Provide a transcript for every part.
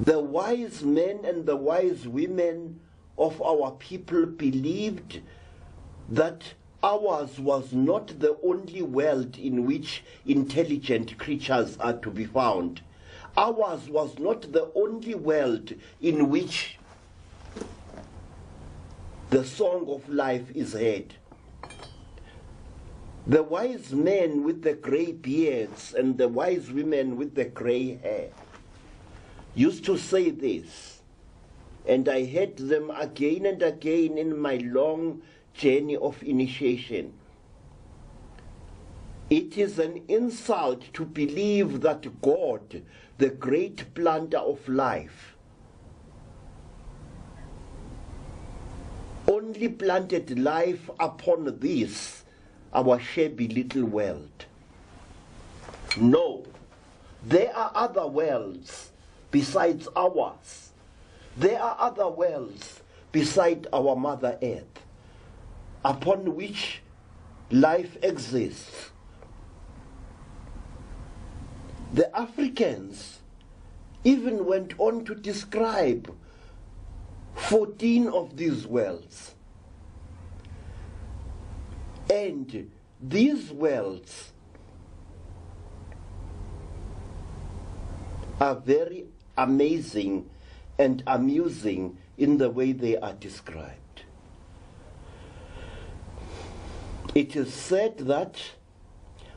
The wise men and the wise women of our people believed that ours was not the only world in which intelligent creatures are to be found. Ours was not the only world in which the song of life is heard. The wise men with the grey beards and the wise women with the grey hair used to say this, and I heard them again and again in my long journey of initiation. It is an insult to believe that God, the great planter of life, only planted life upon this, our shabby little world. No, there are other worlds besides ours. There are other worlds beside our Mother Earth, upon which life exists. The Africans even went on to describe 14 of these worlds. And these worlds are very amazing and amusing in the way they are described. It is said that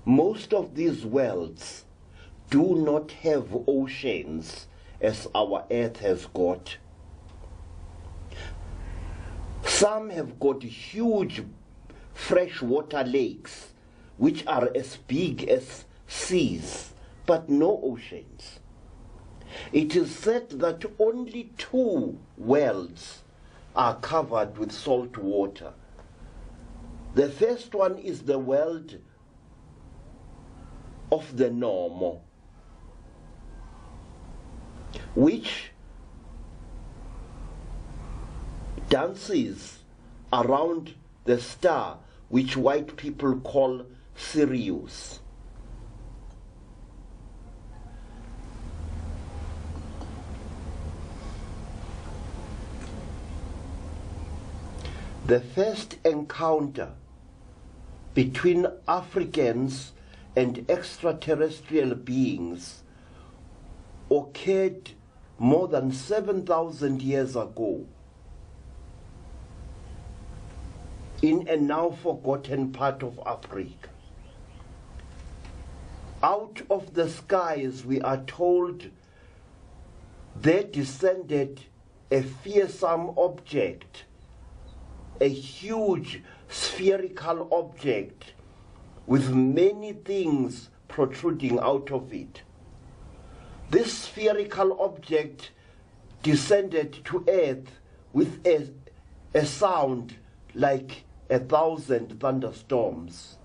most of these worlds do not have oceans as our Earth has got. Some have got huge freshwater lakes which are as big as seas, but no oceans. It is said that only 2 worlds are covered with salt water. The first one is the world of the normal, which dances around the star which white people call Sirius. The first encounter between Africans and extraterrestrial beings occurred more than 7,000 years ago in a now forgotten part of Africa. Out of the skies, we are told, there descended a fearsome object, a huge spherical object with many things protruding out of it. This spherical object descended to earth with a sound like 1,000 thunderstorms.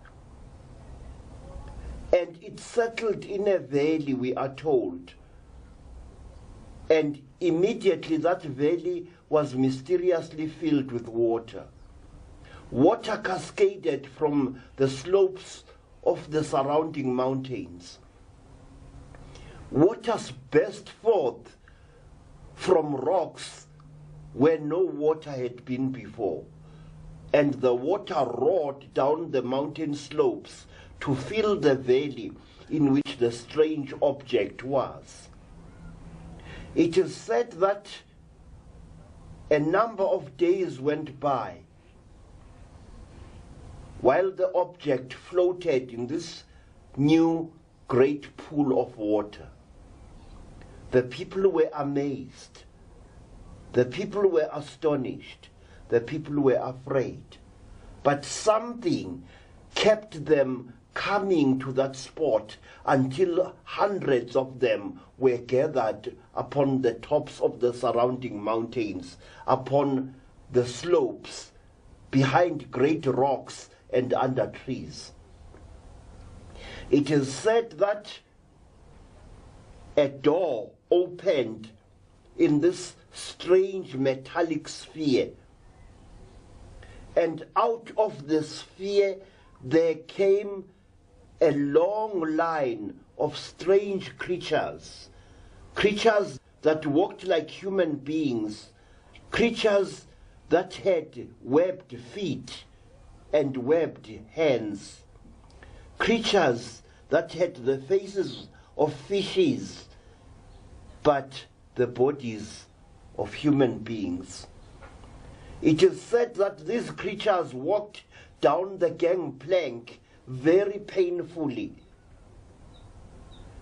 And it settled in a valley, we are told. And immediately that valley was mysteriously filled with water. Water cascaded from the slopes of the surrounding mountains. Waters burst forth from rocks where no water had been before, and the water roared down the mountain slopes to fill the valley in which the strange object was. It is said that a number of days went by while the object floated in this new great pool of water. The people were amazed. The people were astonished. The people were afraid. But something kept them coming to that spot until hundreds of them were gathered upon the tops of the surrounding mountains, upon the slopes, behind great rocks and under trees. It is said that a door opened in this strange metallic sphere, and out of the sphere there came a long line of strange creatures that walked like human beings, creatures that had webbed feet and webbed hands, creatures that had the faces of fishes but the bodies of human beings. It is said that these creatures walked down the gangplank very painfully.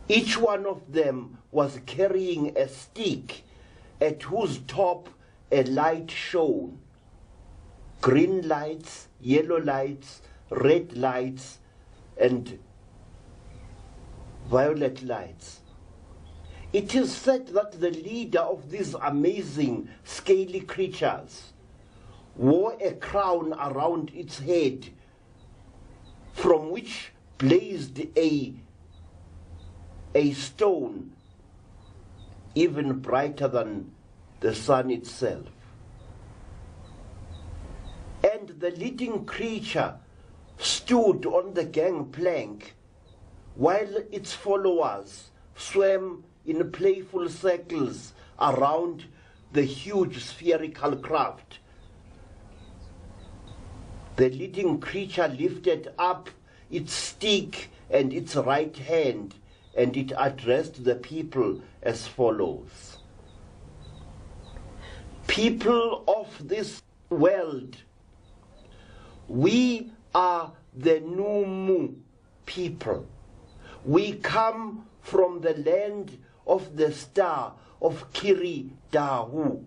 Each one of them was carrying a stick at whose top a light shone. Green lights, yellow lights, red lights, and violet lights. It is said that the leader of these amazing scaly creatures wore a crown around its head, from which blazed a stone even brighter than the sun itself. And the leading creature stood on the gangplank while its followers swam in playful circles around the huge spherical craft. The leading creature lifted up its stick and its right hand, and it addressed the people as follows. People of this world, we are the Numu people. We come from the land of the star of Kiridahu.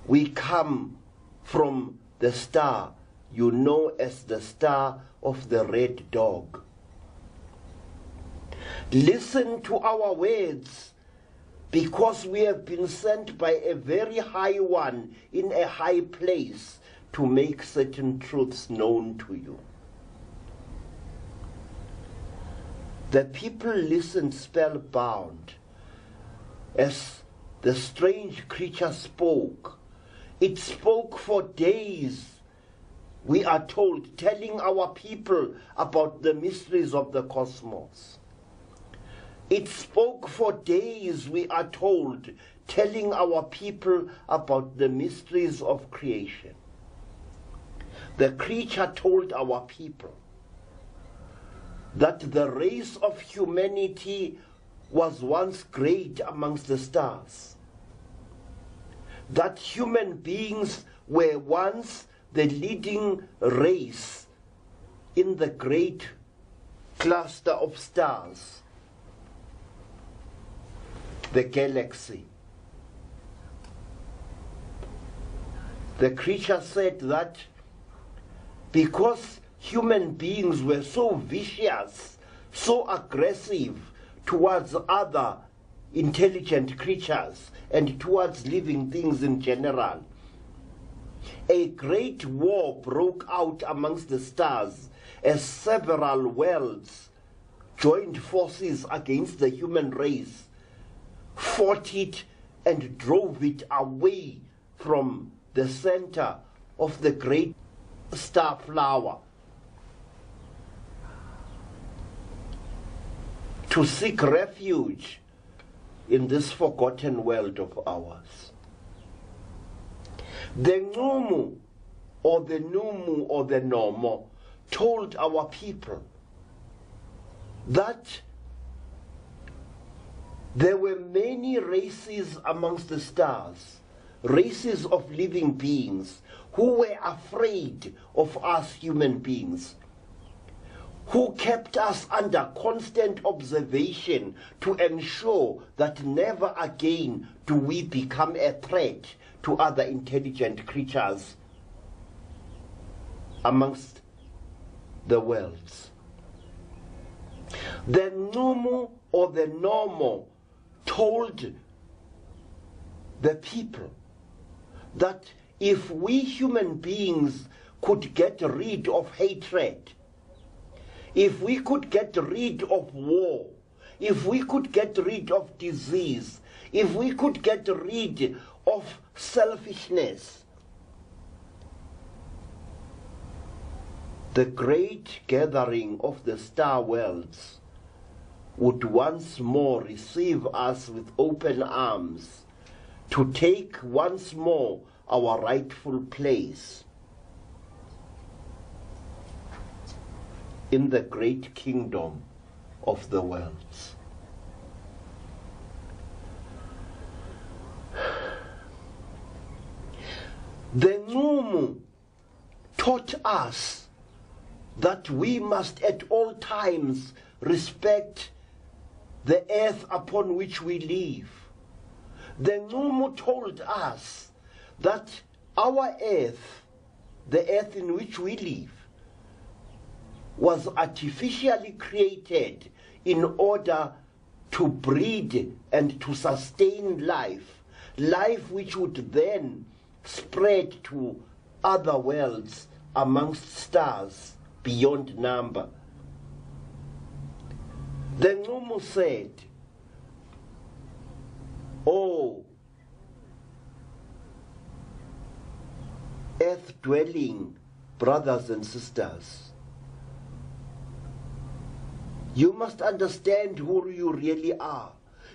We come from the star you know as the star of the red dog. Listen to our words, because we have been sent by a very high one in a high place to make certain truths known to you. The people listened spellbound as the strange creature spoke. It spoke for days, we are told, telling our people about the mysteries of the cosmos. It spoke for days, we are told, telling our people about the mysteries of creation. The creature told our people that the race of humanity was once great amongst the stars, that human beings were once the leading race in the great cluster of stars, the galaxy. The creature said that because human beings were so vicious, so aggressive towards other intelligent creatures and towards living things in general, a great war broke out amongst the stars as several worlds joined forces against the human race, fought it and drove it away from the center of the great star flower to seek refuge in this forgotten world of ours. The Numu, or the Numu, or the Nomo, told our people that there were many races amongst the stars, races of living beings who were afraid of us human beings, who kept us under constant observation to ensure that never again do we become a threat to other intelligent creatures amongst the worlds. The Numu, or the Nomo, told the people that if we human beings could get rid of hatred, if we could get rid of war, if we could get rid of disease, if we could get rid of selfishness, the great gathering of the star worlds would once more receive us with open arms, to take once more our rightful place in the great kingdom of the worlds. The Numu taught us that we must at all times respect the earth upon which we live. The Numu told us that our earth, the earth in which we live, was artificially created in order to breed and to sustain life, life which would then spread to other worlds amongst stars beyond number. The Numu said, "Oh, earth-dwelling brothers and sisters, you must understand who you really are.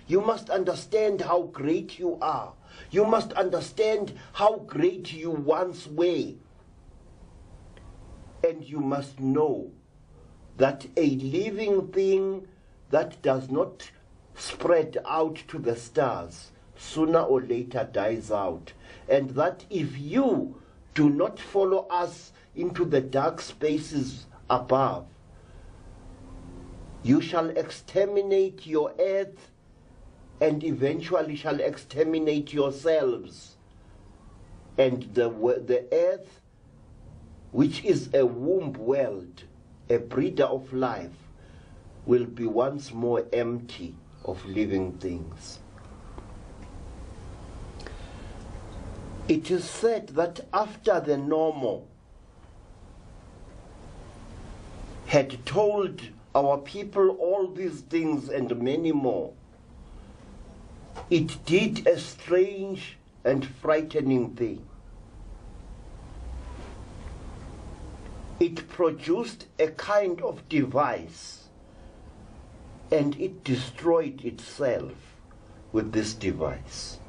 You must understand how great you are. You must understand how great you once were. And you must know that a living thing that does not spread out to the stars sooner or later dies out. And that if you do not follow us into the dark spaces above, you shall exterminate your earth and eventually shall exterminate yourselves. And the earth, which is a womb world, a breeder of life, will be once more empty of living things." It is said that after the normal had told our people all these things and many more, it did a strange and frightening thing. It produced a kind of device, and it destroyed itself with this device.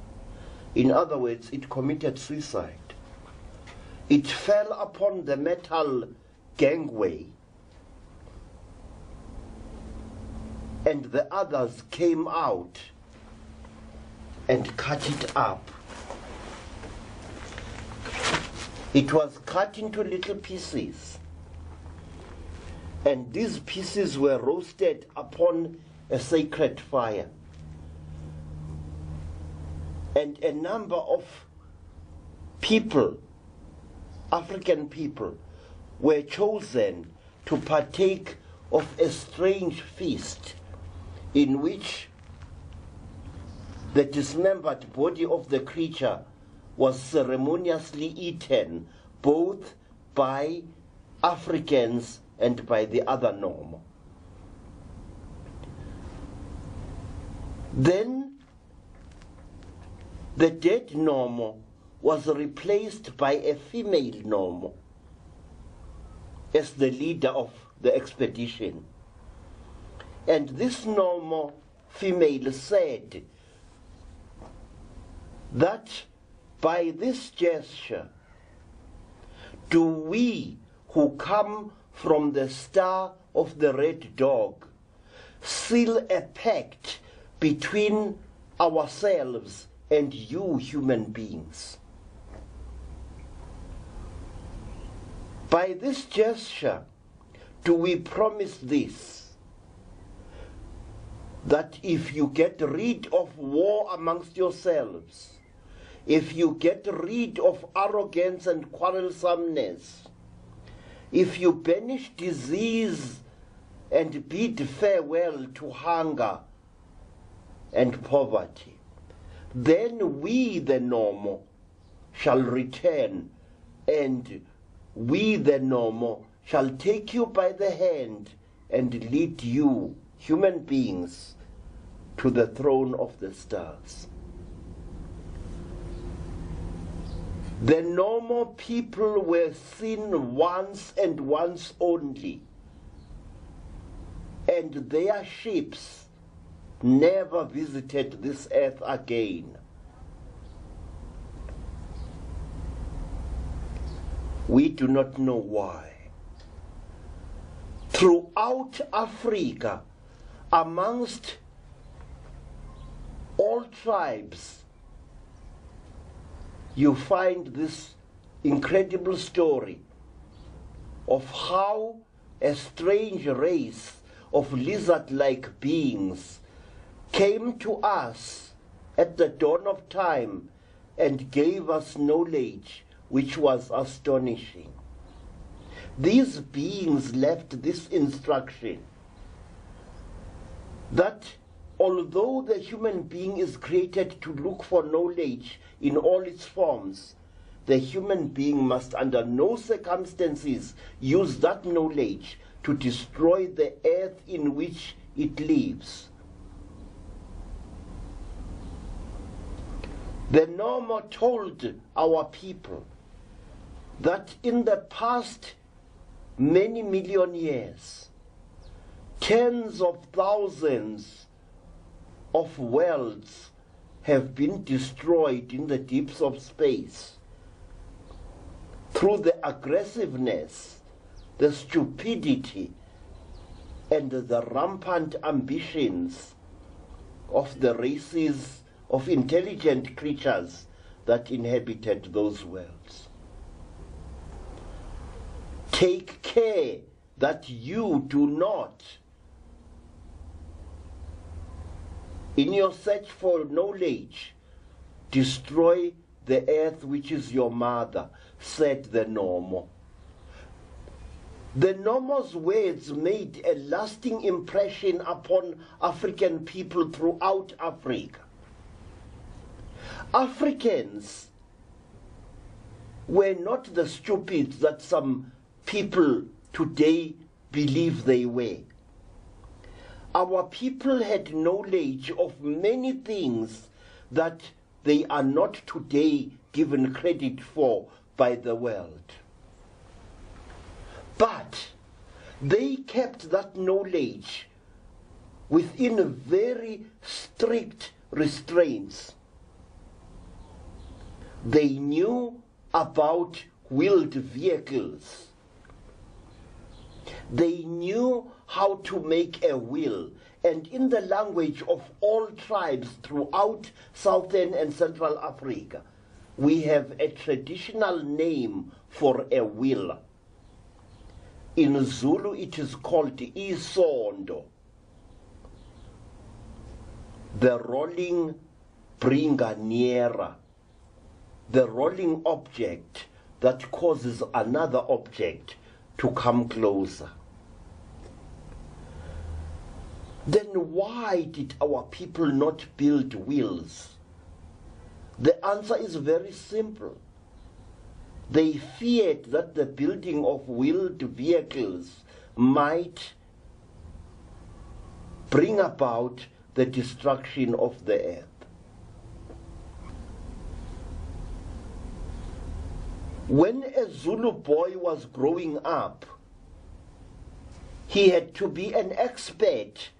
In other words, it committed suicide. It fell upon the metal gangway, and the others came out and cut it up. It was cut into little pieces, and these pieces were roasted upon a sacred fire. And a number of people, African people, were chosen to partake of a strange feast in which the dismembered body of the creature was ceremoniously eaten both by Africans and by the other normal. Then the dead normal was replaced by a female normal as the leader of the expedition. And this normal female said that by this gesture do we who come from the star of the red dog seal a pact between ourselves and you human beings. By this gesture do we promise this, that if you get rid of war amongst yourselves, if you get rid of arrogance and quarrelsomeness, if you banish disease and bid farewell to hunger and poverty, then we, the normal, shall return, and we, the normal, shall take you by the hand and lead you, human beings, to the throne of the stars. The normal people were seen once and once only and their ships never visited this earth again. We do not know why. Throughout Africa, amongst all tribes, you find this incredible story of how a strange race of lizard-like beings came to us at the dawn of time and gave us knowledge which was astonishing. These beings left this instruction that although the human being is created to look for knowledge in all its forms, the human being must under no circumstances use that knowledge to destroy the earth in which it lives. The Numu told our people that in the past many million years, tens of thousands of worlds have been destroyed in the deeps of space through the aggressiveness, the stupidity, and the rampant ambitions of the races of intelligent creatures that inhabited those worlds. Take care that you do not, in your search for knowledge, destroy the earth which is your mother, said the Numu. The Numu's words made a lasting impression upon African people throughout Africa. Africans were not the stupids that some people today believe they were. Our people had knowledge of many things that they are not today given credit for by the world. But they kept that knowledge within very strict restraints. They knew about wheeled vehicles. They knew how to make a wheel, and in the language of all tribes throughout Southern and Central Africa, we have a traditional name for a wheel. In Zulu it is called isondo, the rolling bringaniera, the rolling object that causes another object to come closer. Then why did our people not build wheels? The answer is very simple. They feared that the building of wheeled vehicles might bring about the destruction of the earth. When a Zulu boy was growing up, he had to be an expert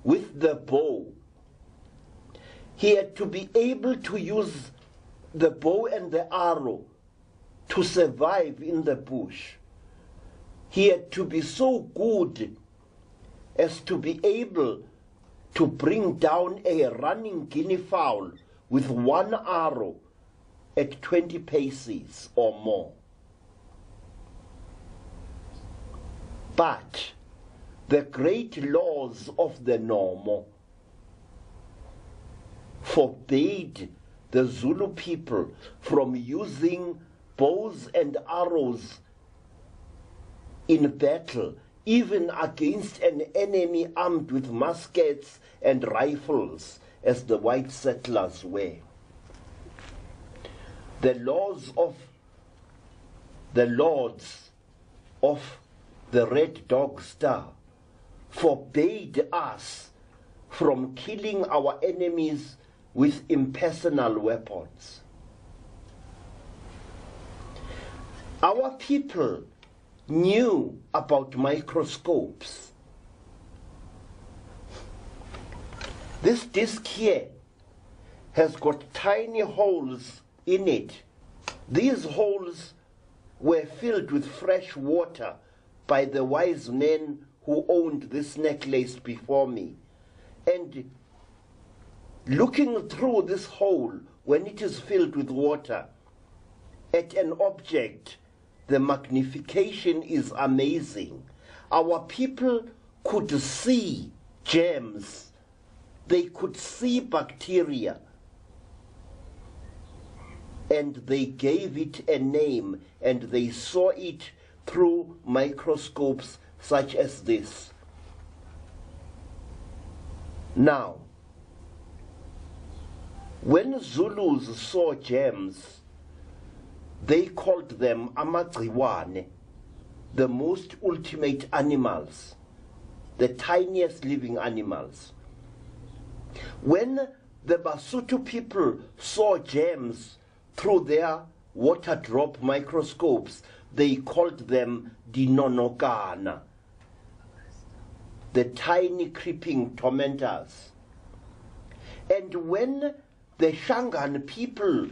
with the bow. He had to be able to use the bow and the arrow to survive in the bush. He had to be so good as to be able to bring down a running guinea fowl with one arrow at 20 paces or more. But the great laws of the Numu forbade the Zulu people from using bows and arrows in battle, even against an enemy armed with muskets and rifles, as the white settlers were. The laws of the lords of the Red Dog Star forbade us from killing our enemies with impersonal weapons. Our people knew about microscopes. This disc here has got tiny holes in it. These holes were filled with fresh water by the wise men who owned this necklace before me. And looking through this hole, when it is filled with water, at an object, the magnification is amazing. Our people could see germs. They could see bacteria. And they gave it a name, and they saw it through microscopes such as this. Now, when Zulus saw germs, they called them amagciwane, the most ultimate animals, the tiniest living animals. When the Basotho people saw germs through their water drop microscopes, they called them dinonokana, the tiny creeping tormentors. And when the Shangan people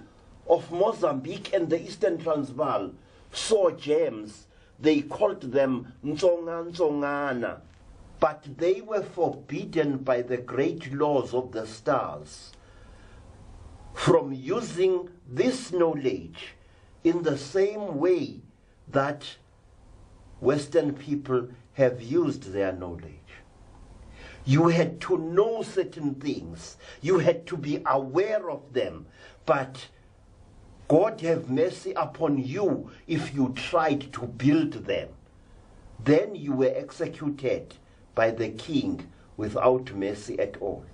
of Mozambique and the Eastern Transvaal saw germs, they called them ntsongana, but they were forbidden by the great laws of the stars from using this knowledge in the same way that Western people have used their knowledge. You had to know certain things. You had to be aware of them. But God have mercy upon you if you tried to build them. Then you were executed by the king without mercy at all.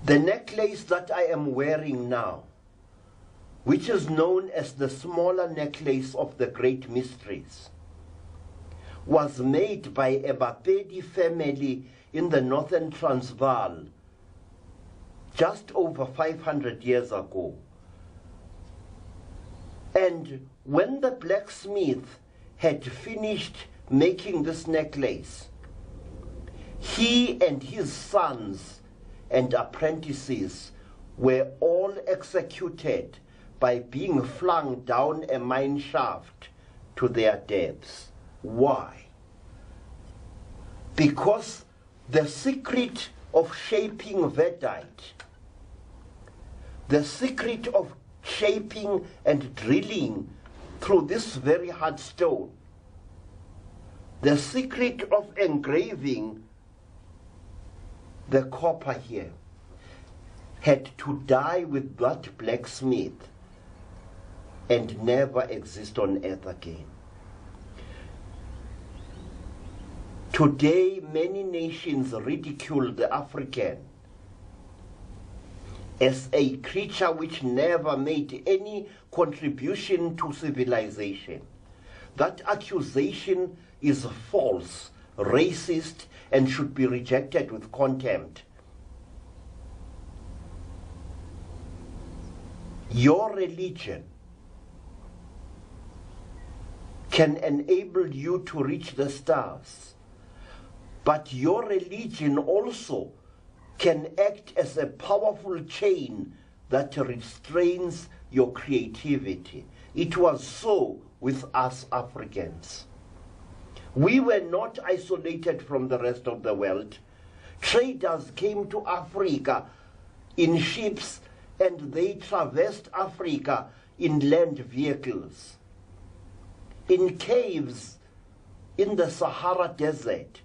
The necklace that I am wearing now, which is known as the smaller necklace of the great mysteries, was made by a Bapedi family in the northern Transvaal just over 500 years ago. And when the blacksmith had finished making this necklace, he and his sons and apprentices were all executed by being flung down a mine shaft to their deaths. Why? Because the secret of shaping Vedite, the secret of shaping and drilling through this very hard stone, the secret of engraving the copper here, had to die with that blacksmith and never exist on earth again. Today, many nations ridicule the African as a creature which never made any contribution to civilization. That accusation is false, racist, and should be rejected with contempt. Your religion can enable you to reach the stars, but your religion also can act as a powerful chain that restrains your creativity. It was so with us Africans. We were not isolated from the rest of the world. Traders came to Africa in ships and they traversed Africa in land vehicles. In caves in the Sahara Desert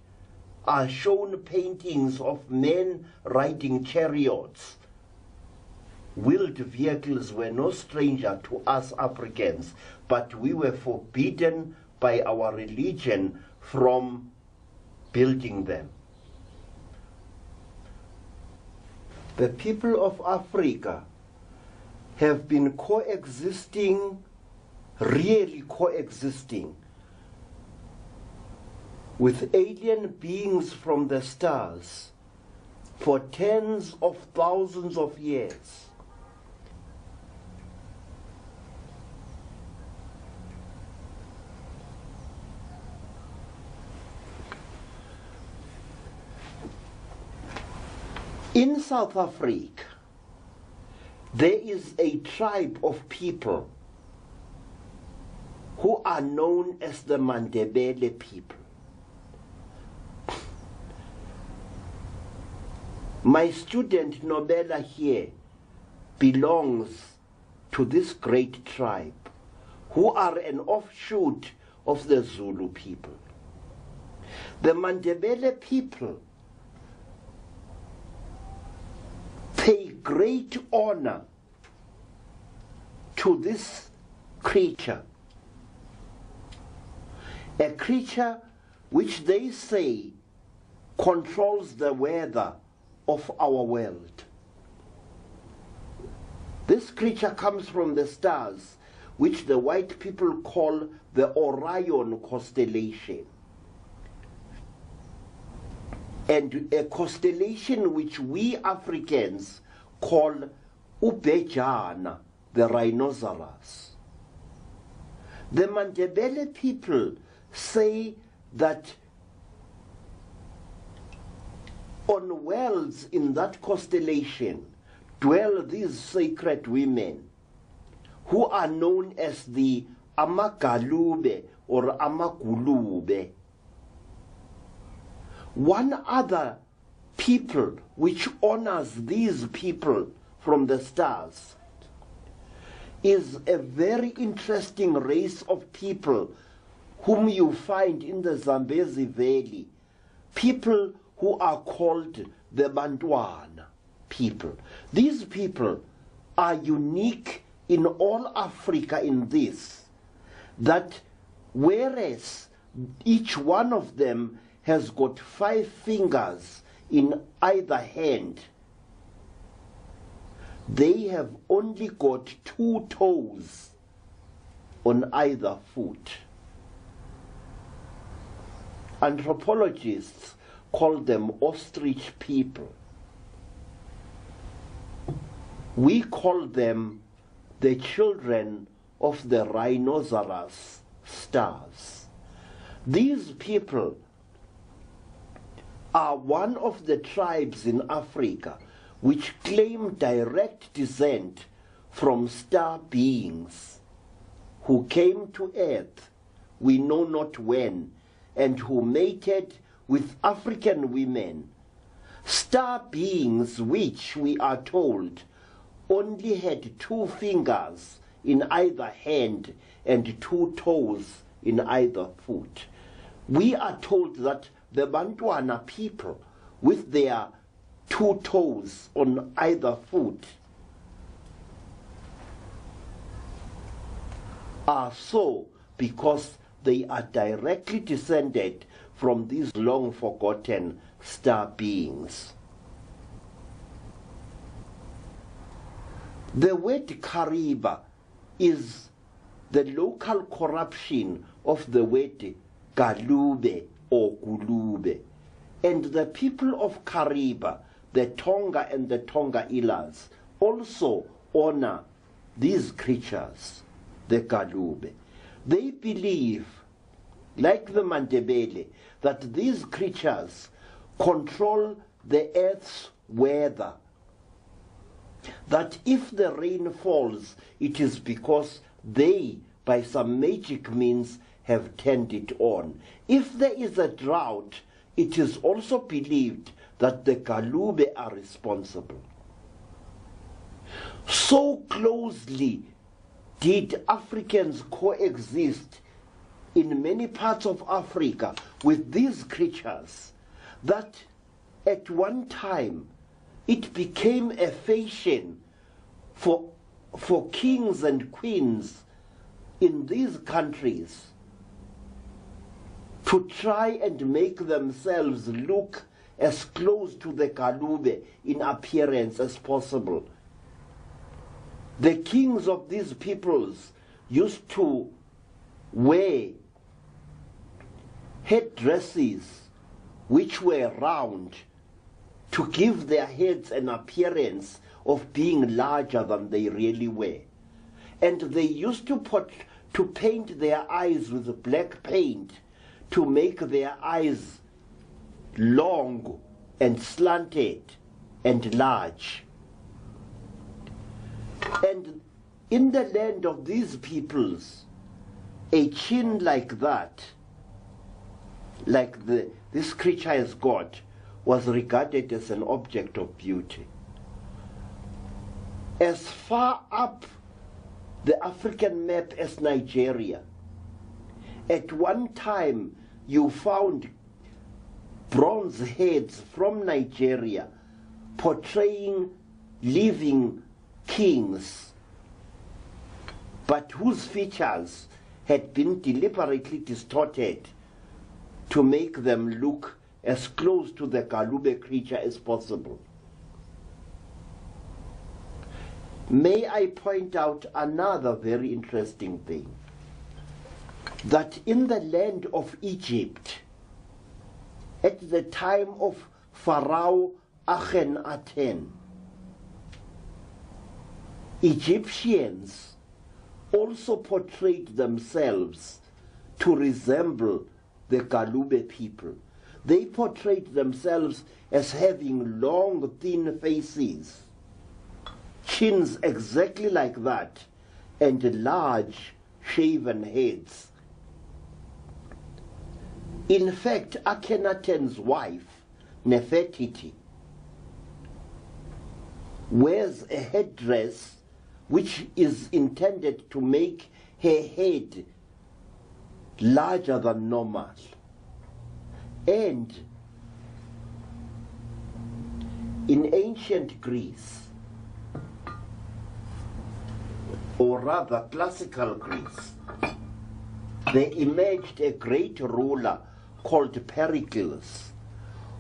are shown paintings of men riding chariots. Wheeled vehicles were no stranger to us Africans, but we were forbidden by our religion from building them. The people of Africa have been coexisting, really coexisting, with alien beings from the stars for tens of thousands of years. In South Africa, there is a tribe of people who are known as the Mandebele people. My student Nobela here belongs to this great tribe, who are an offshoot of the Zulu people. The Mandebele people pay great honor to this creature, a creature which they say controls the weather of our world. This creature comes from the stars, which the white people call the Orion constellation, and a constellation which we Africans call Ubejana, the rhinoceros. The Mandebele people say that on worlds in that constellation dwell these sacred women who are known as the Amagalube or Amagulube. One other people which honors these people from the stars is a very interesting race of people whom you find in the Zambezi Valley, people who are called the Bantwana people. These people are unique in all Africa in this, that whereas each one of them has got 5 fingers in either hand, they have only got 2 toes on either foot. Anthropologists call them ostrich people. We call them the children of the rhinoceros stars. These people are one of the tribes in Africa which claim direct descent from star beings who came to earth, we know not when, and who mated with African women, star beings which, we are told, only had 2 fingers in either hand and 2 toes in either foot. We are told that the Bantwana people, with their 2 toes on either foot, are so because they are directly descended from these long forgotten star beings. The word Kariba is the local corruption of the word Galube or Gulube, and the people of Kariba, the Tonga and the Tonga Ilas, also honor these creatures, the Galube. They believe, like the Mandebele, that these creatures control the earth's weather. That if the rain falls, it is because they, by some magic means, have turned it on. If there is a drought, it is also believed that the Galube are responsible. So closely did Africans coexist in many parts of Africa with these creatures that at one time it became a fashion for kings and queens in these countries to try and make themselves look as close to the Galube in appearance as possible. The kings of these peoples used to wear headdresses which were round to give their heads an appearance of being larger than they really were. And they used to paint their eyes with black paint to make their eyes long and slanted and large. And in the land of these peoples, a chin like that, like this creature has got, was regarded as an object of beauty. As far up the African map as Nigeria, at one time you found bronze heads from Nigeria portraying living kings, but whose features had been deliberately distorted to make them look as close to the Galube creature as possible. May I point out another very interesting thing, that in the land of Egypt, at the time of Pharaoh Akhenaten, Egyptians also portrayed themselves to resemble the Galube people. They portrayed themselves as having long, thin faces, chins exactly like that, and large, shaven heads. In fact, Akhenaten's wife, Nefertiti, wears a headdress which is intended to make her head larger than normal. And in ancient Greece, or rather classical Greece, there emerged a great ruler called Pericles,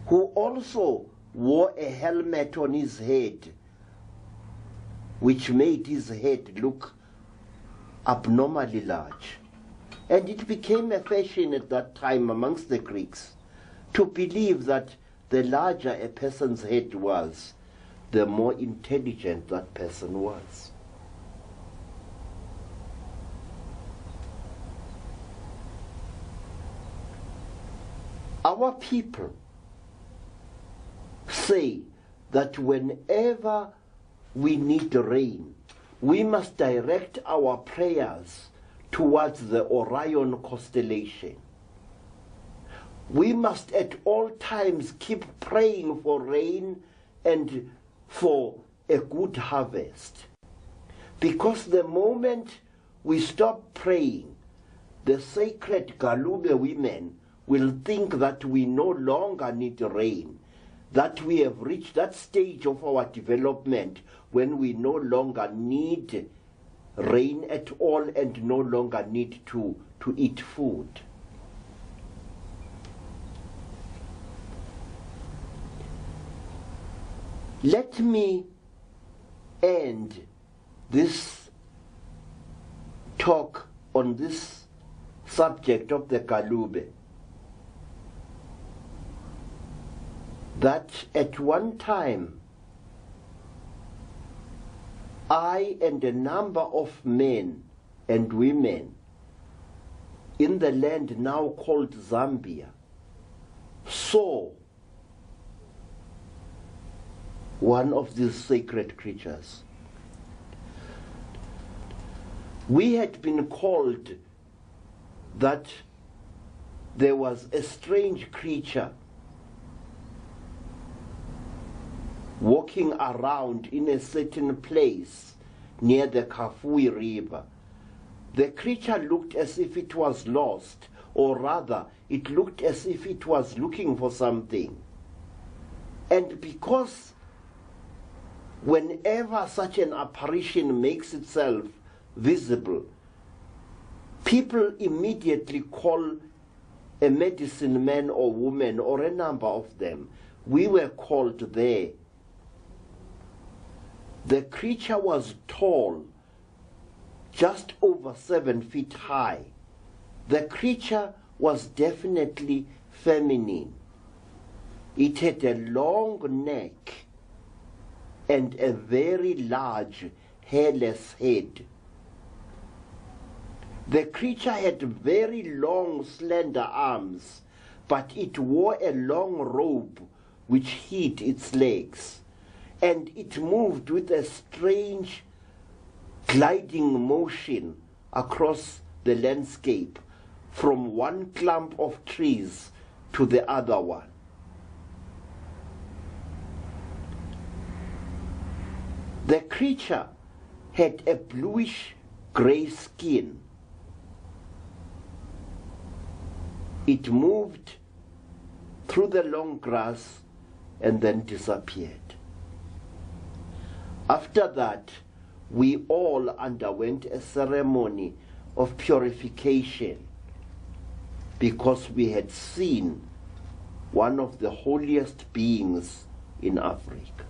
who also wore a helmet on his head, which made his head look abnormally large. And it became a fashion at that time amongst the Greeks to believe that the larger a person's head was, the more intelligent that person was. Our people say that whenever we need rain, we must direct our prayers towards the Orion constellation. We must at all times keep praying for rain and for a good harvest. Because the moment we stop praying, the sacred Galube women will think that we no longer need rain, that we have reached that stage of our development when we no longer need rain at all and no longer need to eat food. Let me end this talk on this subject of the Galube, that at one time I and a number of men and women in the land now called Zambia saw one of these sacred creatures. We had been called that there was a strange creature walking around in a certain place near the Kafui River. The creature looked as if it was lost, or rather, it looked as if it was looking for something. And because whenever such an apparition makes itself visible, people immediately call a medicine man or woman, or a number of them. We were called there. The creature was tall, just over 7 feet high. The creature was definitely feminine. It had a long neck and a very large hairless head. The creature had very long, slender arms, but it wore a long robe which hid its legs. and it moved with a strange gliding motion across the landscape from one clump of trees to the other one. The creature had a bluish-gray skin. It moved through the long grass and then disappeared. After that, we all underwent a ceremony of purification because we had seen one of the holiest beings in Africa.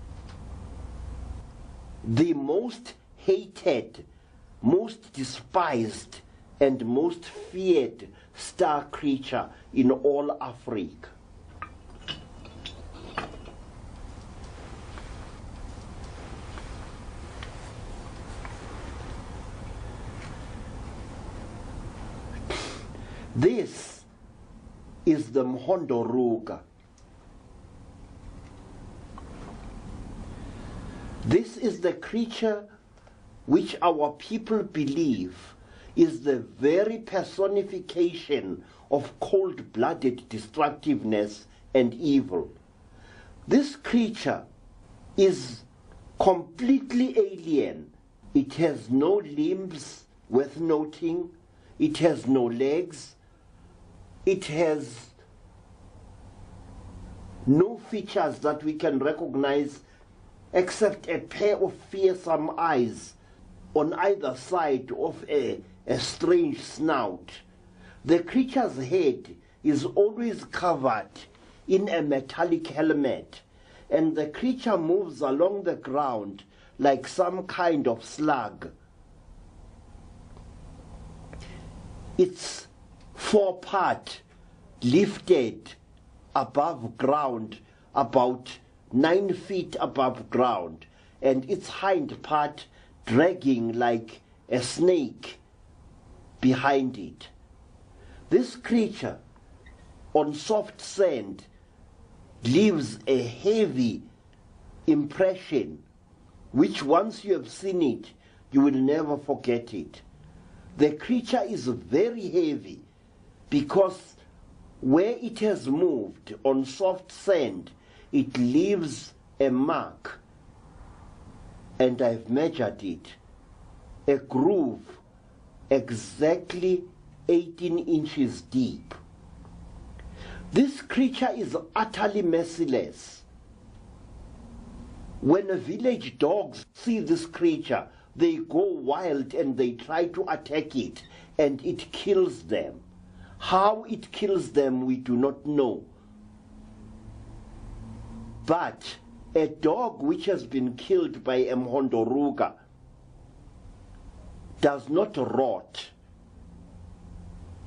The most hated, most despised, and most feared star creature in all Africa. This is the Mhondoruga. This is the creature which our people believe is the very personification of cold-blooded destructiveness and evil. This creature is completely alien. It has no limbs worth noting. It has no legs. It has no features that we can recognize except a pair of fearsome eyes on either side of a strange snout. The creature's head is always covered in a metallic helmet, and the creature moves along the ground like some kind of slug. Its forepart lifted above ground, about 9 feet above ground, and its hind part dragging like a snake behind it. This creature on soft sand leaves a heavy impression which once you have seen it, you will never forget it. The creature is very heavy because where it has moved on soft sand, it leaves a mark, and I've measured it, a groove exactly 18 inches deep. This creature is utterly merciless. When village dogs see this creature, they go wild and they try to attack it, and it kills them. How it kills them, we do not know. But a dog which has been killed by a Mhondoruga does not rot.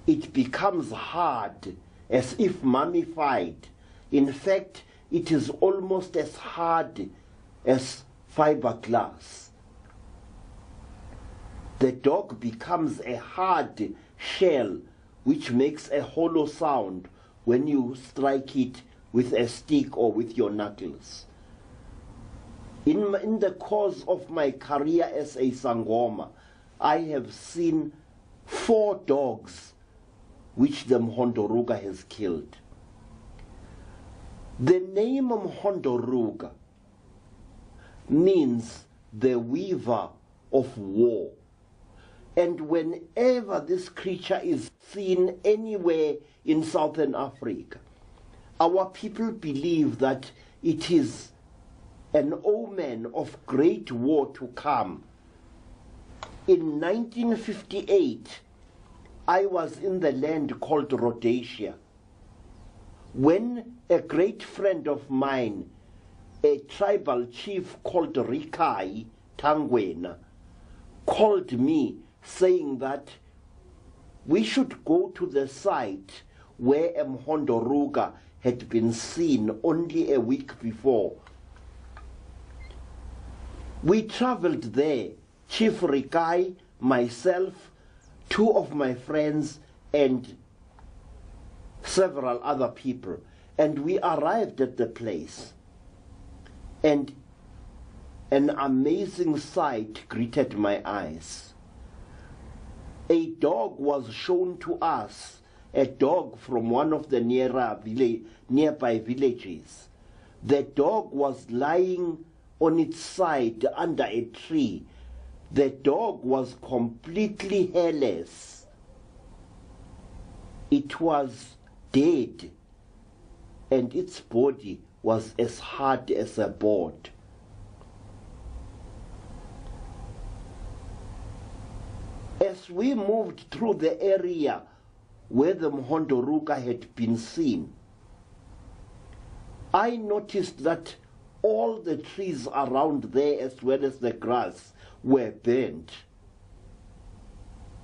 It becomes hard, as if mummified. In fact, it is almost as hard as fiberglass. The dog becomes a hard shell which makes a hollow sound when you strike it with a stick or with your knuckles. In the course of my career as a sangoma, I have seen 4 dogs which the Mhondoruga has killed. The name Mhondoruga means the weaver of war. And whenever this creature is seen anywhere in Southern Africa, our people believe that it is an omen of great war to come. In 1958, I was in the land called Rhodesia, when a great friend of mine, a tribal chief called Rikai Tangwena, called me saying that we should go to the site where a Mhondoruga had been seen only a week before. We traveled there, Chief Rikai, myself, 2 of my friends, and several other people, and we arrived at the place. And an amazing sight greeted my eyes. A dog was shown to us, a dog from one of the nearby villages. The dog was lying on its side under a tree. The dog was completely hairless. It was dead, and its body was as hard as a board. As we moved through the area where the Mhondoruka had been seen, I noticed that all the trees around there, as well as the grass, were burnt.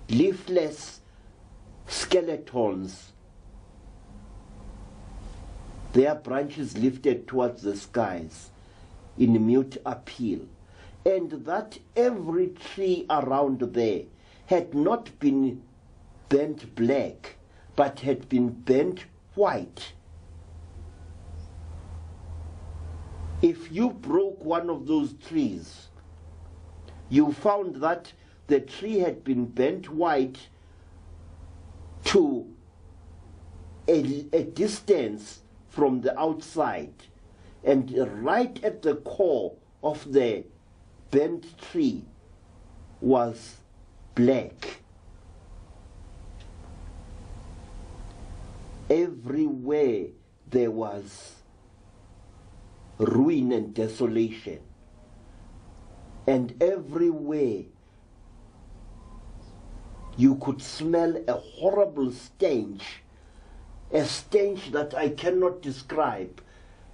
Leafless skeletons, their branches lifted towards the skies in mute appeal, and that every tree around there had not been burnt black, but had been burnt white. If you broke one of those trees, you found that the tree had been burnt white to a distance from the outside, and right at the core of the burnt tree was black. Everywhere there was ruin and desolation, and everywhere you could smell a horrible stench, a stench that I cannot describe,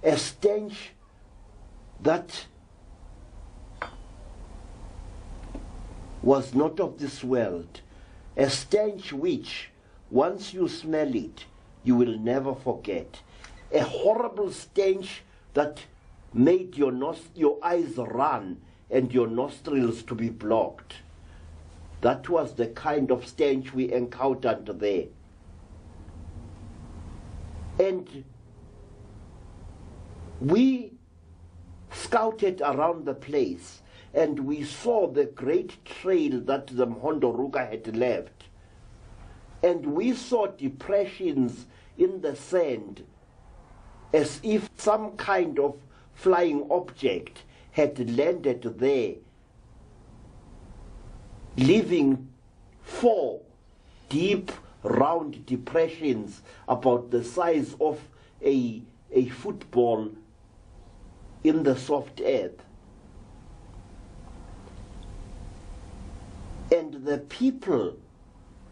a stench that was not of this world, a stench which, once you smell it, you will never forget. A horrible stench that made your eyes run and your nostrils to be blocked. That was the kind of stench we encountered there. And we scouted around the place, and we saw the great trail that the Mhondoruka had left. And we saw depressions in the sand, as if some kind of flying object had landed there, leaving 4 deep, round depressions about the size of a football in the soft earth. And the people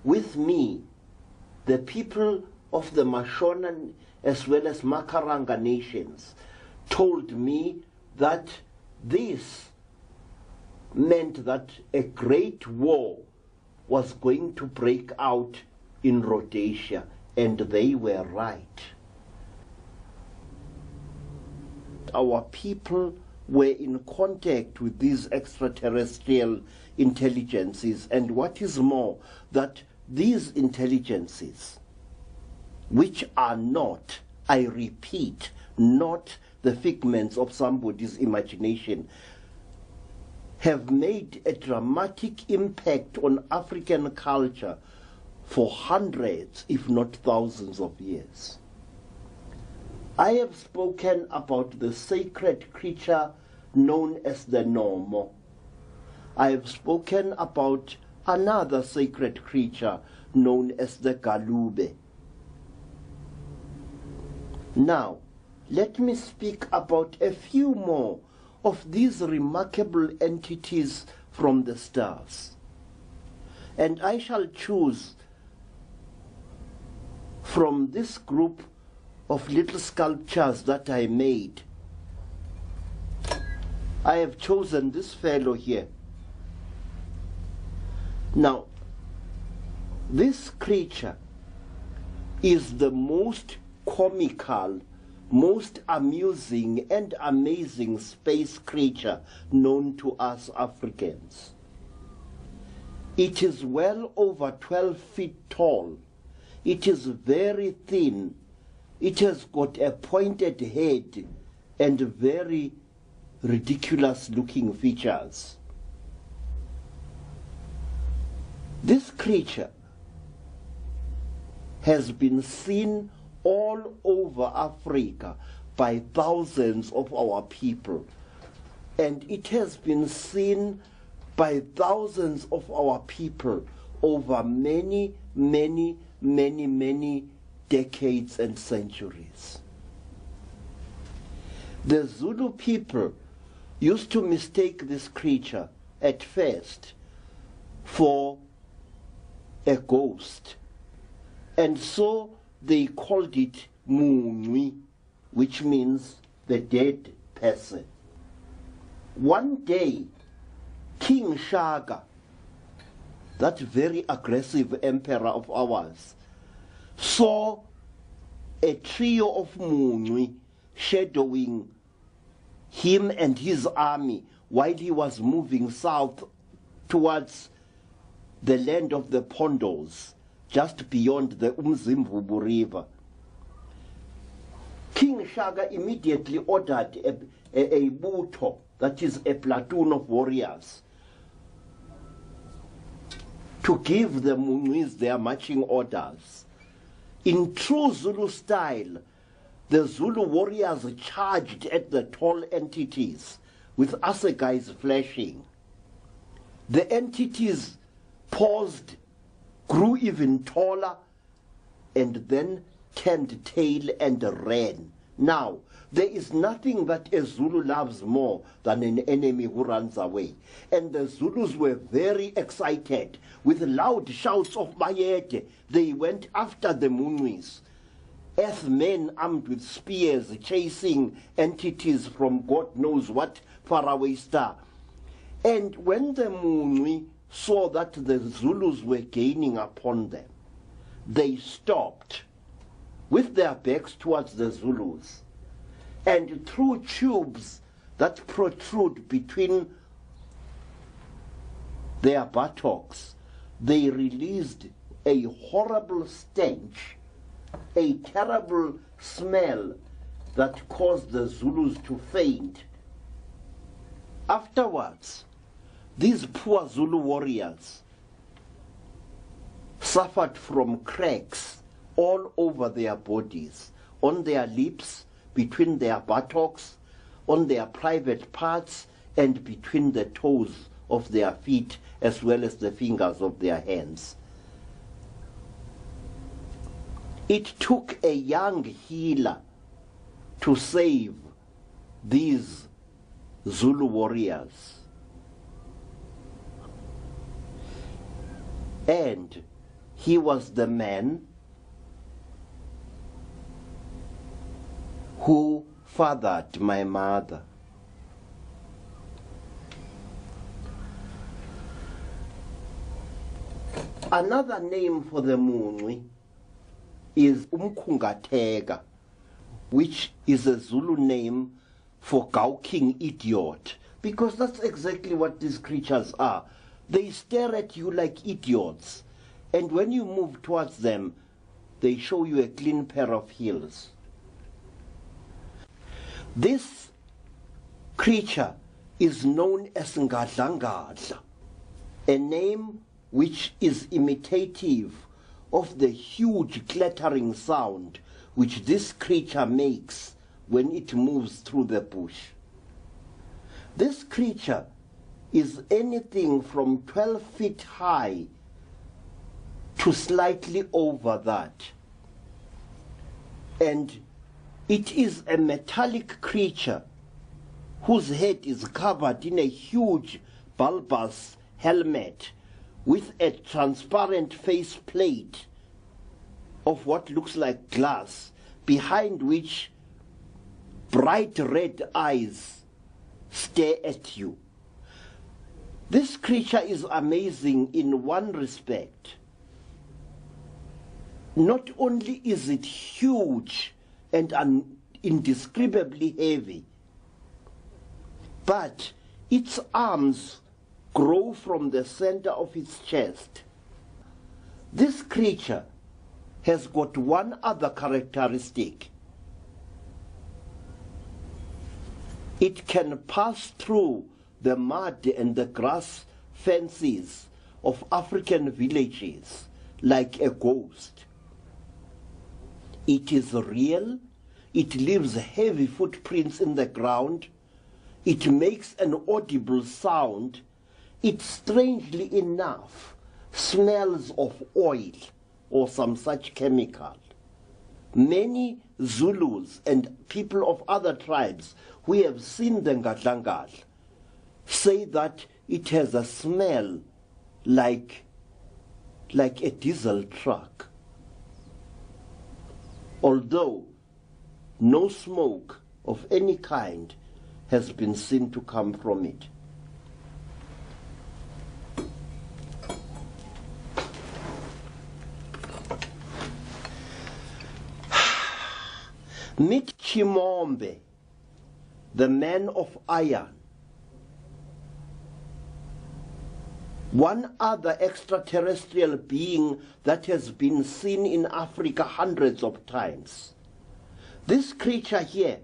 with me, the people of the Mashonan as well as Makaranga nations, told me that this meant that a great war was going to break out in Rhodesia, and they were right. Our people were in contact with these extraterrestrial intelligences, and what is more, that these intelligences, which are not, I repeat, not the figments of somebody's imagination, have made a dramatic impact on African culture for hundreds, if not thousands of years. I have spoken about the sacred creature known as the Nomo. I have spoken about another sacred creature known as the Galube. Now, let me speak about a few more of these remarkable entities from the stars. And I shall choose from this group of little sculptures that I made. I have chosen this fellow here. Now, this creature is the most comical, most amusing and amazing space creature known to us Africans. It is well over 12 feet tall. It is very thin. It has got a pointed head and very ridiculous-looking features. This creature has been seen all over Africa by thousands of our people, and it has been seen by thousands of our people over many, many, many, many decades and centuries. The Zulu people used to mistake this creature at first for a ghost, and so they called it Munwi, which means the dead person. One day, King Shaka, that very aggressive emperor of ours, saw a trio of Munwi shadowing him and his army while he was moving south towards the land of the Pondos, just beyond the Umzimvubu River. King Shaka immediately ordered a buto, that is a platoon of warriors, to give the Munwis their marching orders. In true Zulu style, the Zulu warriors charged at the tall entities with assegais flashing. The entities paused, grew even taller, and then turned tail and ran. Now, there is nothing that a Zulu loves more than an enemy who runs away. And the Zulus were very excited. With loud shouts of Mayete, they went after the Munwis. Earthmen armed with spears chasing entities from God knows what faraway star. And when the Munwi saw that the Zulus were gaining upon them, they stopped with their backs towards the Zulus, and through tubes that protrude between their buttocks, they released a horrible stench, a terrible smell that caused the Zulus to faint. Afterwards, these poor Zulu warriors suffered from cracks all over their bodies, on their lips, between their buttocks, on their private parts, and between the toes of their feet, as well as the fingers of their hands. It took a young healer to save these Zulu warriors. And he was the man who fathered my mother. Another name for the Munwi is Umkungatega, which is a Zulu name for gawking idiot, because that's exactly what these creatures are. They stare at you like idiots, and when you move towards them, they show you a clean pair of heels. This creature is known as Ngadlangadla, a name which is imitative of the huge clattering sound which this creature makes when it moves through the bush. This creature is anything from 12 feet high to slightly over that. And it is a metallic creature whose head is covered in a huge bulbous helmet with a transparent face plate of what looks like glass, behind which bright red eyes stare at you. This creature is amazing in one respect. Not only is it huge and indescribably heavy, but its arms grow from the center of its chest. This creature has got one other characteristic. It can pass through the mud and the grass fences of African villages like a ghost. It is real. It leaves heavy footprints in the ground. It makes an audible sound. It, strangely enough, smells of oil or some such chemical. Many Zulus and people of other tribes who have seen the Ngadlangal say that it has a smell like a diesel truck. Although no smoke of any kind has been seen to come from it. Meet Chimombe, the man of iron. One other extraterrestrial being that has been seen in Africa hundreds of times. This creature here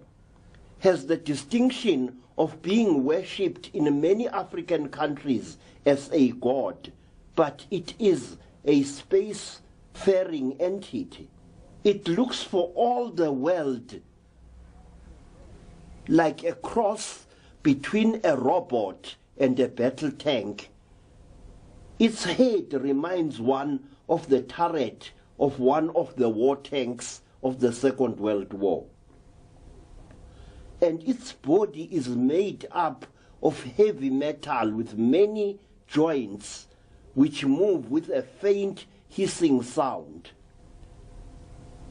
has the distinction of being worshipped in many African countries as a god, but it is a space-faring entity. It looks for all the world like a cross between a robot and a battle tank. Its head reminds one of the turret of one of the war tanks of the Second World War. And its body is made up of heavy metal with many joints which move with a faint hissing sound.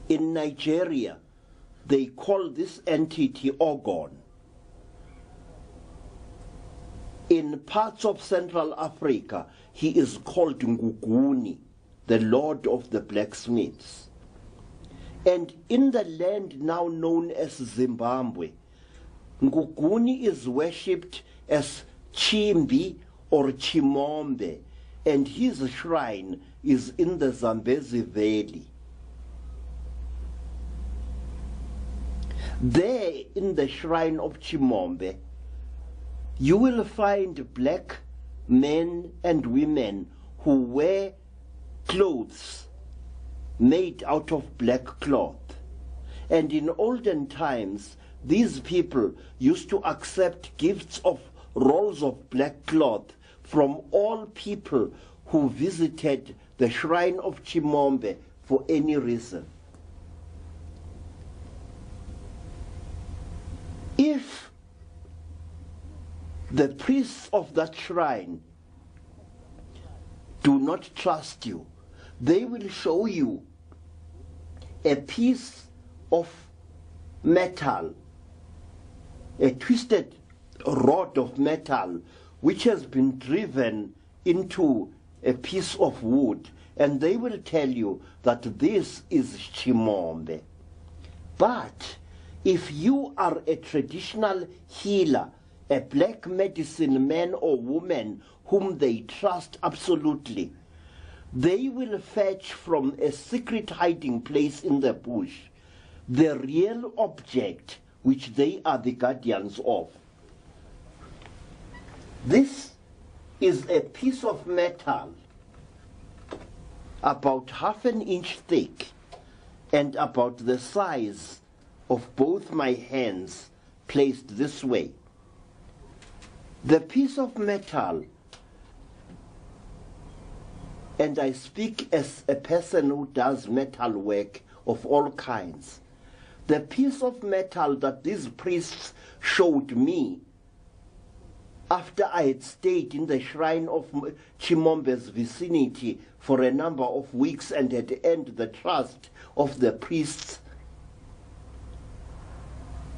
In Nigeria, they call this entity Ogon. In parts of Central Africa, he is called Nguguni, the Lord of the Blacksmiths. And in the land now known as Zimbabwe, Nguguni is worshipped as Chimbi or Chimombe, and his shrine is in the Zambezi Valley. There, in the shrine of Chimombe, you will find black men and women who wear clothes made out of black cloth. And in olden times, these people used to accept gifts of rolls of black cloth from all people who visited the shrine of Chimombe for any reason. If the priests of that shrine do not trust you, they will show you a piece of metal, a twisted rod of metal which has been driven into a piece of wood, and they will tell you that this is Chimombe. But if you are a traditional healer, a black medicine man or woman whom they trust absolutely, they will fetch from a secret hiding place in the bush the real object which they are the guardians of. This is a piece of metal about ½ an inch thick and about the size of both my hands placed this way. The piece of metal, and I speak as a person who does metal work of all kinds, the piece of metal that these priests showed me after I had stayed in the shrine of Chimombe's vicinity for a number of weeks and had earned the trust of the priests,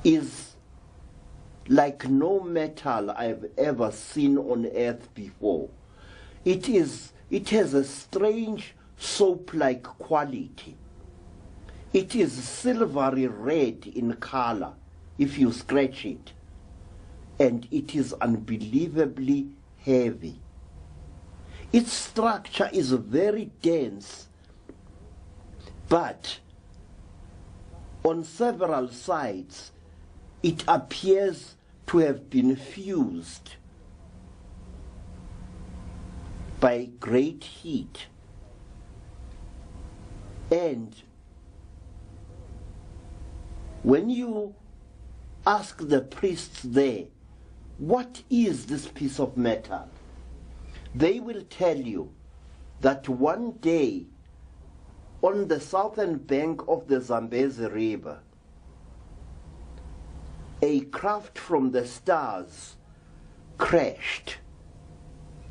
is like no metal I've ever seen on earth before. It has a strange soap-like quality. It is silvery red in color if you scratch it, and it is unbelievably heavy. Its structure is very dense, but on several sides it appears to have been fused by great heat. And when you ask the priests there, what is this piece of metal? They will tell you that one day on the southern bank of the Zambezi River, a craft from the stars crashed,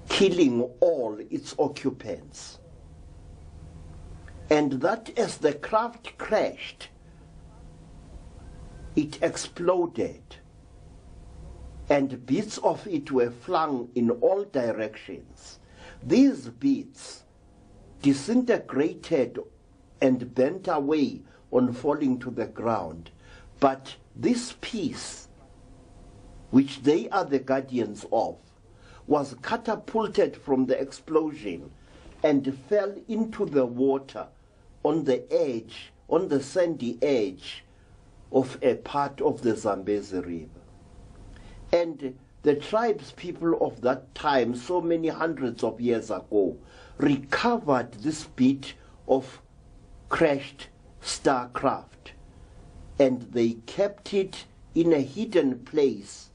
killing all its occupants. And that as the craft crashed, it exploded, and bits of it were flung in all directions. These bits disintegrated and bent away on falling to the ground. But this piece, which they are the guardians of, was catapulted from the explosion and fell into the water on the edge, on the sandy edge of a part of the Zambezi River. And the tribes people of that time, so many hundreds of years ago, recovered this bit of crashed starcraft, and they kept it in a hidden place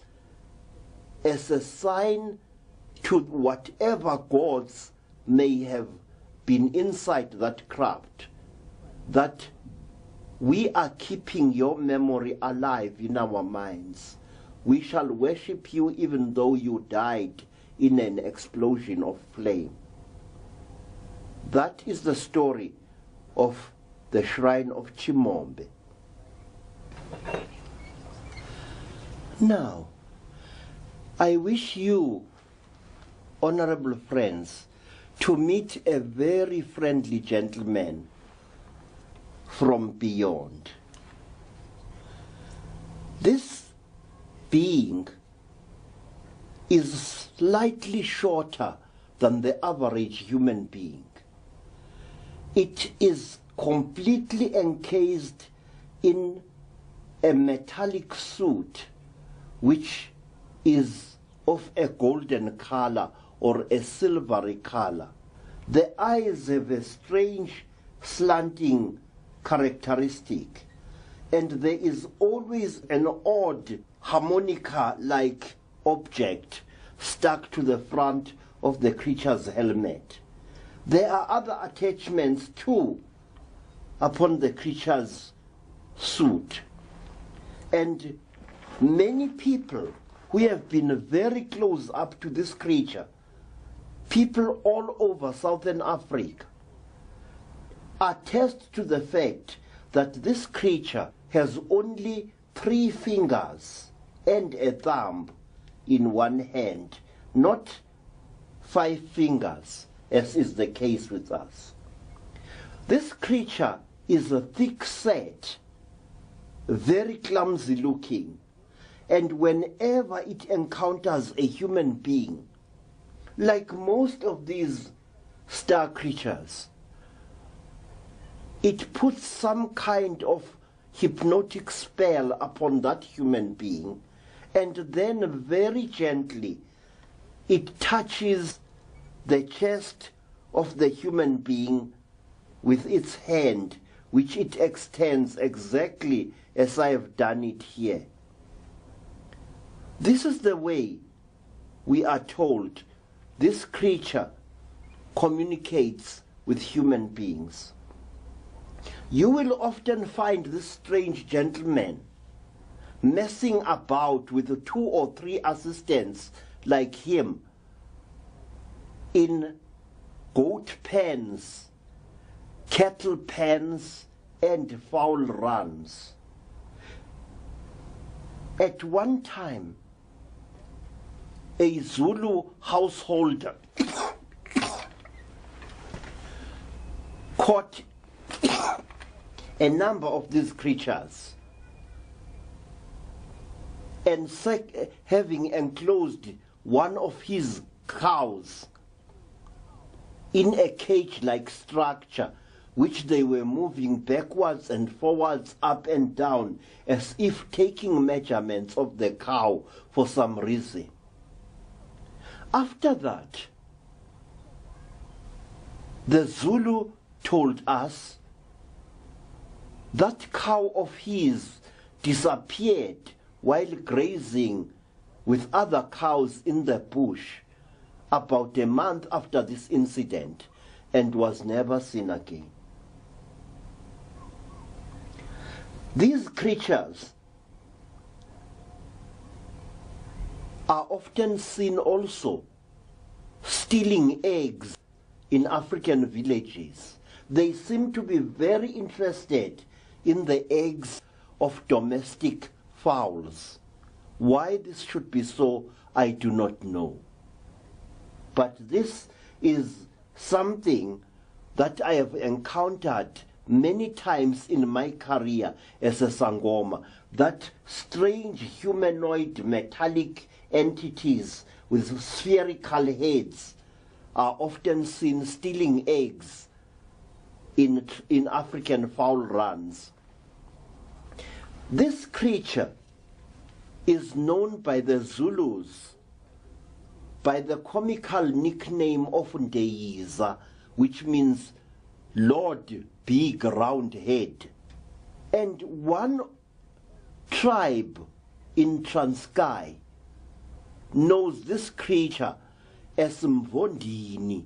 as a sign to whatever gods may have been inside that craft, that we are keeping your memory alive in our minds. We shall worship you even though you died in an explosion of flame. That is the story of the shrine of Chimombe. Now, I wish you, honorable friends, to meet a very friendly gentleman from beyond. This being is slightly shorter than the average human being. It is completely encased in a metallic suit which is of a golden color or a silvery color. The eyes have a strange slanting characteristic, and there is always an odd harmonica-like object stuck to the front of the creature's helmet. There are other attachments too upon the creature's suit, and many people who have been very close up to this creature, people all over Southern Africa, attest to the fact that this creature has only 3 fingers and a thumb in one hand, not 5 fingers, as is the case with us. This creature is a thick-set, very clumsy looking, and whenever it encounters a human being, like most of these star creatures, it puts some kind of hypnotic spell upon that human being, and then very gently it touches the chest of the human being with its hand, which it extends exactly as I have done it here. This is the way we are told this creature communicates with human beings. You will often find this strange gentleman messing about with 2 or 3 assistants like him in goat pens, cattle pens, and fowl runs. At one time, a Zulu householder caught a number of these creatures, and having enclosed one of his cows in a cage-like structure which they were moving backwards and forwards, up and down, as if taking measurements of the cow for some reason. After that, the Zulu told us that cow of his disappeared while grazing with other cows in the bush about a month after this incident and was never seen again. These creatures are often seen also stealing eggs in African villages. They seem to be very interested in the eggs of domestic fowls. Why this should be so, I do not know. But this is something that I have encountered many times in my career as a sangoma, that strange humanoid metallic entities with spherical heads are often seen stealing eggs in African fowl runs. This creature is known by the Zulus by the comical nickname of Ndeiza, which means Lord Big Round Head. And one tribe in Transkei knows this creature as Mvondini,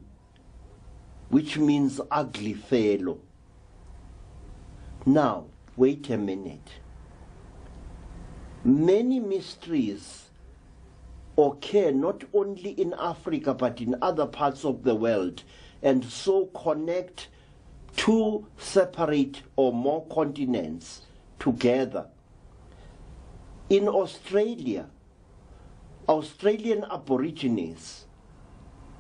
which means ugly fellow. Now, wait a minute. Many mysteries occur not only in Africa but in other parts of the world, and so connect two separate or more continents together. In Australia, Australian Aborigines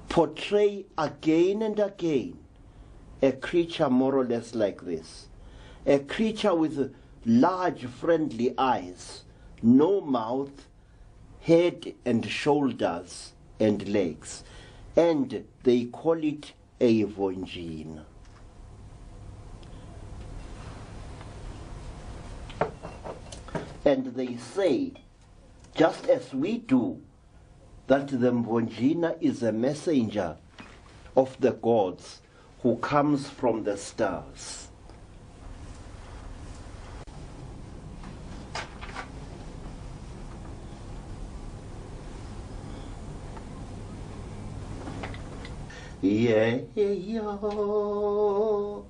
portray again and again a creature more or less like this. A creature with large friendly eyes, no mouth, head and shoulders and legs, and they call it a vonjina. And they say, just as we do, that the Mvonjina is a messenger of the gods who comes from the stars. Yeah, yeah, oh,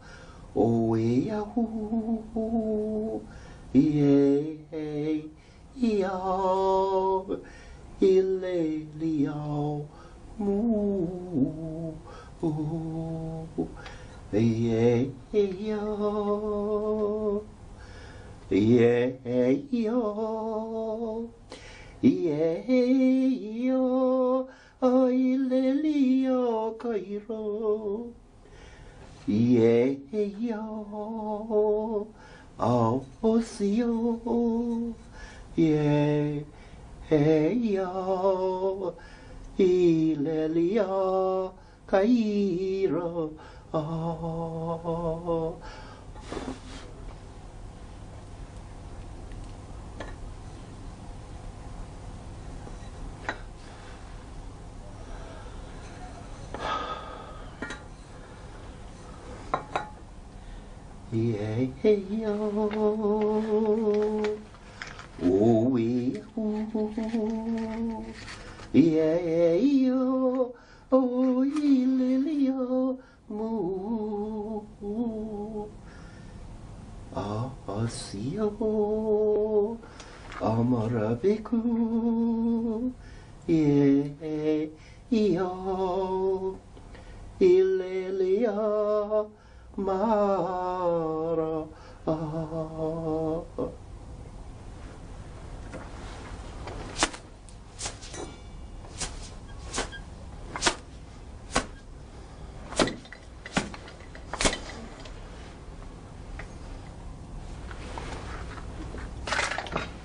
yeah, ooh, yeah, yeah, ilelio, moo, yeah, yeah, yeah, yeah. Ay lelio Cairo, yeah, yo, oh, osio, yeah, yo, ilelio Cairo, oh. Yeah, yo, oh, yeah, yo, oh, ililio, moo, asio, amarabiku, yeah, yo, ililio, Mara,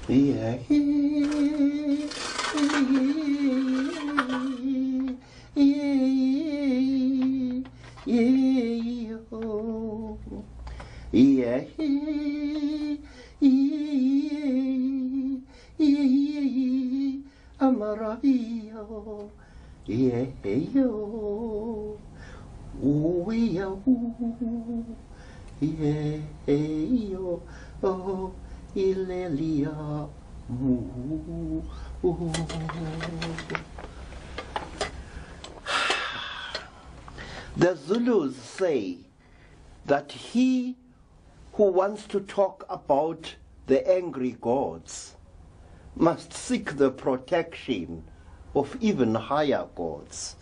yeah, yeah, Amarayo, yo, yo, oh, Ilelia. The Zulus say that he who wants to talk about the angry gods must seek the protection of even higher gods.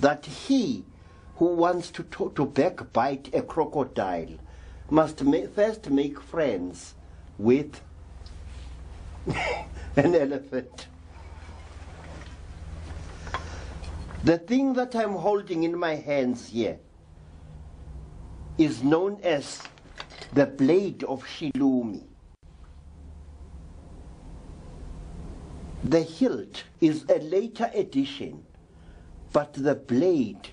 That he who wants to backbite a crocodile must first make friends with an elephant. The thing that I'm holding in my hands here is known as the blade of Shilumi. The hilt is a later addition, but the blade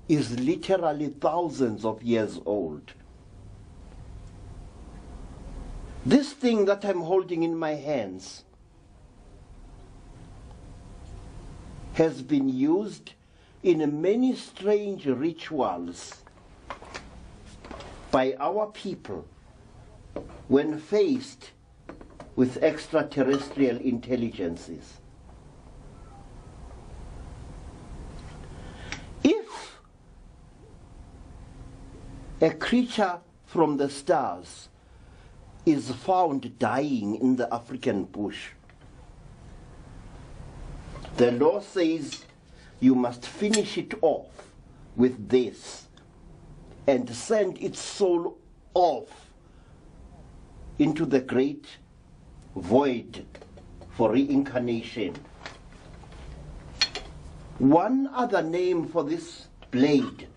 is literally thousands of years old. This thing that I'm holding in my hands has been used in many strange rituals by our people when faced with extraterrestrial intelligences. If a creature from the stars is found dying in the African bush, the law says you must finish it off with this and send its soul off into the great void for reincarnation. One other name for this blade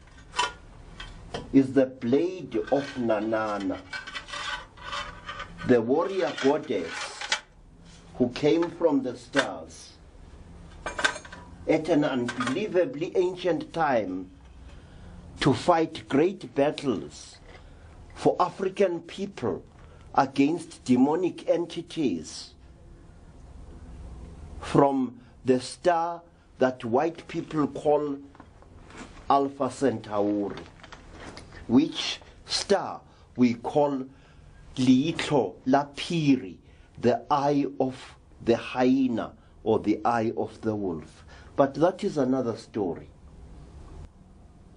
is the blade of Nanana, the warrior goddess who came from the stars at an unbelievably ancient time to fight great battles for African people against demonic entities from the star that white people call Alpha Centauri, which star we call Liitlo Lapiri, the eye of the hyena or the eye of the wolf. But that is another story.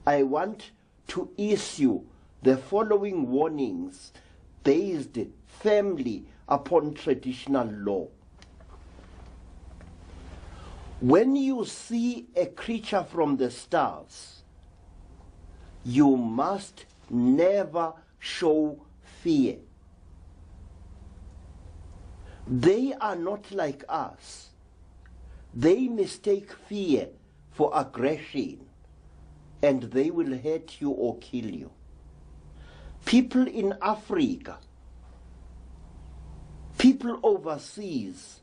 I want to issue the following warnings based firmly upon traditional law. When you see a creature from the stars, you must never show fear. They are not like us. They mistake fear for aggression, and they will hurt you or kill you. People in Africa, people overseas,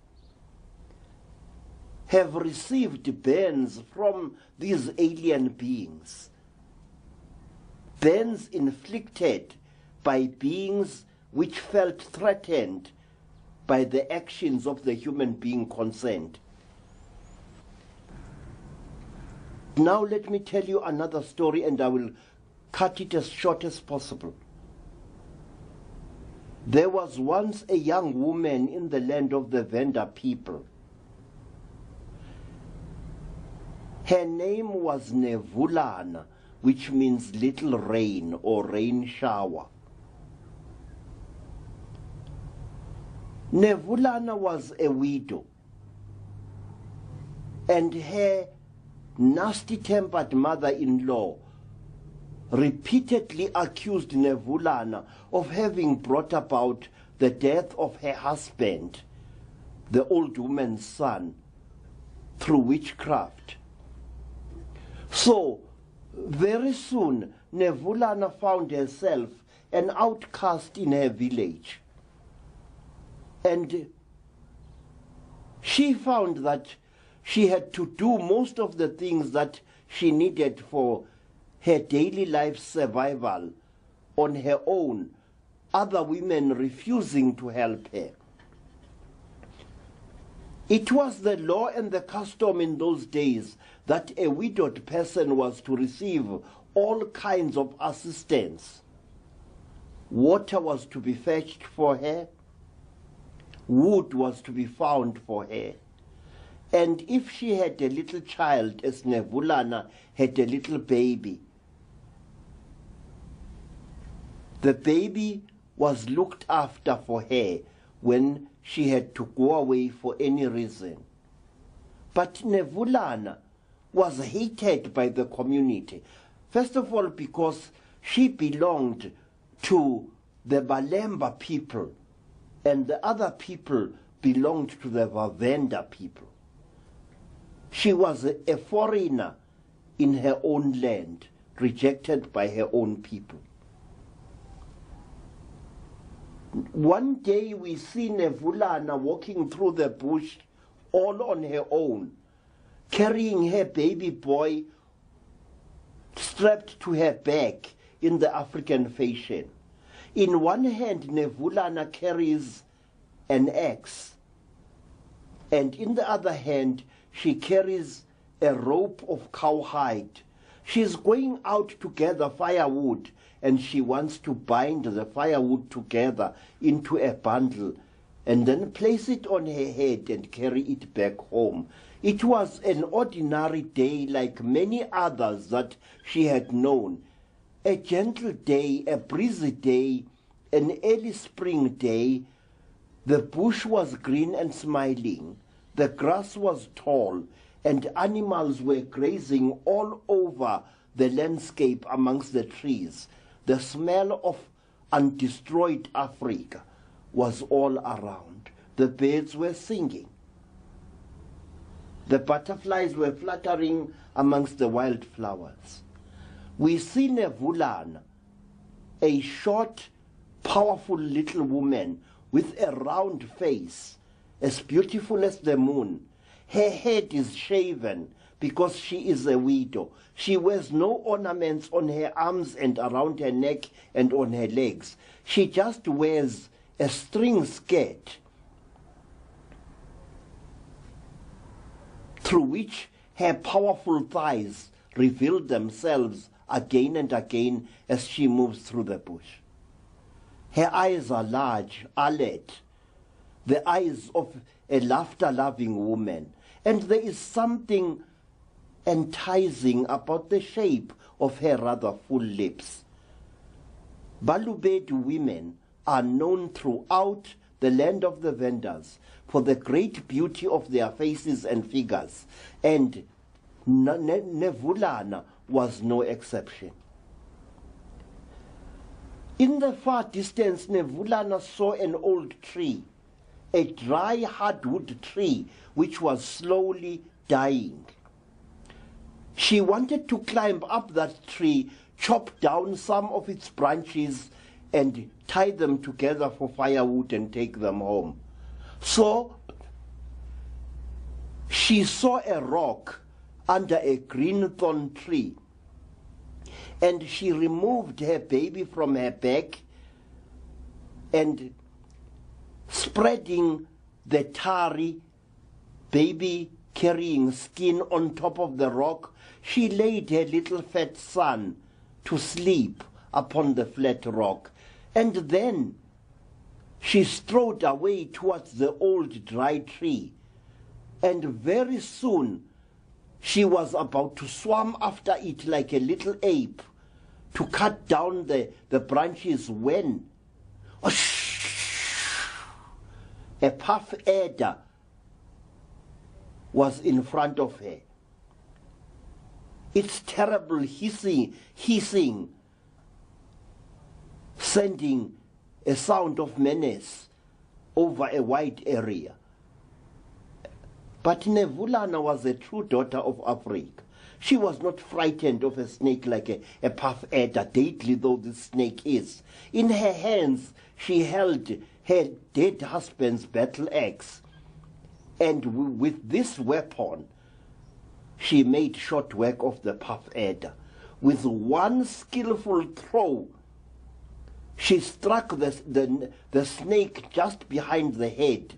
have received burns from these alien beings. Burns inflicted by beings which felt threatened by the actions of the human being concerned. Now let me tell you another story, and I will cut it as short as possible. There was once a young woman in the land of the Venda people. Her name was Nevulana, which means little rain or rain shower. Nevulana was a widow, and her nasty-tempered mother-in-law repeatedly accused Nevulana of having brought about the death of her husband, the old woman's son, through witchcraft. So, very soon, Nevulana found herself an outcast in her village. And she found that she had to do most of the things that she needed for her daily life survival on her own, other women refusing to help her. It was the law and the custom in those days that a widowed person was to receive all kinds of assistance. Water was to be fetched for her, wood was to be found for her, and if she had a little child, as Nevulana had a little baby, the baby was looked after for her when she had to go away for any reason. But Nevulana was hated by the community. First of all, because she belonged to the Balemba people, and the other people belonged to the Vavenda people. She was a foreigner in her own land, rejected by her own people. One day we see Nevulana walking through the bush all on her own, carrying her baby boy strapped to her back in the African fashion. In one hand, Nevulana carries an axe, and in the other hand, she carries a rope of cowhide. She's going out to gather firewood, and she wants to bind the firewood together into a bundle and then place it on her head and carry it back home. It was an ordinary day like many others that she had known. A gentle day, a breezy day, an early spring day. The bush was green and smiling. The grass was tall, and animals were grazing all over the landscape amongst the trees. The smell of undestroyed Africa was all around. The birds were singing. The butterflies were fluttering amongst the wildflowers. We see Nevulana, a short, powerful little woman with a round face, as beautiful as the moon. Her head is shaven because she is a widow. She wears no ornaments on her arms and around her neck and on her legs. She just wears a string skirt through which her powerful thighs reveal themselves again and again as she moves through the bush. Her eyes are large, alert, the eyes of a laughter-loving woman, and there is something enticing about the shape of her rather full lips. Balobedu women are known throughout the land of the Vendas for the great beauty of their faces and figures, and Nevulana was no exception. In the far distance, Nevulana saw an old tree, a dry hardwood tree which was slowly dying. She wanted to climb up that tree, chop down some of its branches, and tie them together for firewood and take them home. So she saw a rock under a green thorn tree, and she removed her baby from her back, and spreading the tarry baby carrying skin on top of the rock, she laid her little fat son to sleep upon the flat rock, and then she strode away towards the old dry tree, and very soon she was about to swim after it like a little ape to cut down the branches when a puff adder was in front of her. Its terrible hissing, sending a sound of menace over a wide area. But Nevulana was a true daughter of Africa. She was not frightened of a snake like a puff adder, deadly though this snake is. In her hands she held her dead husband's battle axe, and with this weapon she made short work of the puff adder. With one skillful throw, she struck the snake just behind the head,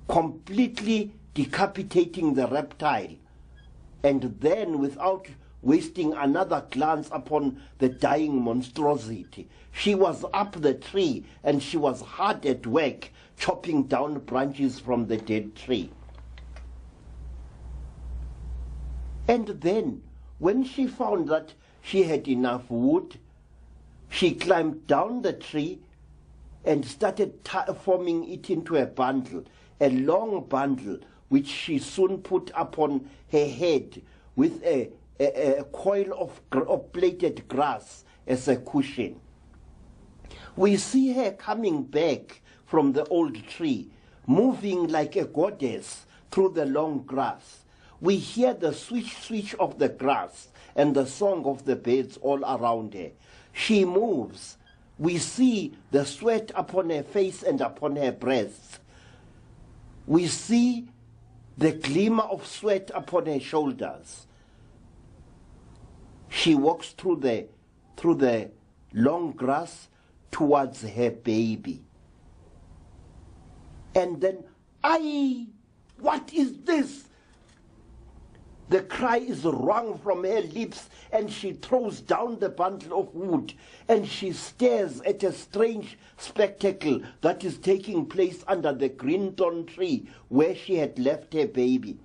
completely decapitating the reptile. And then, without wasting another glance upon the dying monstrosity, she was up the tree and she was hard at work chopping down branches from the dead tree. And then, when she found that she had enough wood, she climbed down the tree and started forming it into a bundle, a long bundle, which she soon put upon her head with a coil of plaited grass as a cushion. We see her coming back from the old tree, moving like a goddess through the long grass. We hear the swish of the grass and the song of the birds all around her. She moves. We see the sweat upon her face and upon her breasts. We see the glimmer of sweat upon her shoulders. She walks through the long grass towards her baby. And then, "Aye, what is this?" The cry is wrung from her lips, and she throws down the bundle of wood, and she stares at a strange spectacle that is taking place under the green thorn tree where she had left her baby.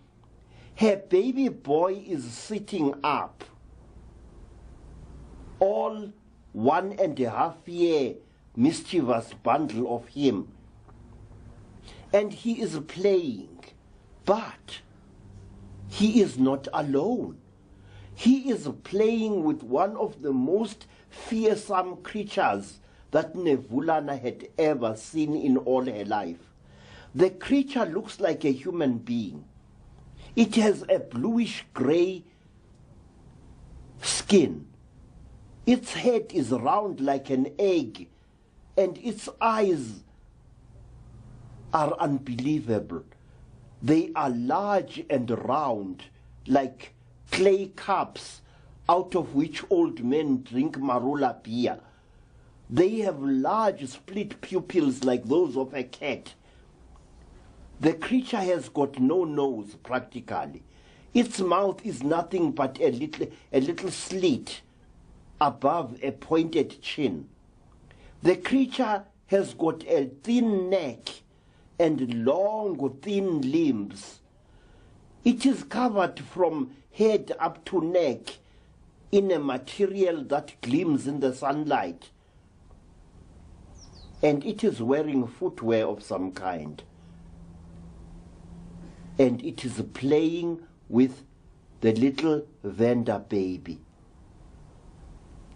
Her baby boy is sitting up, all 1.5 year mischievous bundle of him, and he is playing, but he is not alone. He is playing with one of the most fearsome creatures that Nevulana had ever seen in all her life. The creature looks like a human being. It has a bluish-gray skin. Its head is round like an egg, and its eyes are unbelievable. They are large and round, like clay cups out of which old men drink marula beer. They have large split pupils like those of a cat. The creature has got no nose practically. Its mouth is nothing but a little slit above a pointed chin. The creature has got a thin neck and long, thin limbs. It is covered from head up to neck in a material that gleams in the sunlight, and it is wearing footwear of some kind, and it is playing with the little Venda baby.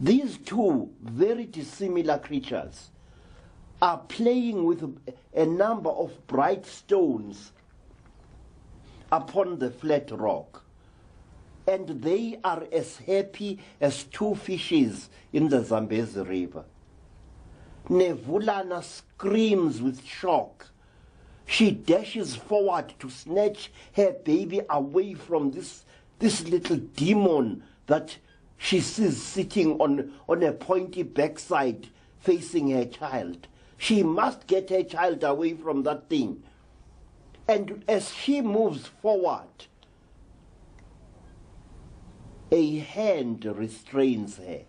These two very dissimilar creatures are playing with a number of bright stones upon the flat rock, and they are as happy as two fishes in the Zambezi River. Nevulana screams with shock. She dashes forward to snatch her baby away from this little demon that she sees sitting on a pointy backside facing her child. She must get her child away from that thing. And as she moves forward, a hand restrains her.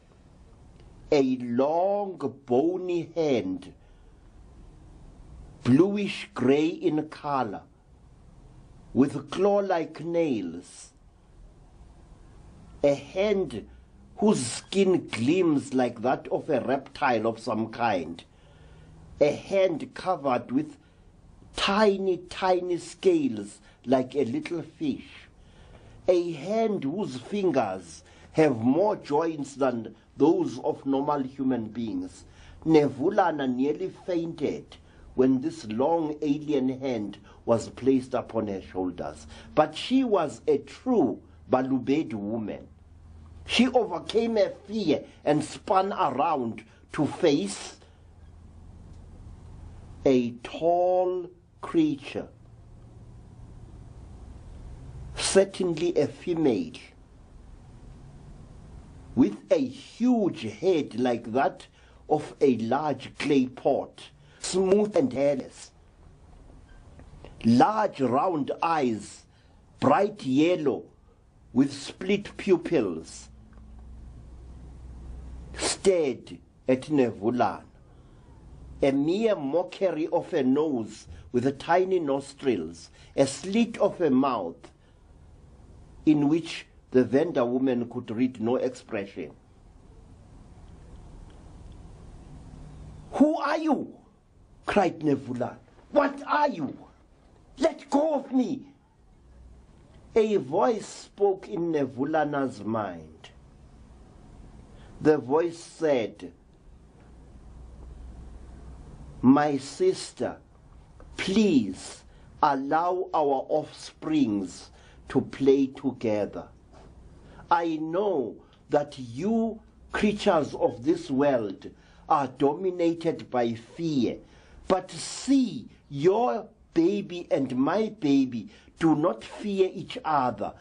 A long, bony hand, bluish-gray in color, with claw-like nails. A hand whose skin gleams like that of a reptile of some kind. A hand covered with tiny, tiny scales like a little fish. A hand whose fingers have more joints than those of normal human beings. Nevulana nearly fainted when this long alien hand was placed upon her shoulders. But she was a true Balubedi woman. She overcame her fear and spun around to face a tall creature, certainly a female, with a huge head like that of a large clay pot, smooth and hairless, large round eyes, bright yellow with split pupils, stared at Nevulana. A mere mockery of a nose with tiny nostrils, a slit of a mouth in which the Venda woman could read no expression. "Who are you?" cried Nevulana. "What are you? Let go of me." A voice spoke in Nevulana's mind. The voice said, "My sister, please allow our offsprings to play together. I know that you creatures of this world are dominated by fear, but see, your baby and my baby do not fear each other.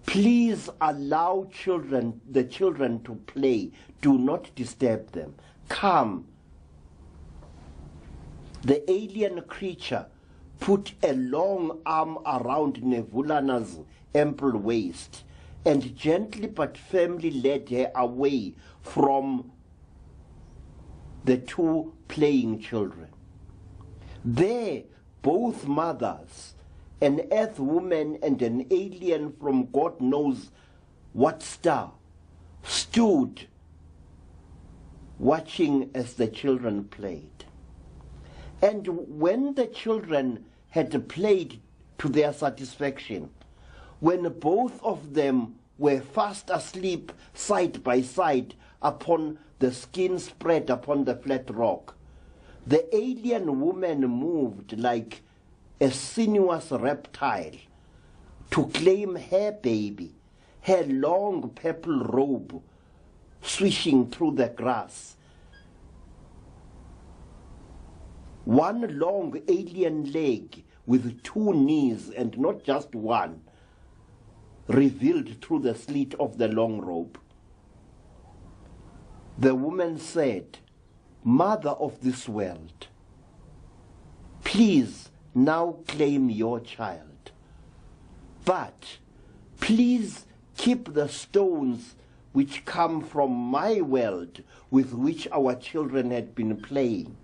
Please allow the children to play. Do not disturb them. Come." The alien creature put a long arm around Nevulana's ample waist and gently but firmly led her away from the two playing children. There, both mothers, an earth woman and an alien from God knows what star, stood watching as the children played. And when the children had played to their satisfaction, when both of them were fast asleep side by side upon the skin spread upon the flat rock, the alien woman moved like a sinuous reptile to claim her baby, her long purple robe swishing through the grass. One long alien leg with two knees, and not just one, revealed through the slit of the long robe. The woman said, "Mother of this world, please now claim your child. But please keep the stones which come from my world with which our children had been playing.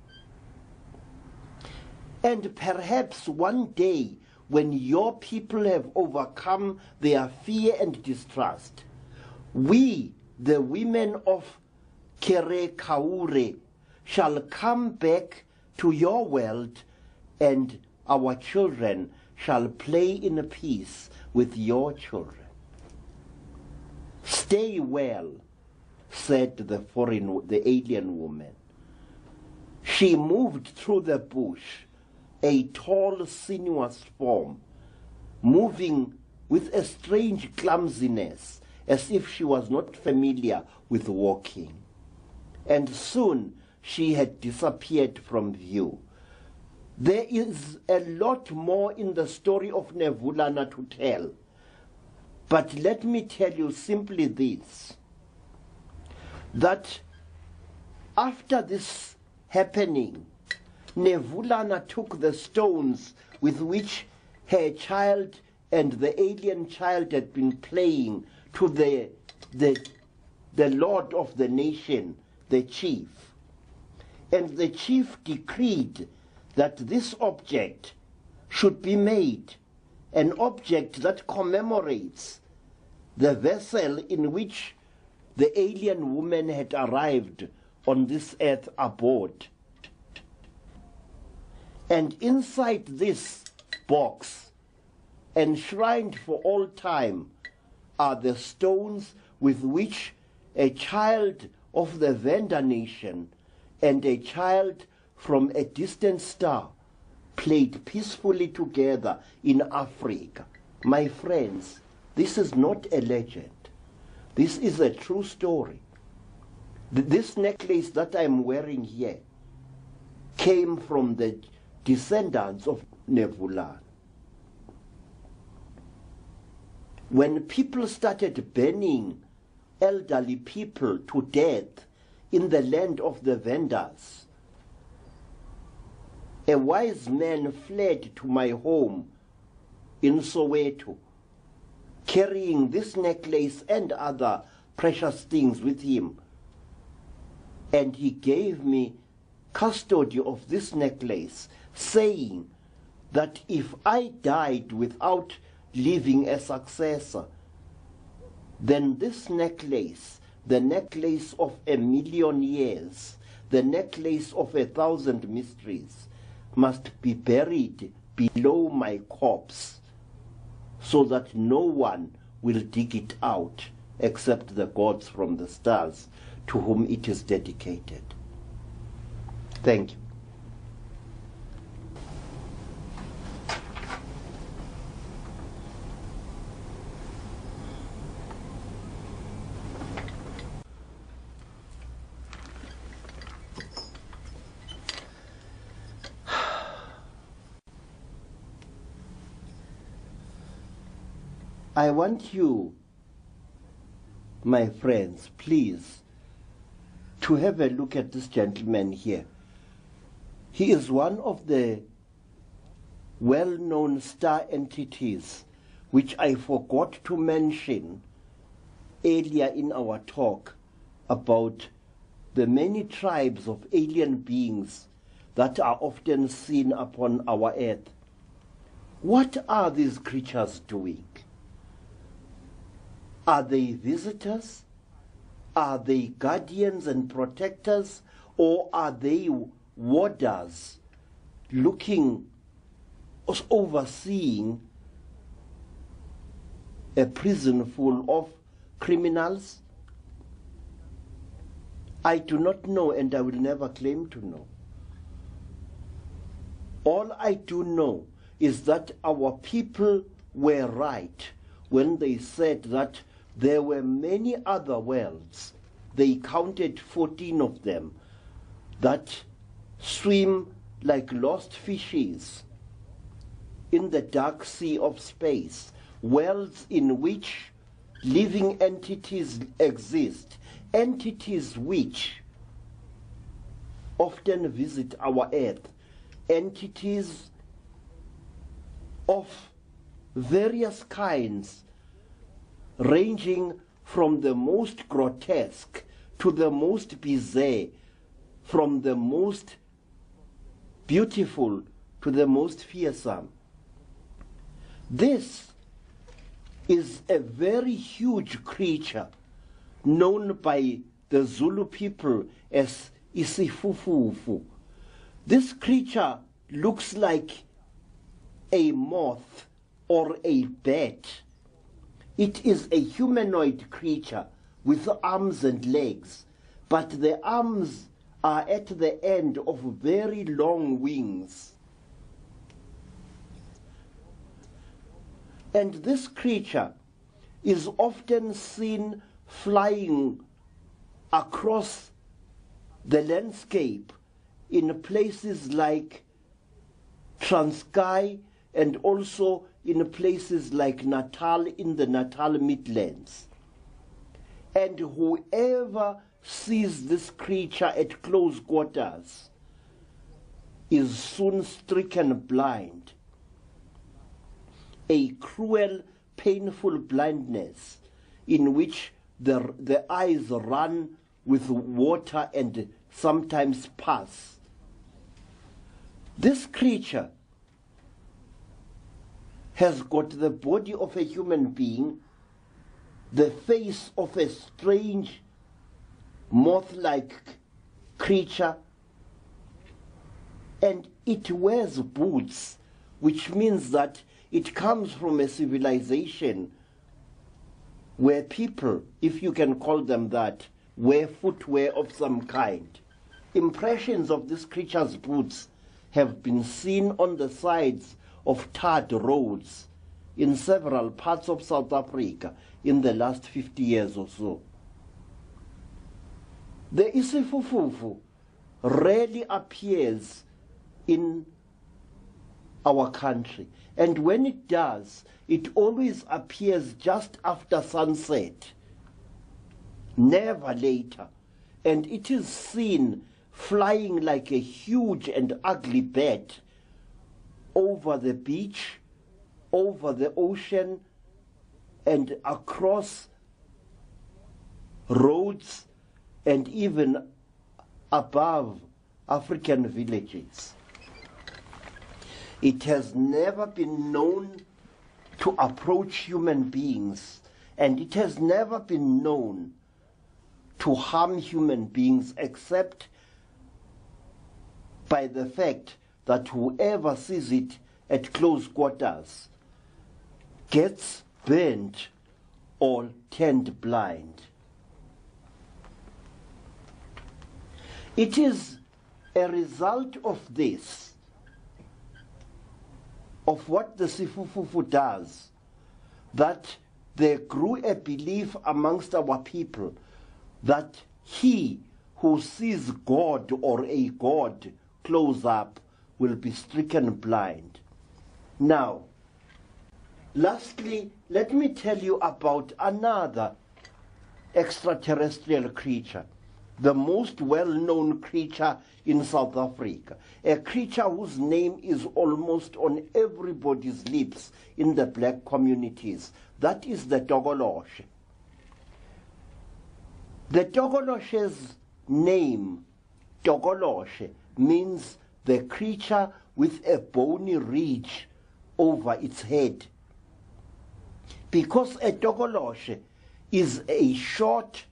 And perhaps one day, when your people have overcome their fear and distrust, we, the women of Kere Kaure, shall come back to your world, and our children shall play in peace with your children." "Stay well," said the alien woman. She moved through the bush, a tall, sinuous form, moving with a strange clumsiness, as if she was not familiar with walking. And soon she had disappeared from view. There is a lot more in the story of Nevulana to tell, but let me tell you simply this, that after this happening, Nevulana took the stones with which her child and the alien child had been playing to the lord of the nation, the chief. And the chief decreed that this object should be made an object that commemorates the vessel in which the alien woman had arrived on this earth aboard. And inside this box, enshrined for all time, are the stones with which a child of the Venda nation and a child from a distant star played peacefully together in Africa. My friends, this is not a legend. This is a true story. This necklace that I'm wearing here came from the descendants of Nevulana. When people started burning elderly people to death in the land of the Vendas, A wise man fled to my home in Soweto, carrying this necklace and other precious things with him. And he gave me custody of this necklace, saying that if I died without leaving a successor, then this necklace, the necklace of 1,000,000 years, the necklace of 1,000 mysteries, must be buried below my corpse, so that no one will dig it out except the gods from the stars to whom it is dedicated. Thank you. I want you, my friends, please, to have a look at this gentleman here. He is one of the well-known star entities which I forgot to mention earlier in our talk about the many tribes of alien beings that are often seen upon our earth. What are these creatures doing? Are they visitors? Are they guardians and protectors? Or are they warders looking, overseeing a prison full of criminals? I do not know, and I will never claim to know. All I do know is that our people were right when they said that there were many other worlds. They counted 14 of them that swim like lost fishes in the dark sea of space, worlds in which living entities exist, entities which often visit our earth, entities of various kinds, ranging from the most grotesque to the most bizarre, from the most beautiful to the most fearsome. This is a very huge creature known by the Zulu people as isifufufu. This creature looks like a moth or a bat. It is a humanoid creature with arms and legs, but the arms are at the end of very long wings. And this creature is often seen flying across the landscape in places like Transkei and also in places like Natal, in the Natal Midlands. And whoever sees this creature at close quarters is soon stricken blind. A cruel, painful blindness in which the eyes run with water and sometimes pus. This creature has got the body of a human being, the face of a strange moth-like creature, and it wears boots, which means that it comes from a civilization where people, if you can call them that, wear footwear of some kind. Impressions of this creature's boots have been seen on the sides of tarred roads in several parts of South Africa in the last 50 years or so. The isifufufu rarely appears in our country, and when it does, it always appears just after sunset, never later, and it is seen flying like a huge and ugly bat over the beach, over the ocean, and across roads, and even above African villages. It has never been known to approach human beings, and it has never been known to harm human beings, except by the fact that whoever sees it at close quarters gets burnt or turned blind. It is a result of this, of what the Sifufufu does, that there grew a belief amongst our people that he who sees God or a god close up will be stricken blind. Now, lastly, let me tell you about another extraterrestrial creature, the most well-known creature in South Africa, a creature whose name is almost on everybody's lips in the black communities. That is the Togoloshe. The Togoloshe's name, Togoloshe, means the creature with a bony ridge over its head. Because a Togoloshe is a short,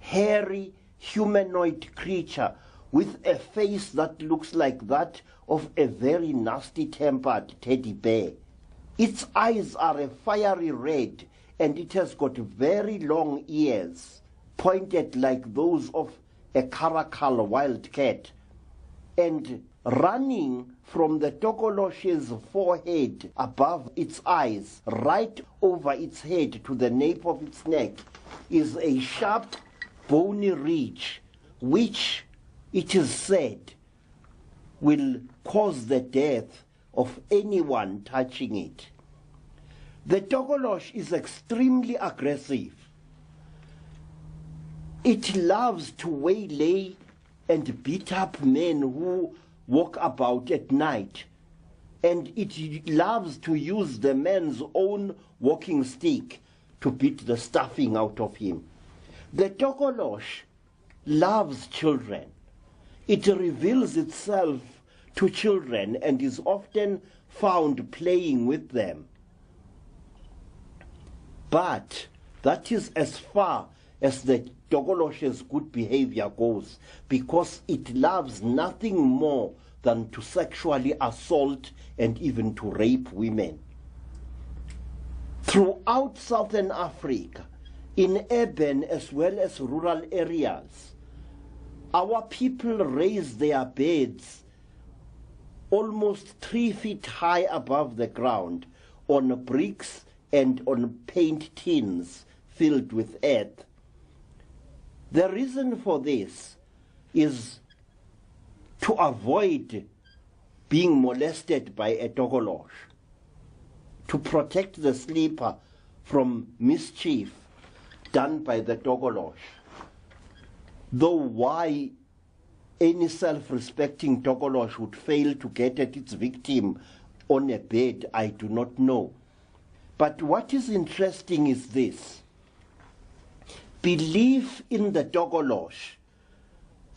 hairy, humanoid creature with a face that looks like that of a very nasty-tempered teddy bear. Its eyes are a fiery red, and it has got very long ears, pointed like those of a caracal wildcat, and running from the Togoloshe's forehead above its eyes, right over its head to the nape of its neck, is a sharp, bony ridge, which, it is said, will cause the death of anyone touching it. The Togoloshe is extremely aggressive. It loves to waylay and beat up men who walk about at night, and it loves to use the man's own walking stick to beat the stuffing out of him. The Togoloshe loves children. It reveals itself to children and is often found playing with them. But that is as far as the Togoloshe's good behavior goes, because it loves nothing more than to sexually assault and even to rape women. Throughout Southern Africa, in urban as well as rural areas, our people raise their beds almost 3 feet high above the ground on bricks and on paint tins filled with earth. The reason for this is to avoid being molested by a Togoloshe, to protect the sleeper from mischief done by the Togoloshe. Though why any self-respecting Togoloshe would fail to get at its victim on a bed, I do not know. But what is interesting is this. Belief in the Togoloshe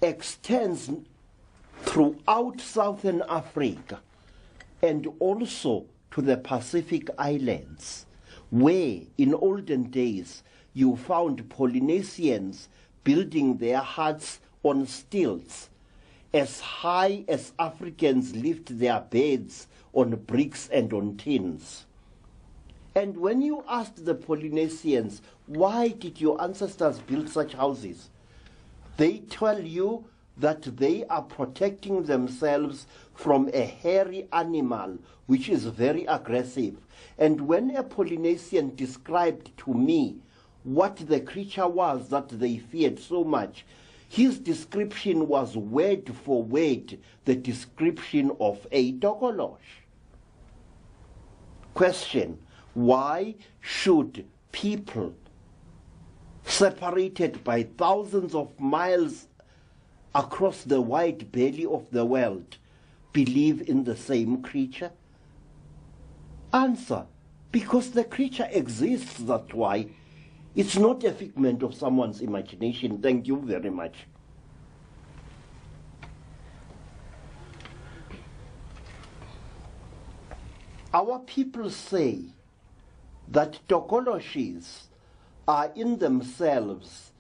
extends throughout Southern Africa and also to the Pacific Islands, where in olden days you found Polynesians building their huts on stilts, as high as Africans lift their beds on bricks and on tins. And when you asked the Polynesians, why did your ancestors build such houses? They tell you that they are protecting themselves from a hairy animal which is very aggressive. And when a Polynesian described to me what the creature was that they feared so much, his description was word for word the description of a Togoloshe. Question: why should people separated by thousands of miles across the wide belly of the world believe in the same creature? Answer, because the creature exists, that's why. It's not a figment of someone's imagination. Thank you very much. Our people say that tokoloshis are in themselves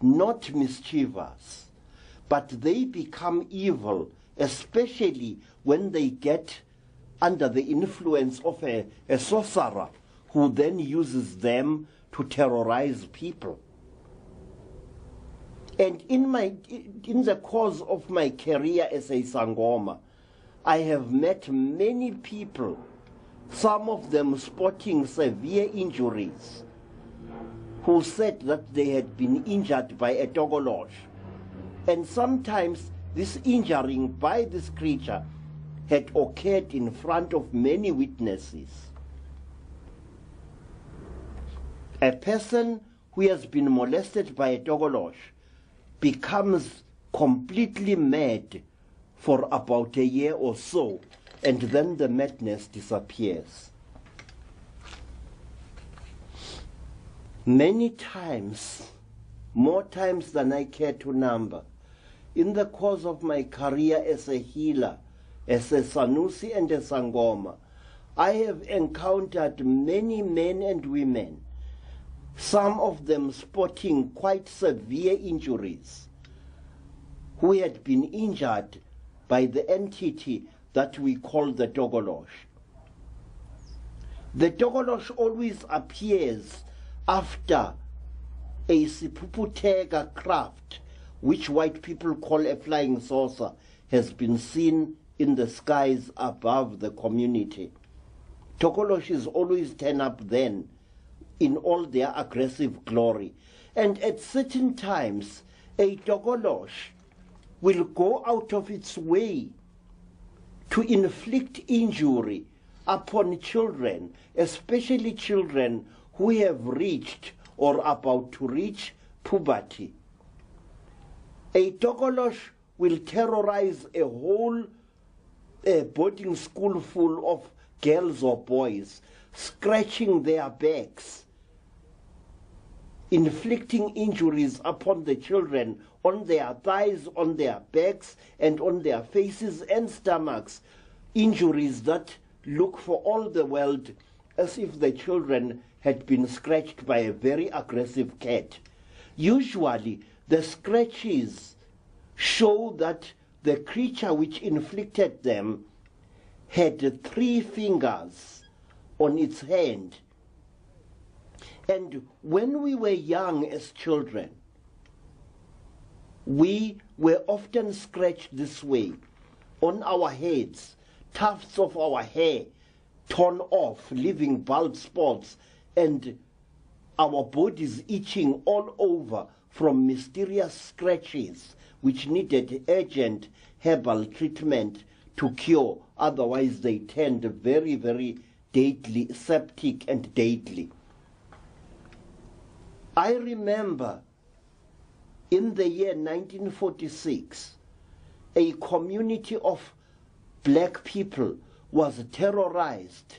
not mischievous, but they become evil, especially when they get under the influence of a sorcerer who then uses them to terrorize people. And in the course of my career as a sangoma, I have met many people, some of them sporting severe injuries, who said that they had been injured by a tokolosh. And sometimes this injuring by this creature had occurred in front of many witnesses. A person who has been molested by a tokolosh becomes completely mad for about a year or so, and then the madness disappears. Many times, more times than I care to number, in the course of my career as a healer, as a Sanusi and a Sangoma, I have encountered many men and women, some of them sporting quite severe injuries, who had been injured by the entity that we call the tokolosh. The tokolosh always appears after a sipuputega craft, which white people call a flying saucer, has been seen in the skies above the community. Tokoloshes always turn up then in all their aggressive glory. And at certain times, a tokolosh will go out of its way to inflict injury upon children, especially children who have reached or about to reach puberty. A tokolosh will terrorize a whole boarding school full of girls or boys, scratching their backs, inflicting injuries upon the children on their thighs, on their backs, and on their faces and stomachs, injuries that look for all the world as if the children had been scratched by a very aggressive cat. Usually, the scratches show that the creature which inflicted them had 3 fingers on its hand. And when we were young as children, we were often scratched this way on our heads, tufts of our hair torn off, leaving bald spots, and our bodies itching all over from mysterious scratches which needed urgent herbal treatment to cure, otherwise they turned very, very deadly, septic and deadly. I remember in the year 1946, a community of black people was terrorized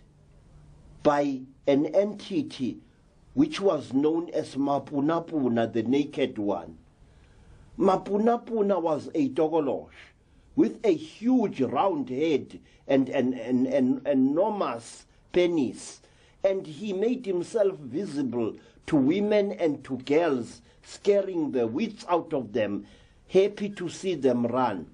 by an entity which was known as Mapunapuna, the Naked One. Mapunapuna was a tokolosh with a huge round head and an enormous penis, and he made himself visible to women and to girls, scaring the wits out of them, happy to see them run.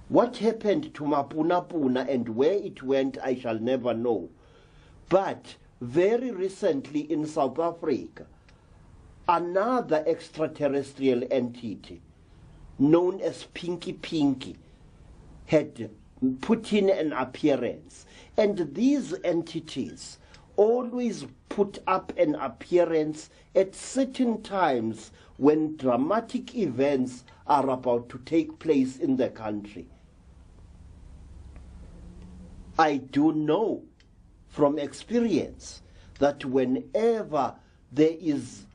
What happened to Mapunapuna and where it went, I shall never know. But very recently in South Africa, another extraterrestrial entity, known as Pinky Pinky, had put in an appearance. And these entities always put up an appearance at certain times when dramatic events are about to take place in the country. I do know from experience that whenever there is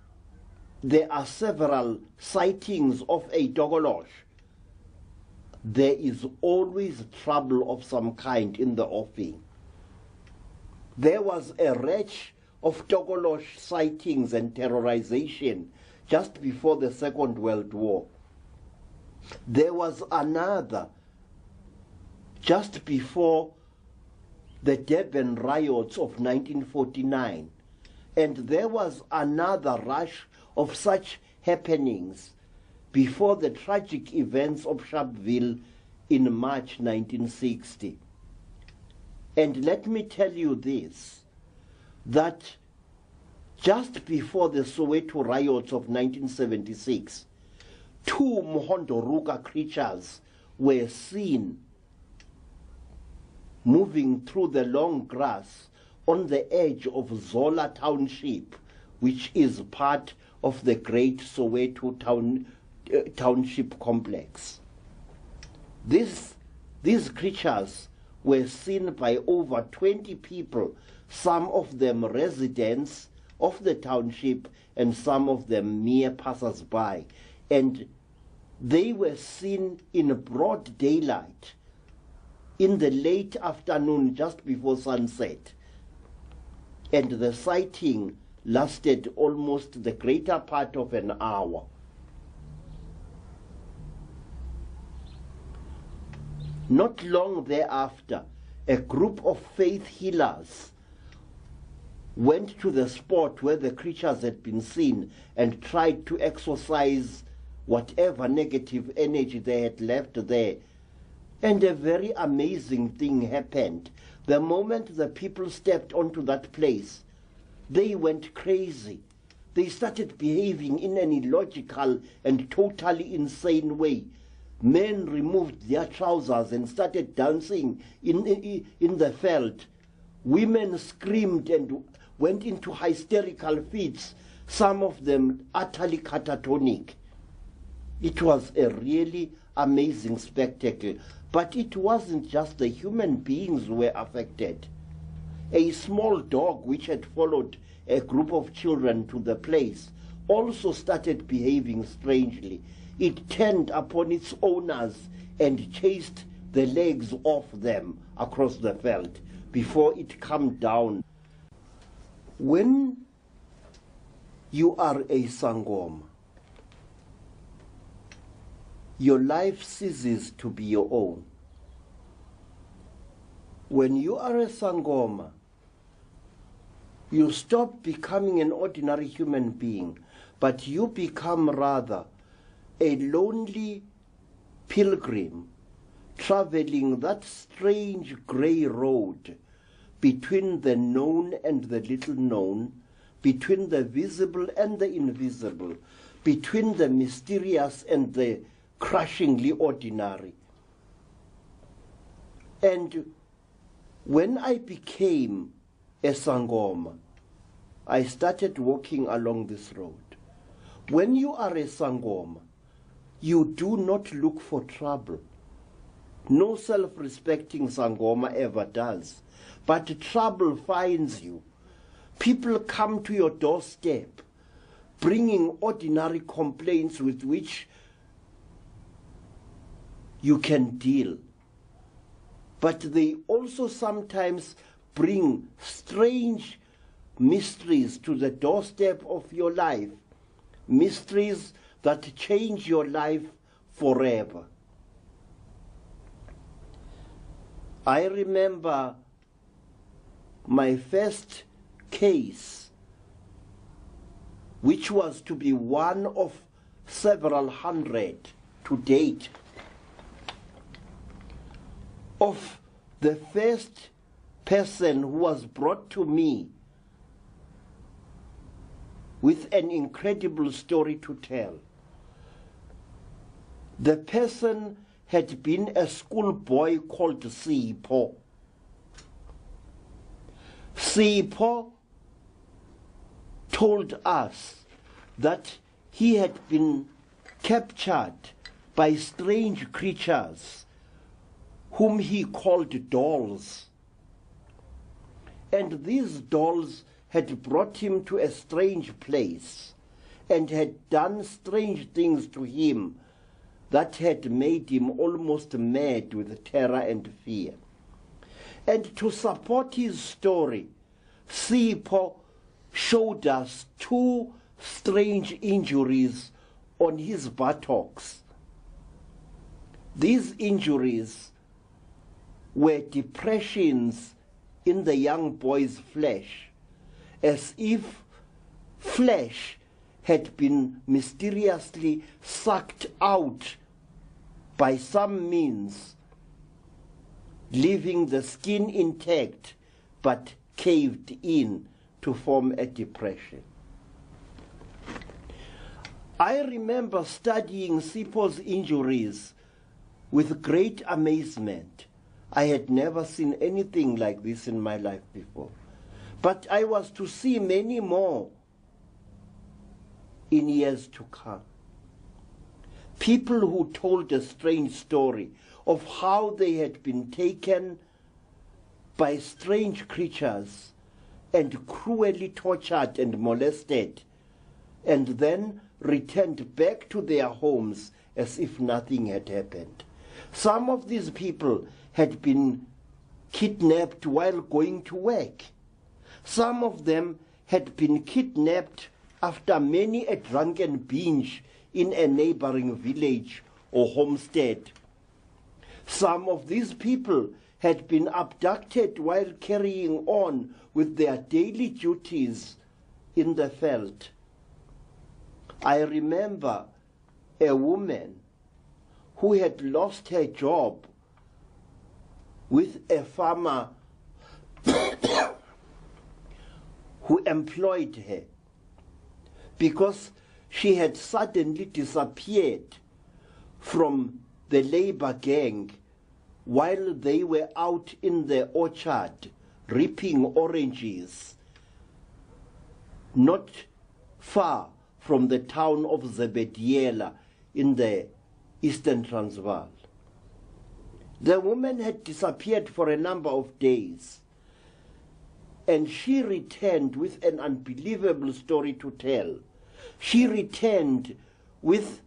there are several sightings of a Togolosh, there is always trouble of some kind in the offing. There was a rash of Togolosh sightings and terrorization just before the Second World War. There was another just before the Durban riots of 1949. And there was another rush of such happenings before the tragic events of Sharpeville in March 1960. And let me tell you this, that just before the Soweto riots of 1976, two Mhondoruka creatures were seen moving through the long grass on the edge of Zola Township, which is part of the great Soweto Township complex. These creatures were seen by over 20 people, some of them residents of the township and some of them mere passers-by. And they were seen in broad daylight in the late afternoon just before sunset. And the sighting lasted almost the greater part of an hour. Not long thereafter, a group of faith healers went to the spot where the creatures had been seen and tried to exorcise whatever negative energy they had left there. And a very amazing thing happened. The moment the people stepped onto that place, they went crazy. They started behaving in an illogical and totally insane way. Men removed their trousers and started dancing in the veld. Women screamed and went into hysterical fits, some of them utterly catatonic. It was a really amazing spectacle. But it wasn't just the human beings who were affected. A small dog which had followed a group of children to the place also started behaving strangely. It turned upon its owners and chased the legs off them across the veld before it calmed down. When you are a sangoma, your life ceases to be your own. When you are a sangoma, you stop becoming an ordinary human being, but you become rather a lonely pilgrim traveling that strange grey road between the known and the little known, between the visible and the invisible, between the mysterious and the crushingly ordinary. And when I became a sangoma, I started walking along this road. When you are a sangoma, you do not look for trouble. No self-respecting sangoma ever does. But trouble finds you. People come to your doorstep, bringing ordinary complaints with which you can deal. But they also sometimes bring strange mysteries to the doorstep of your life, mysteries that change your life forever. I remember my first case, which was to be one of several hundred to date, of the first person who was brought to me with an incredible story to tell. The person had been a schoolboy called Sipho. Sipho told us that he had been captured by strange creatures whom he called dolls. And these dolls had brought him to a strange place, and had done strange things to him that had made him almost mad with terror and fear. And to support his story, Sipho showed us two strange injuries on his buttocks. These injuries were depressions in the young boy's flesh, as if flesh had been mysteriously sucked out by some means, leaving the skin intact but caved in to form a depression. I remember studying Sipho's injuries with great amazement. I had never seen anything like this in my life before. But I was to see many more in years to come. People who told a strange story of how they had been taken by strange creatures and cruelly tortured and molested, and then returned back to their homes as if nothing had happened. Some of these people had been kidnapped while going to work. Some of them had been kidnapped after many a drunken binge in a neighboring village or homestead. Some of these people had been abducted while carrying on with their daily duties in the veld. I remember a woman who had lost her job with a farmer who employed her because she had suddenly disappeared from the labor gang while they were out in the orchard reaping oranges, not far from the town of Zebediela in the Eastern Transvaal. The woman had disappeared for a number of days, and she returned with an unbelievable story to tell. She returned with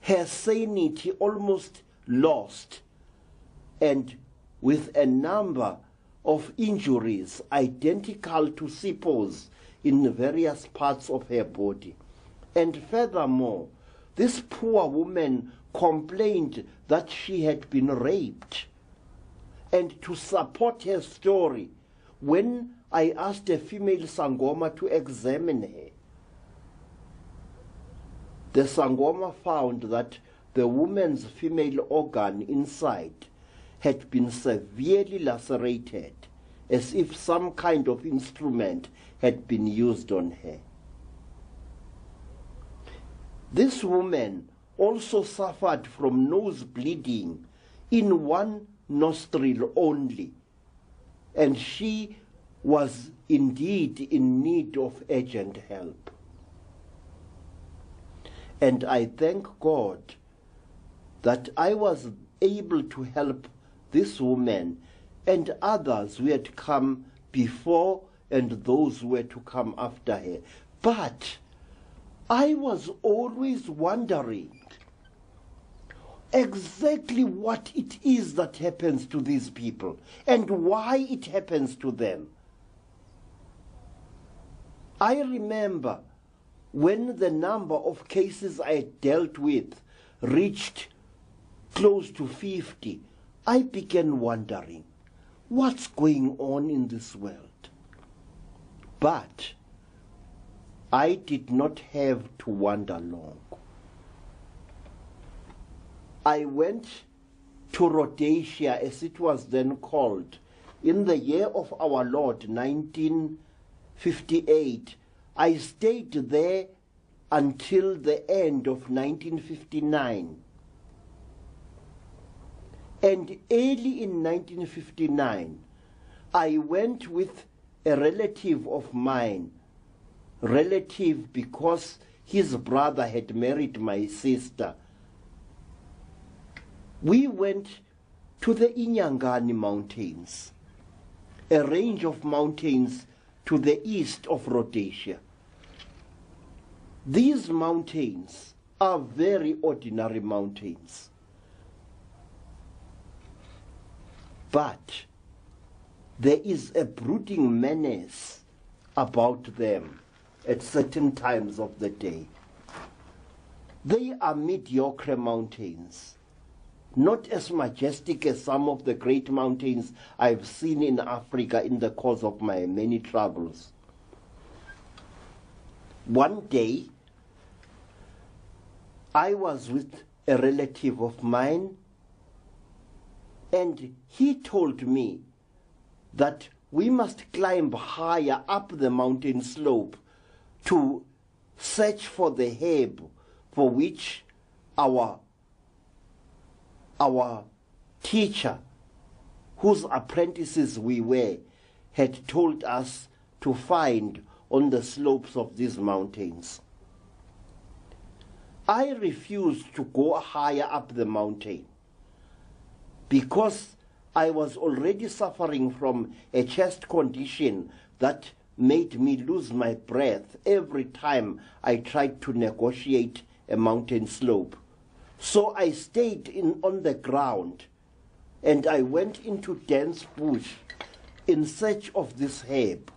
her sanity almost lost and with a number of injuries identical to Sipho's in various parts of her body. And furthermore, this poor woman complained that she had been raped. And to support her story, when I asked a female sangoma to examine her, the sangoma found that the woman's female organ inside had been severely lacerated, as if some kind of instrument had been used on her. This woman also suffered from nose bleeding in one nostril only, and she was indeed in need of urgent help. And I thank God that I was able to help this woman and others who had come before and those who were to come after her. But I was always wondering exactly what it is that happens to these people and why it happens to them. I remember when the number of cases I dealt with reached close to 50, I began wondering, what's going on in this world? But I did not have to wonder long. I went to Rhodesia, as it was then called, in the year of our Lord, 1958. I stayed there until the end of 1959. And early in 1959, I went with a relative of mine, relative because his brother had married my sister. We went to the Inyangani Mountains, a range of mountains to the east of Rhodesia. These mountains are very ordinary mountains. But there is a brooding menace about them at certain times of the day. They are mediocre mountains, not as majestic as some of the great mountains I've seen in Africa in the course of my many travels. One day, I was with a relative of mine, and he told me that we must climb higher up the mountain slope to search for the herb for which our teacher, whose apprentices we were, had told us to find on the slopes of these mountains. I refused to go higher up the mountain because I was already suffering from a chest condition that made me lose my breath every time I tried to negotiate a mountain slope. So I stayed on the ground, and I went into dense bush in search of this herb.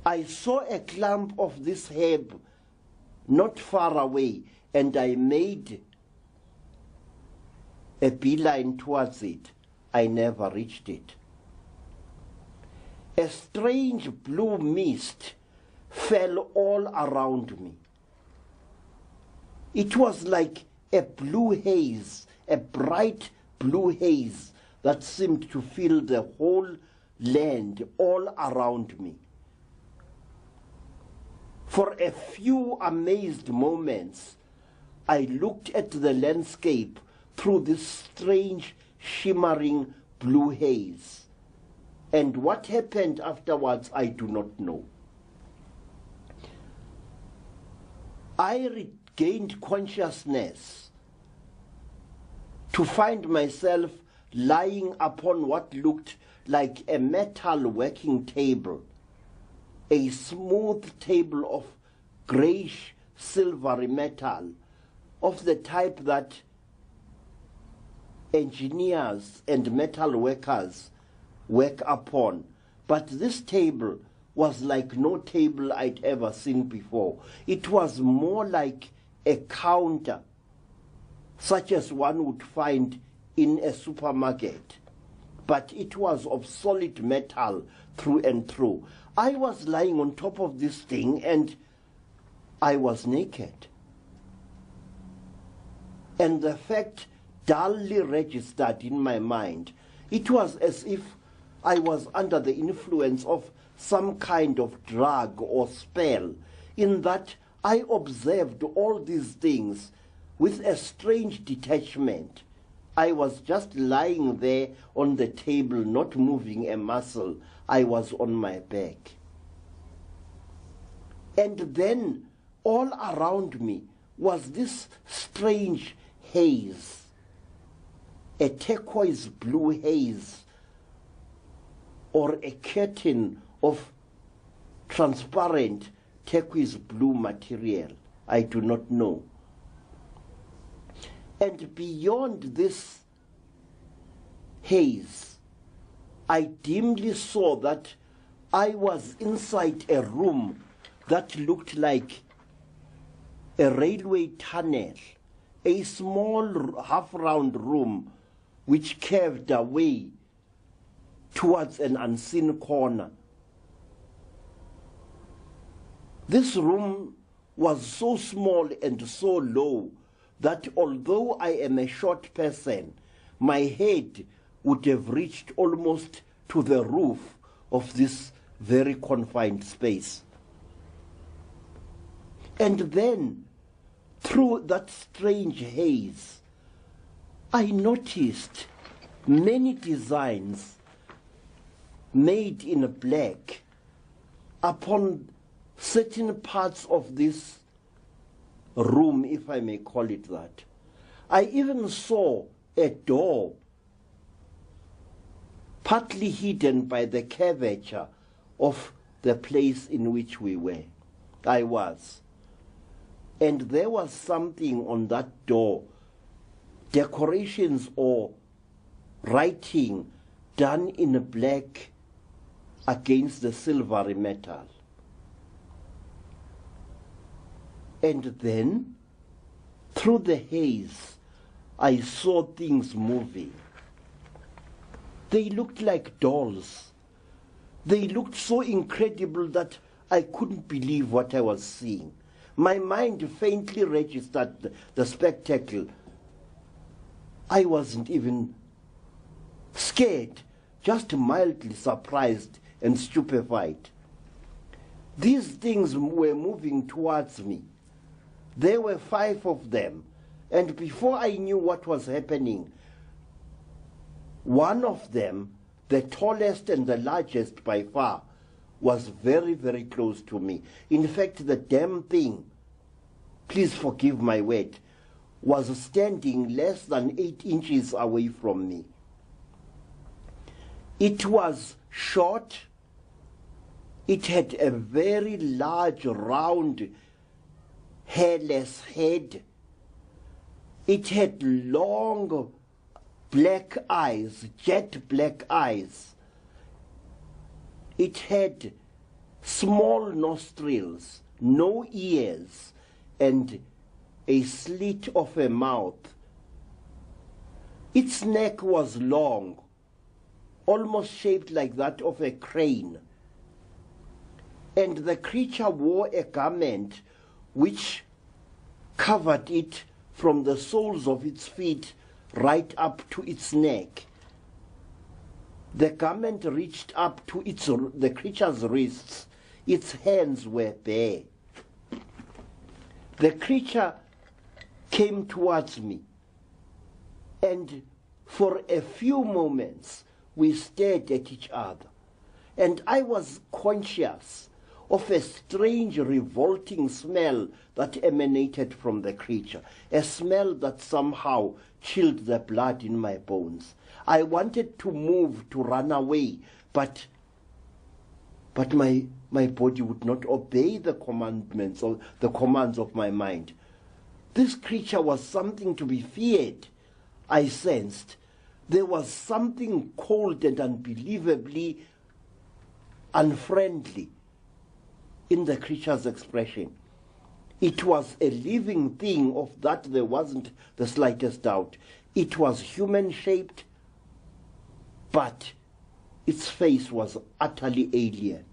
I saw a clump of this herb not far away, and I made a beeline towards it. I never reached it. A strange blue mist fell all around me. It was like a blue haze, a bright blue haze that seemed to fill the whole land all around me. For a few amazed moments, I looked at the landscape through this strange, shimmering blue haze. And what happened afterwards, I do not know. I regained consciousness to find myself lying upon what looked like a metal working table, a smooth table of grayish silvery metal, of the type that engineers and metal workers work upon. But this table was like no table I'd ever seen before. It was more like a counter, such as one would find in a supermarket. But it was of solid metal through and through. I was lying on top of this thing, and I was naked. And the fact dully registered in my mind. It was as if I was under the influence of some kind of drug or spell, in that I observed all these things with a strange detachment. I was just lying there on the table, not moving a muscle. I was on my back. And then all around me was this strange haze, a turquoise blue haze, or a curtain of transparent turquoise blue material. I do not know. And beyond this haze, I dimly saw that I was inside a room that looked like a railway tunnel, a small half-round room which curved away towards an unseen corner. This room was so small and so low that although I am a short person, my head would have reached almost to the roof of this very confined space. And then, through that strange haze, I noticed many designs made in black upon certain parts of this room, if I may call it that. I even saw a door partly hidden by the curvature of the place in which we were. I was. And there was something on that door, decorations or writing done in black against the silvery metal. And then, through the haze, I saw things moving. They looked like dolls. They looked so incredible that I couldn't believe what I was seeing. My mind faintly registered the spectacle. I wasn't even scared, just mildly surprised and stupefied. These things were moving towards me. There were 5 of them, and before I knew what was happening, one of them, the tallest and the largest by far, was very, very close to me. In fact, the damn thing, please forgive my word, was standing less than 8 inches away from me. It was short. It had a very large, round, hairless head. It had long black eyes, jet black eyes. It had small nostrils, no ears, and a slit of a mouth. Its neck was long, almost shaped like that of a crane. And the creature wore a garment which covered it from the soles of its feet right up to its neck. The garment reached up to the creature's wrists. Its hands were bare. The creature came towards me, and for a few moments we stared at each other, and I was conscious of a strange, revolting smell that emanated from the creature, a smell that somehow chilled the blood in my bones. I wanted to move, to run away, but my body would not obey the commandments or the commands of my mind. This creature was something to be feared, I sensed. There was something cold and unbelievably unfriendly in the creature's expression. It was a living thing, of that there wasn't the slightest doubt. It was human-shaped, but its face was utterly alien.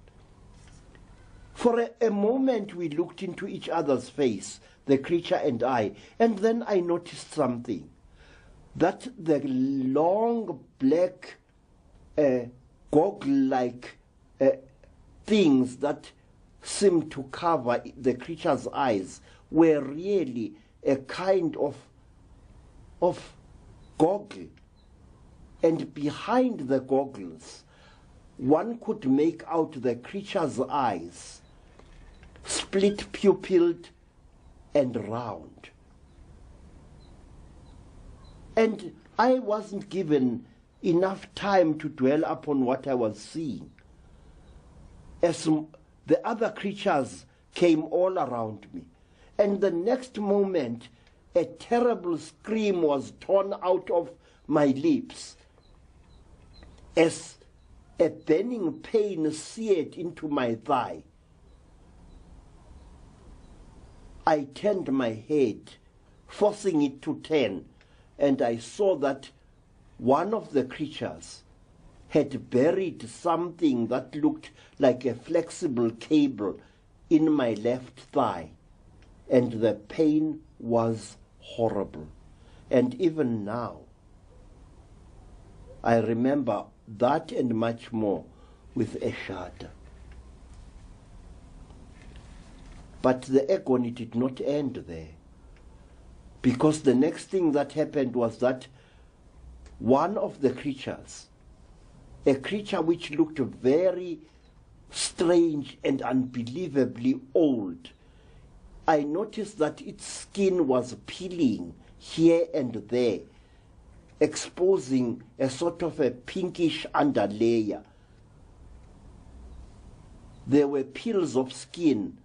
For a moment we looked into each other's face, the creature and I, and then I noticed something. That the long black goggle-like things that seemed to cover the creature's eyes were really a kind of goggle. And behind the goggles, one could make out the creature's eyes, split pupilled and round. And I wasn't given enough time to dwell upon what I was seeing. As the other creatures came all around me, and the next moment a terrible scream was torn out of my lips as a burning pain seared into my thigh. I turned my head, forcing it to turn, and I saw that one of the creatures had buried something that looked like a flexible cable in my left thigh, and the pain was horrible. And even now, I remember that and much more with a shudder. But the agony did not end there, because the next thing that happened was that one of the creatures, a creature which looked very strange and unbelievably old, I noticed that its skin was peeling here and there, exposing a sort of a pinkish underlayer. There were peels of skin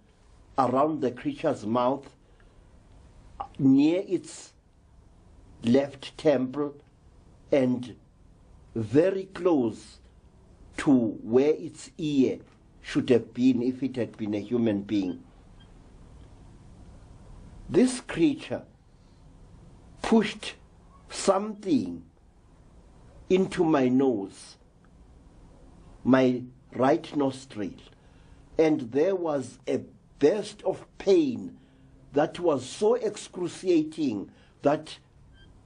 around the creature's mouth, near its left temple, and very close to where its ear should have been if it had been a human being. This creature pushed something into my nose, my right nostril, and there was a burst of pain that was so excruciating that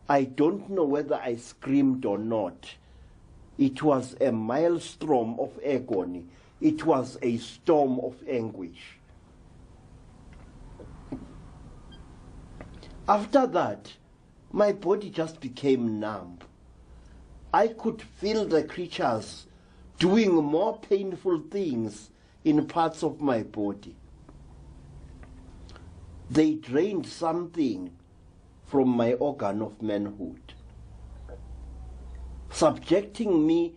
I don't know whether I screamed or not. It was a maelstrom of agony. It was a storm of anguish. After that, my body just became numb. I could feel the creatures doing more painful things in parts of my body. They drained something from my organ of manhood, subjecting me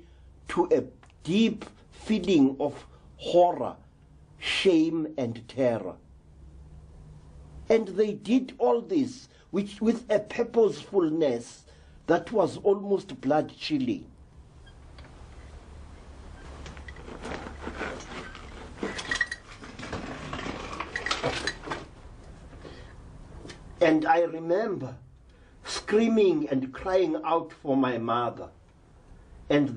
to a deep feeling of horror, shame, and terror. And they did all this with a purposefulness that was almost blood-chilling. And I remember screaming and crying out for my mother. And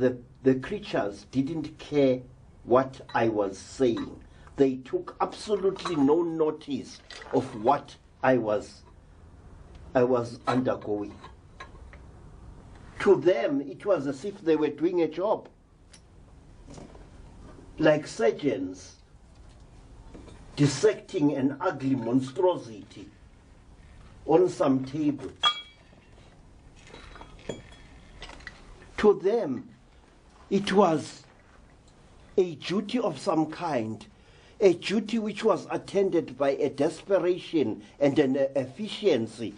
the creatures didn't care what I was saying. They took absolutely no notice of what I was undergoing. To them, it was as if they were doing a job. Like surgeons dissecting an ugly monstrosity on some table. To them, it was a duty of some kind, a duty which was attended by a desperation and an efficiency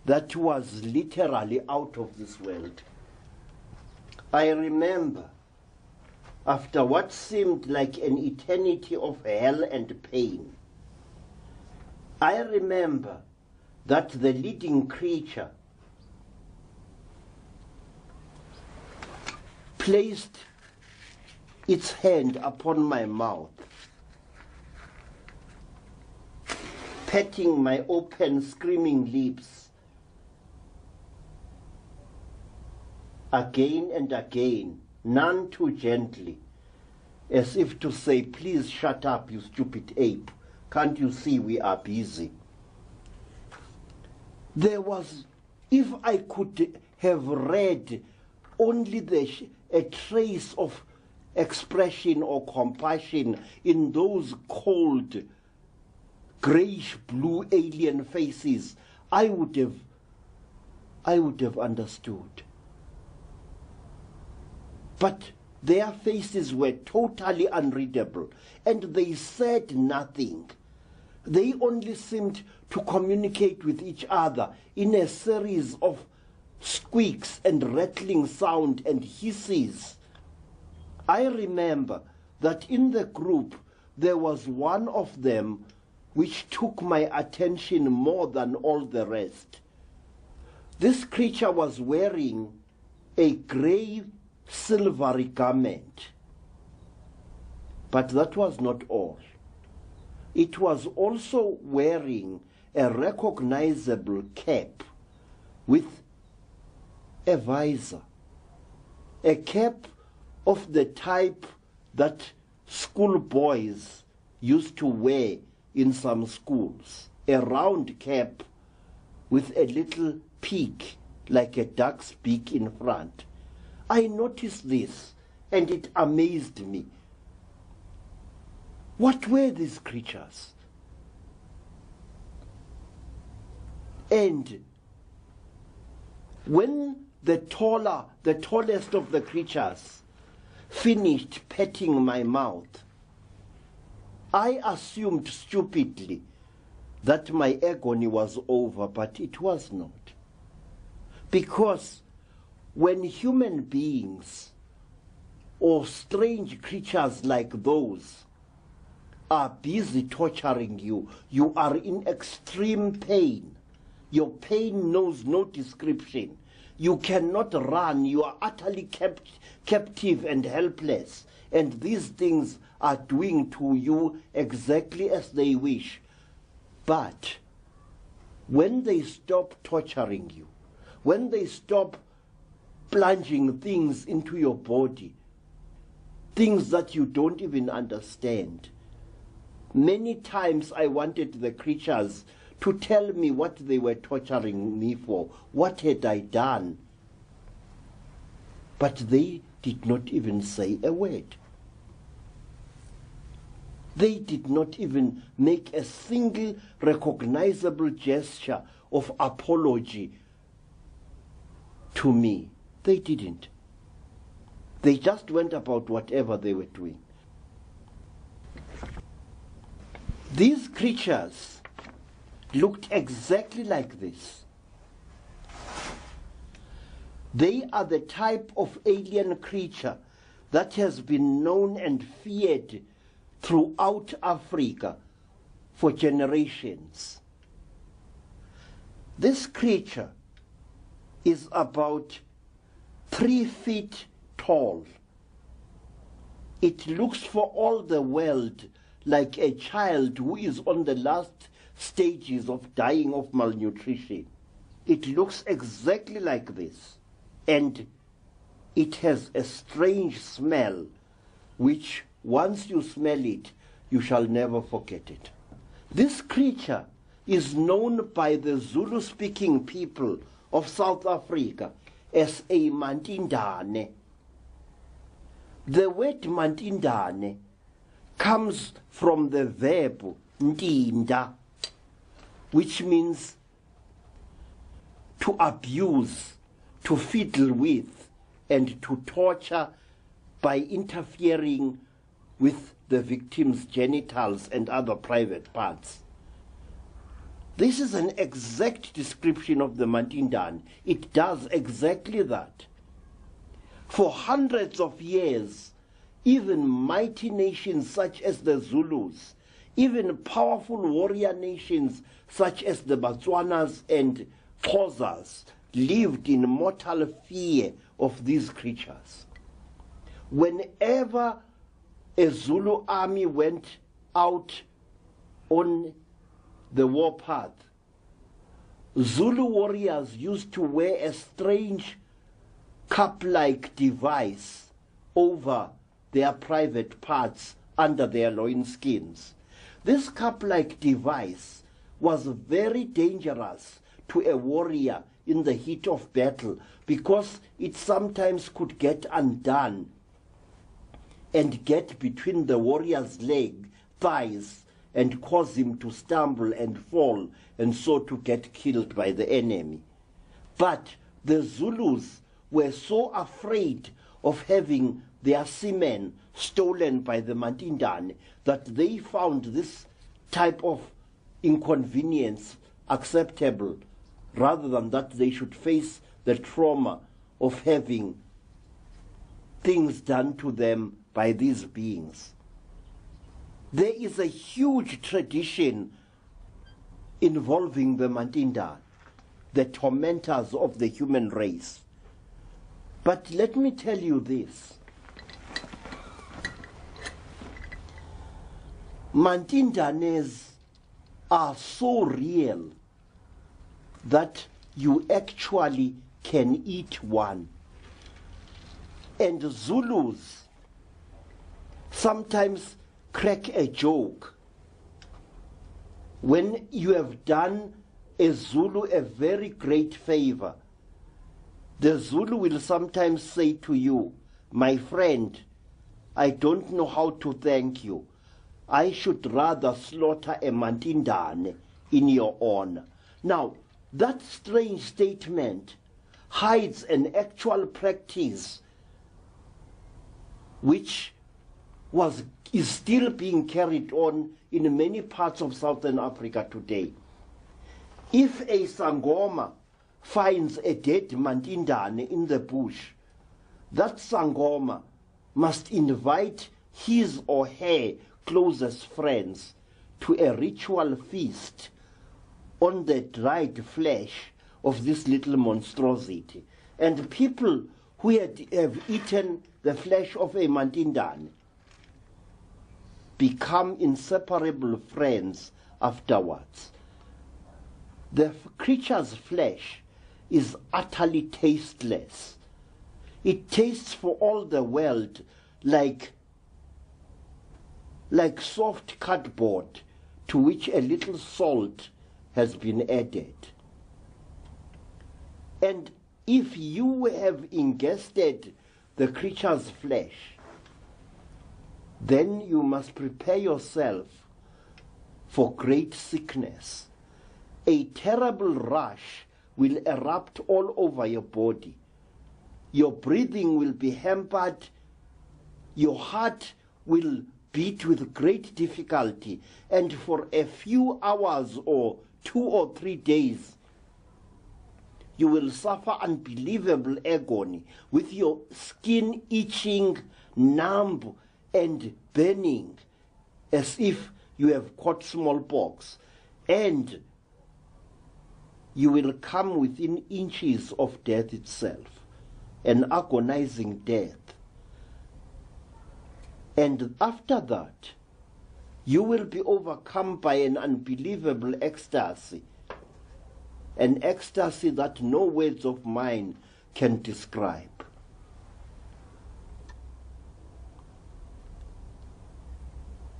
that was literally out of this world. I remember, after what seemed like an eternity of hell and pain, I remember that the leading creature placed its hand upon my mouth, patting my open, screaming lips again and again, none too gently, as if to say, please shut up, you stupid ape. Can't you see we are busy? There was, if I could have read only a trace of expression or compassion in those cold, grayish-blue alien faces, I would have understood. But their faces were totally unreadable, and they said nothing. They only seemed to communicate with each other in a series of squeaks and rattling sound and hisses. I remember that in the group there was one of them which took my attention more than all the rest. This creature was wearing a grey silvery garment. But that was not all. It was also wearing a recognizable cap with a visor, a cap of the type that schoolboys used to wear in some schools, a round cap with a little peak like a duck's beak in front. I noticed this and it amazed me. What were these creatures? And when the tallest of the creatures finished petting my mouth, I assumed stupidly that my agony was over, but it was not. Because when human beings or strange creatures like those are busy torturing you. You are in extreme pain. Your pain knows no description. You cannot run. You are utterly captive and helpless. And these things are doing to you exactly as they wish. But when they stop torturing you, when they stop plunging things into your body, things that you don't even understand. Many times I wanted the creatures to tell me what they were torturing me for. What had I done? But they did not even say a word. They did not even make a single recognizable gesture of apology to me. They didn't. They just went about whatever they were doing. These creatures looked exactly like this. They are the type of alien creature that has been known and feared throughout Africa for generations. This creature is about 3 feet tall. It looks for all the world like a child who is on the last stages of dying of malnutrition. It looks exactly like this, and it has a strange smell which once you smell it, you shall never forget it. This creature is known by the Zulu-speaking people of South Africa as a mantindane. The word mantindane comes from the verb ntinda, which means to abuse, to fiddle with, and to torture by interfering with the victim's genitals and other private parts. This is an exact description of the Mantindan. It does exactly that. For hundreds of years, even mighty nations such as the Zulus, even powerful warrior nations such as the Botswanas and Xhosas lived in mortal fear of these creatures. Whenever a Zulu army went out on the warpath, Zulu warriors used to wear a strange cup-like device over their private parts under their loinskins. This cup-like device was very dangerous to a warrior in the heat of battle because it sometimes could get undone and get between the warrior's thighs and cause him to stumble and fall and so to get killed by the enemy. But the Zulus were so afraid of having their semen stolen by the Mantindane that they found this type of inconvenience acceptable rather than that they should face the trauma of having things done to them by these beings. There is a huge tradition involving the Mantindan, the tormentors of the human race. But let me tell you this. Mantindanes are so real that you actually can eat one. And Zulus sometimes crack a joke. When you have done a Zulu a very great favor, the Zulu will sometimes say to you, "My friend, I don't know how to thank you. I should rather slaughter a Mantindane in your honor." Now, that strange statement hides an actual practice which is still being carried on in many parts of Southern Africa today. If a sangoma finds a dead Mantindane in the bush, that sangoma must invite his or her closest friends to a ritual feast on the dried flesh of this little monstrosity. And people who have eaten the flesh of a Mantindane become inseparable friends afterwards. The creature's flesh is utterly tasteless. It tastes for all the world like soft cardboard to which a little salt has been added. And if you have ingested the creature's flesh, then you must prepare yourself for great sickness. A terrible rush will erupt all over your body. Your breathing will be hampered. Your heart will beat with great difficulty. And for a few hours or 2 or 3 days, you will suffer unbelievable agony with your skin itching, numb, and burning as if you have caught smallpox. And you will come within inches of death itself, an agonizing death. And after that, you will be overcome by an unbelievable ecstasy, an ecstasy that no words of mine can describe.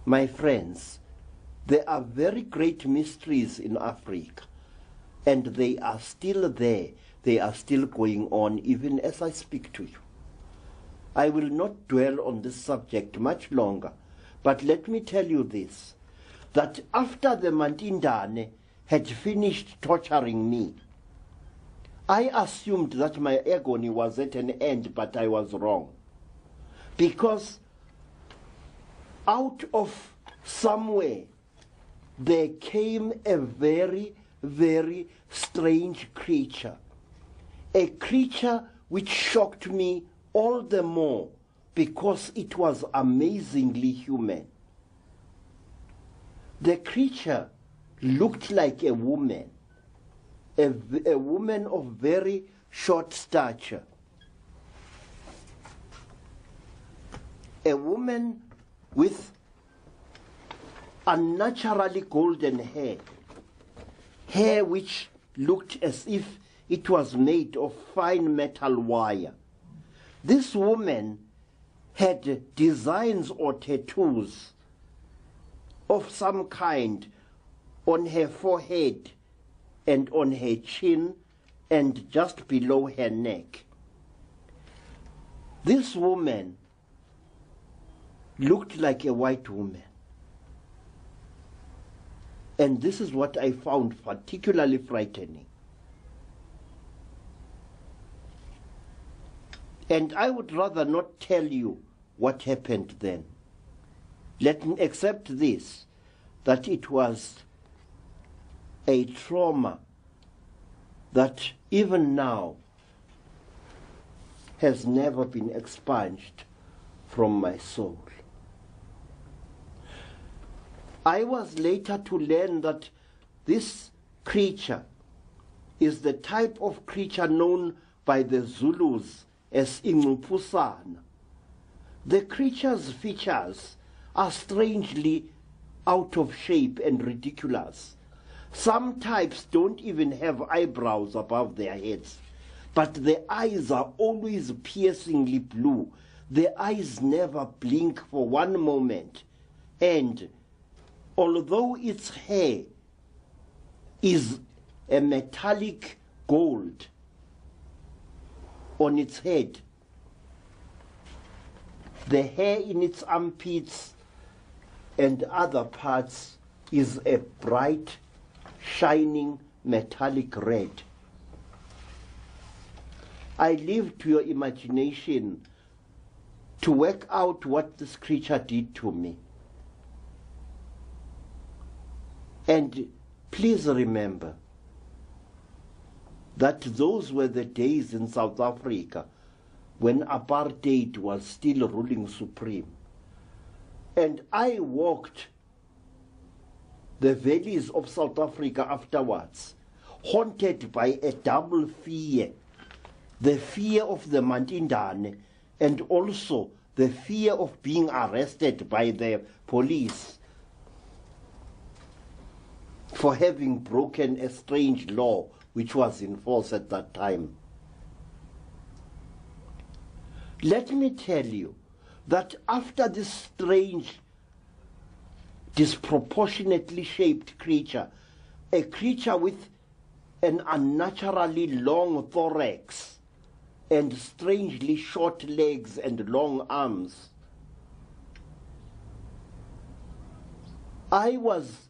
My friends, there are very great mysteries in Africa, and they are still there. They are still going on even as I speak to you. I will not dwell on this subject much longer, but let me tell you this, that after the Mantindane had finished torturing me, I assumed that my agony was at an end, but I was wrong. Because out of somewhere there came a very, very strange creature. A creature which shocked me all the more because it was amazingly human. The creature looked like a woman, a woman of very short stature, a woman with unnaturally golden hair which looked as if it was made of fine metal wire. This woman had designs or tattoos of some kind on her forehead and on her chin and just below her neck. This woman looked like a white woman. And this is what I found particularly frightening. And I would rather not tell you what happened then. Let me accept this, that it was a trauma that even now has never been expunged from my soul. I was later to learn that this creature is the type of creature known by the Zulus as Ingupusana. The creature's features are strangely out of shape and ridiculous. Some types don't even have eyebrows above their heads, but their eyes are always piercingly blue. Their eyes never blink for one moment, and although its hair is a metallic gold on its head, the hair in its armpits and other parts is a bright, shining metallic red. I leave to your imagination to work out what this creature did to me. And please remember that those were the days in South Africa when apartheid was still ruling supreme. And I walked the valleys of South Africa afterwards, haunted by a double fear. The fear of the Mantindane and also the fear of being arrested by the police for having broken a strange law which was in force at that time. Let me tell you that after this strange, disproportionately shaped creature, a creature with an unnaturally long thorax and strangely short legs and long arms, I was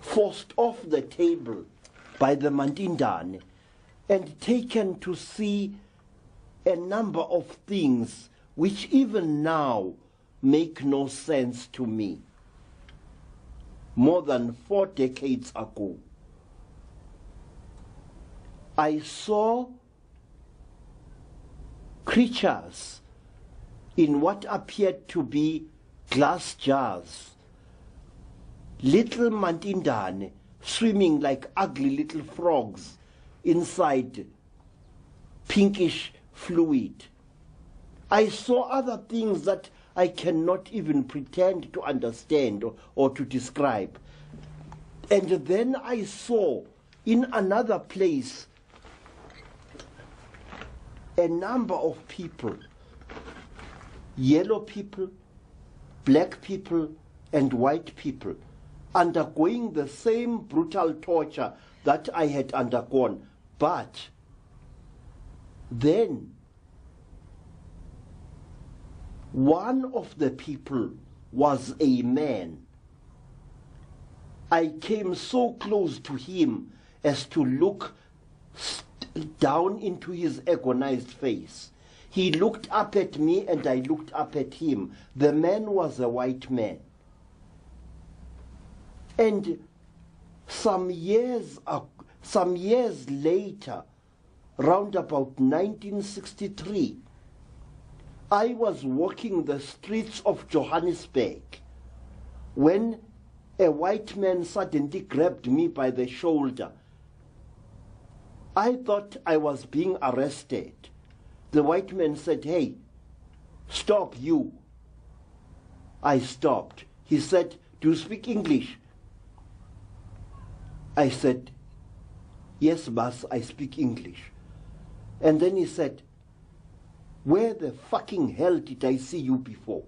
forced off the table by the Mantindane and taken to see a number of things which even now make no sense to me. More than 4 decades ago, I saw creatures in what appeared to be glass jars, little Mantindane swimming like ugly little frogs inside pinkish fluid. I saw other things that I cannot even pretend to understand or to describe. And then I saw in another place a number of people, yellow people, black people, and white people, undergoing the same brutal torture that I had undergone. But then one of the people was a man. I came so close to him as to look down into his agonized face. He looked up at me and I looked up at him. The man was a white man. And some years later, round about 1963, I was walking the streets of Johannesburg when a white man suddenly grabbed me by the shoulder. I thought I was being arrested. The white man said, "Hey, stop you." I stopped. He said, "Do you speak English?" I said, "Yes, boss, I speak English." And then he said, "Where the fucking hell did I see you before?"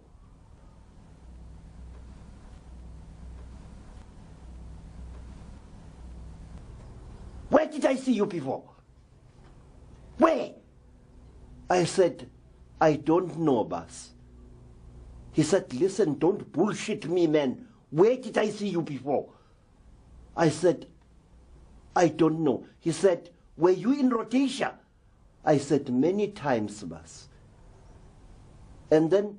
"Where did I see you before? Where?" I said, "I don't know, boss." He said, "Listen, don't bullshit me, man. Where did I see you before?" I said, "I don't know." He said, "Were you in Rhodesia?" I said, "Many times, boss." And then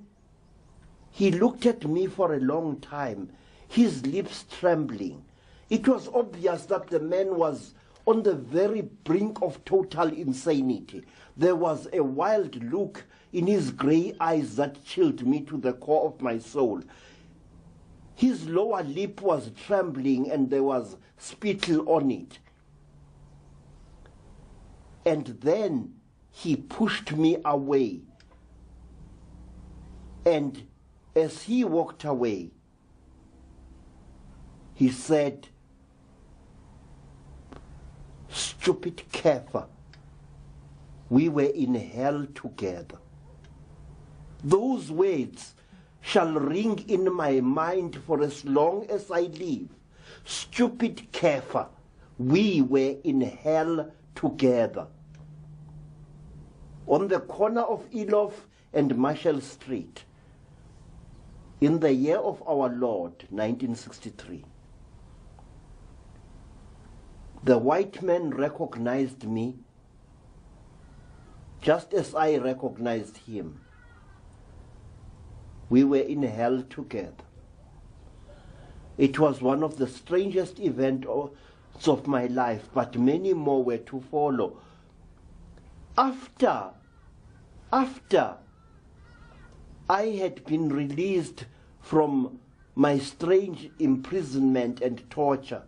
he looked at me for a long time, his lips trembling. It was obvious that the man was on the very brink of total insanity. There was a wild look in his gray eyes that chilled me to the core of my soul. His lower lip was trembling and there was spittle on it. And then he pushed me away. And as he walked away, he said, "Stupid kafir, we were in hell together." Those words shall ring in my mind for as long as I live. Stupid kafir, we were in hell together. On the corner of Elof and Marshall Street, in the year of our Lord, 1963. The white man recognized me just as I recognized him. We were in hell together. It was one of the strangest events of my life, but many more were to follow. After I had been released from my strange imprisonment and torture.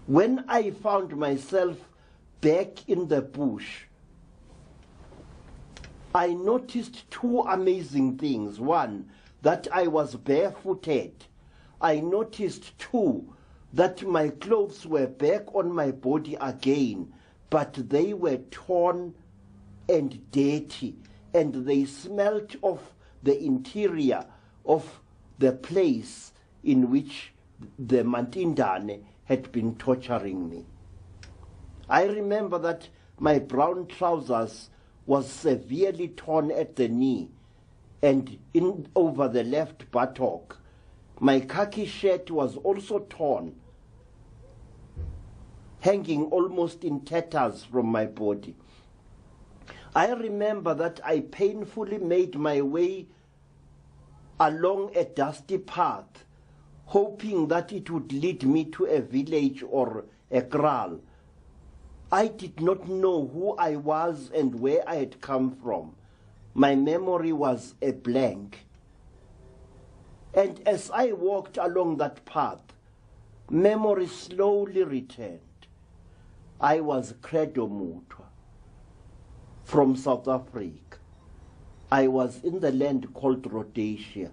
When I found myself back in the bush, I noticed two amazing things. One, that I was barefooted. I noticed, two, that my clothes were back on my body again, but they were torn and dirty, and they smelt of the interior of the place in which the Mantindane had been torturing me. I remember that my brown trousers was severely torn at the knee and in over the left buttock. My khaki shirt was also torn, hanging almost in tatters from my body. I remember that I painfully made my way along a dusty path, hoping that it would lead me to a village or a kraal. I did not know who I was and where I had come from. My memory was a blank. And as I walked along that path, memory slowly returned. I was Credo Mutwa from South Africa. I was in the land called Rhodesia.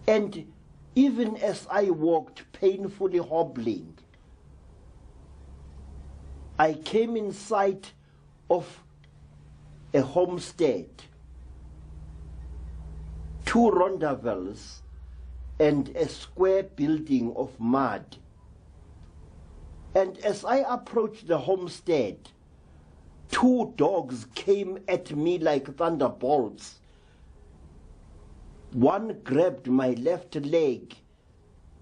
And even as I walked painfully hobbling, I came in sight of a homestead, two rondavels, and a square building of mud. And as I approached the homestead, two dogs came at me like thunderbolts. One grabbed my left leg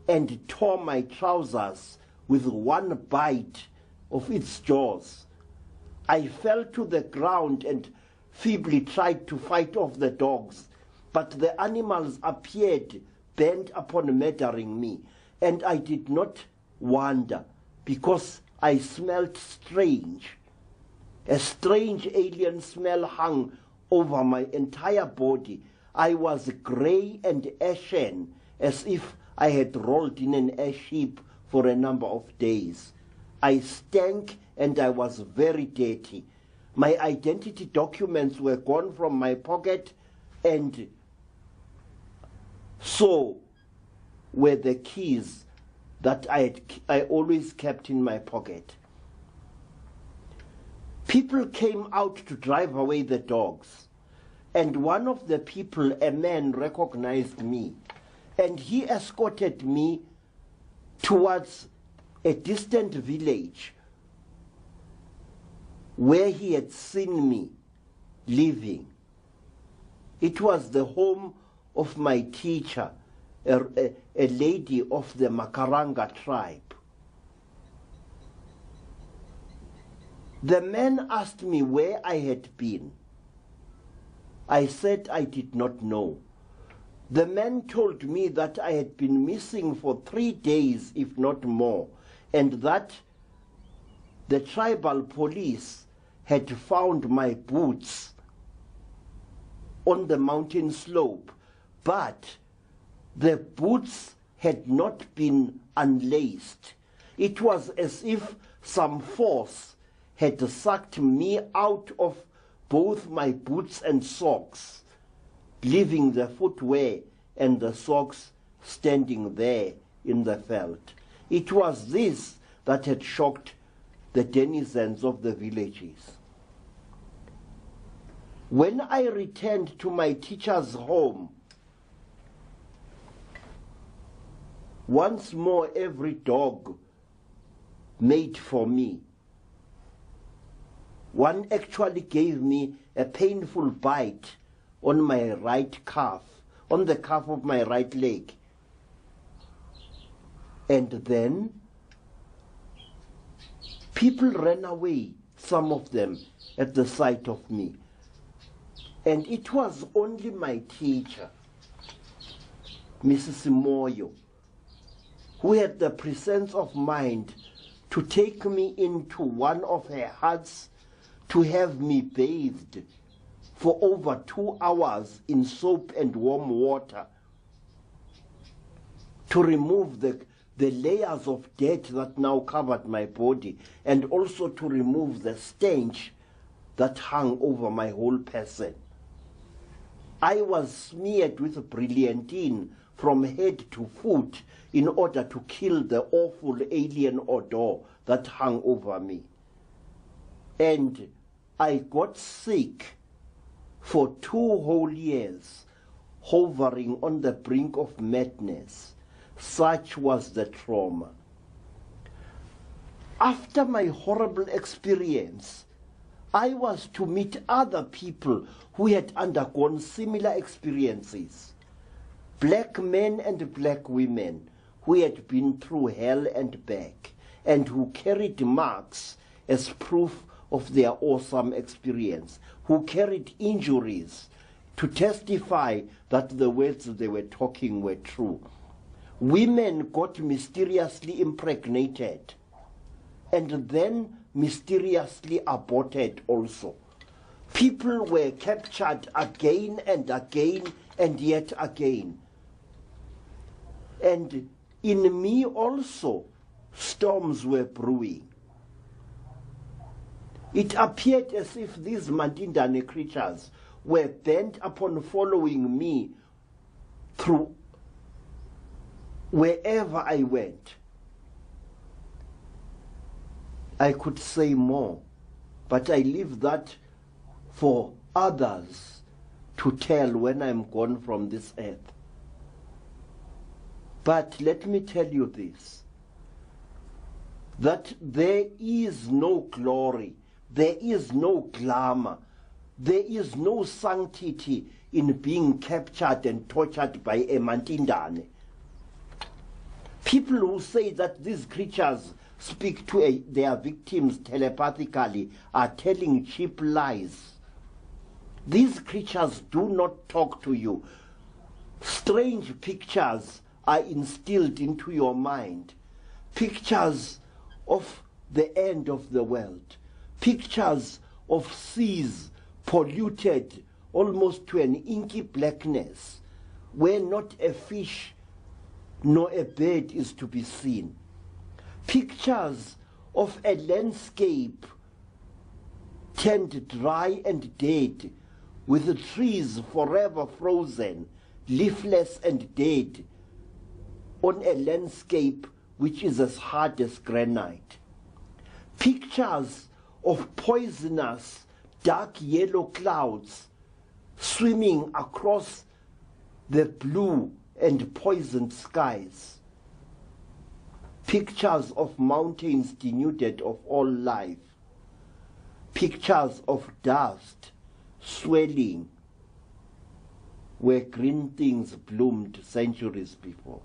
and tore my trousers with one bite of its jaws. I fell to the ground and feebly tried to fight off the dogs, but the animals appeared bent upon murdering me, and I did not wonder, because I smelled strange. A strange alien smell hung over my entire body. I was grey and ashen, as if I had rolled in an ash heap for a number of days. I stank and I was very dirty. My identity documents were gone from my pocket, and so were the keys that I always kept in my pocket. People came out to drive away the dogs, and one of the people, a man, recognized me, and he escorted me towards a distant village where he had seen me living. It was the home of my teacher, a lady of the Makaranga tribe. The man asked me where I had been. I said I did not know. The man told me that I had been missing for 3 days, if not more, and that the tribal police had found my boots on the mountain slope, but the boots had not been unlaced. It was as if some force had sucked me out of both my boots and socks, leaving the footwear and the socks standing there in the veld. It was this that had shocked the denizens of the villages. When I returned to my teacher's home, once more every dog made for me. One actually gave me a painful bite on my right calf, on the calf of my right leg. And then people ran away, some of them, at the sight of me. And it was only my teacher, Mrs. Moyo, who had the presence of mind to take me into one of her huts to have me bathed for over 2 hours in soap and warm water to remove the layers of dirt that now covered my body, and also to remove the stench that hung over my whole person. I was smeared with brilliantine from head to foot in order to kill the awful alien odor that hung over me. And I got sick for 2 whole years, hovering on the brink of madness. Such was the trauma. After my horrible experience, I was to meet other people who had undergone similar experiences. Black men and black women who had been through hell and back, and who carried marks as proof of their awesome experience, who carried injuries to testify that the words they were talking were true. Women got mysteriously impregnated and then mysteriously aborted also. People were captured again and again and yet again. And in me also, storms were brewing. It appeared as if these Mantindane creatures were bent upon following me through wherever I went. I could say more, but I leave that for others to tell when I'm gone from this earth. But let me tell you this, that there is no glory, there is no glamour, there is no sanctity in being captured and tortured by a Mantindane. People who say that these creatures speak to their victims telepathically are telling cheap lies. These creatures do not talk to you. Strange pictures are instilled into your mind. Pictures of the end of the world. Pictures of seas polluted almost to an inky blackness, where not a fish nor a bird is to be seen. Pictures of a landscape turned dry and dead, with the trees forever frozen, leafless and dead, on a landscape which is as hard as granite. Pictures of poisonous, dark yellow clouds swimming across the blue and poisoned skies. Pictures of mountains denuded of all life. Pictures of dust swelling where green things bloomed centuries before.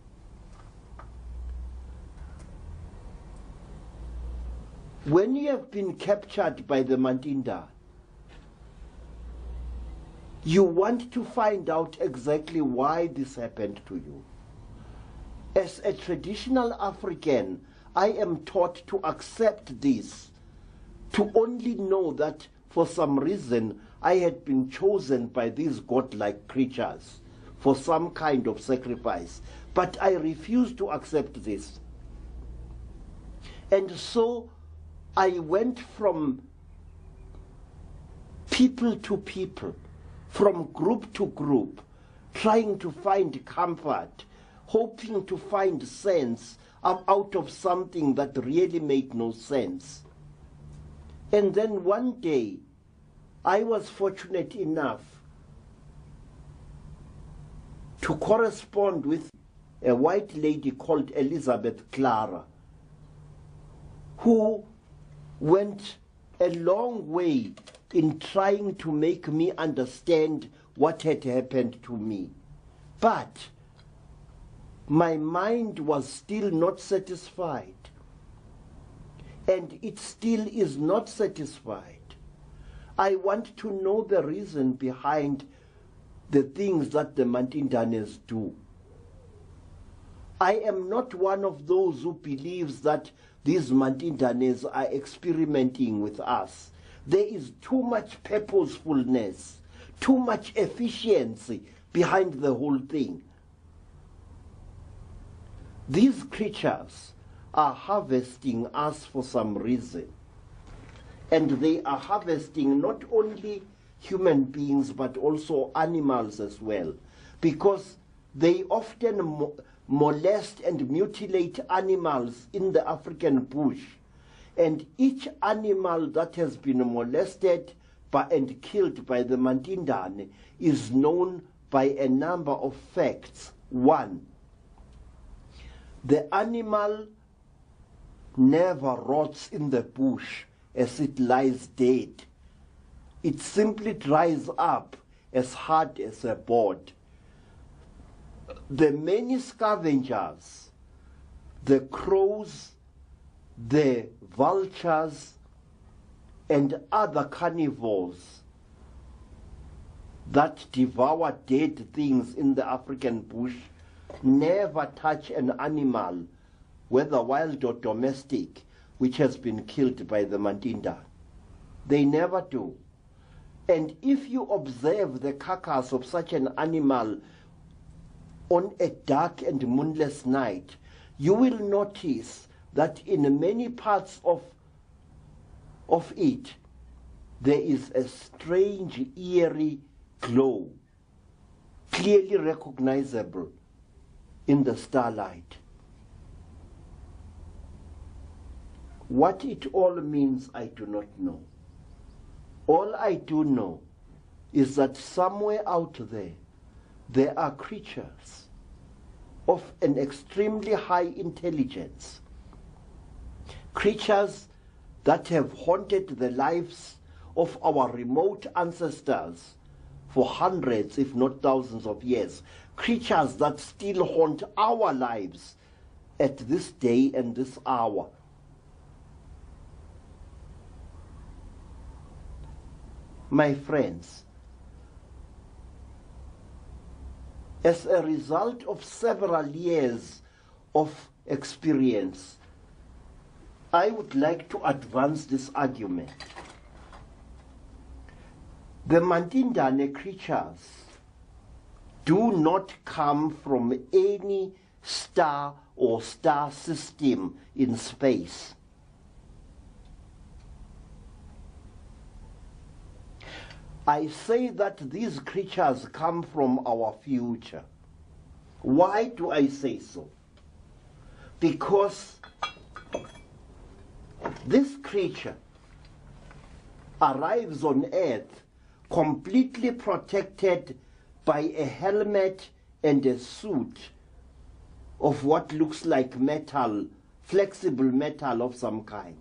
When you have been captured by the Mantinda, you want to find out exactly why this happened to you. As a traditional African, I am taught to accept this, to only know that for some reason I had been chosen by these godlike creatures for some kind of sacrifice. But I refuse to accept this. And so I went from people to people, from group to group, trying to find comfort, hoping to find sense out of something that really made no sense. And then one day, I was fortunate enough to correspond with a white lady called Elizabeth Clara, who went a long way in trying to make me understand what had happened to me. But my mind was still not satisfied, and it still is not satisfied. I want to know the reason behind the things that the Mantindanes do. I am not one of those who believes that these Mantindanes are experimenting with us. There is too much purposefulness, too much efficiency behind the whole thing. These creatures are harvesting us for some reason. And they are harvesting not only human beings but also animals as well, because they often molest and mutilate animals in the African bush. And each animal that has been molested and killed by the Mantindane is known by a number of facts. One, the animal never rots in the bush as it lies dead. It simply dries up as hard as a board. The many scavengers, the crows, the vultures, and other carnivores that devour dead things in the African bush never touch an animal, whether wild or domestic, which has been killed by the Mantinda. They never do. And if you observe the carcass of such an animal on a dark and moonless night, you will notice that in many parts of it, there is a strange, eerie glow, clearly recognizable in the starlight. What it all means, I do not know. All I do know is that somewhere out there are creatures of an extremely high intelligence, creatures that have haunted the lives of our remote ancestors for hundreds, if not thousands of years, creatures that still haunt our lives at this day and this hour. My friends, as a result of several years of experience, I would like to advance this argument. The Mantindane creatures do not come from any star or star system in space. I say that these creatures come from our future. Why do I say so? Because this creature arrives on Earth completely protected by a helmet and a suit of what looks like metal, flexible metal of some kind.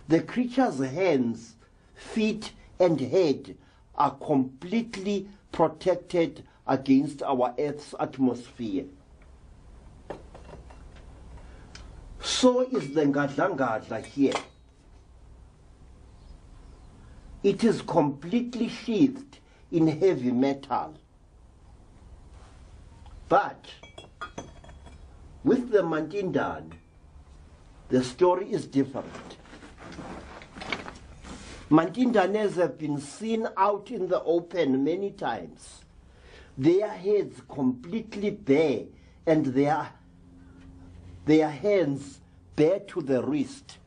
The creature's hands, feet, and head are completely protected against our Earth's atmosphere. So is the Ngadla here. It is completely sheathed in heavy metal. But with the Mantindan, the story is different. Mantindanes have been seen out in the open many times, their heads completely bare and their hands bare to the wrist,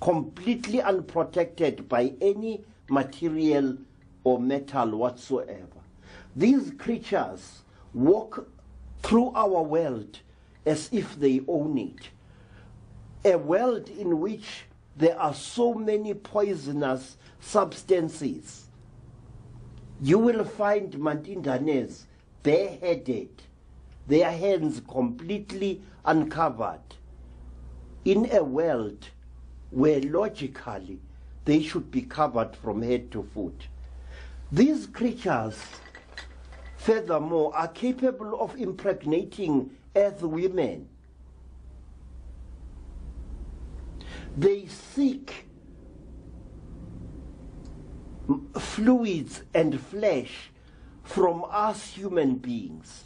completely unprotected by any material or metal whatsoever. These creatures walk through our world as if they own it, a world in which there are so many poisonous substances. You will find Mantindanes bareheaded, their hands completely uncovered, in a world where logically they should be covered from head to foot. These creatures, furthermore, are capable of impregnating earth women. They seek fluids and flesh from us human beings.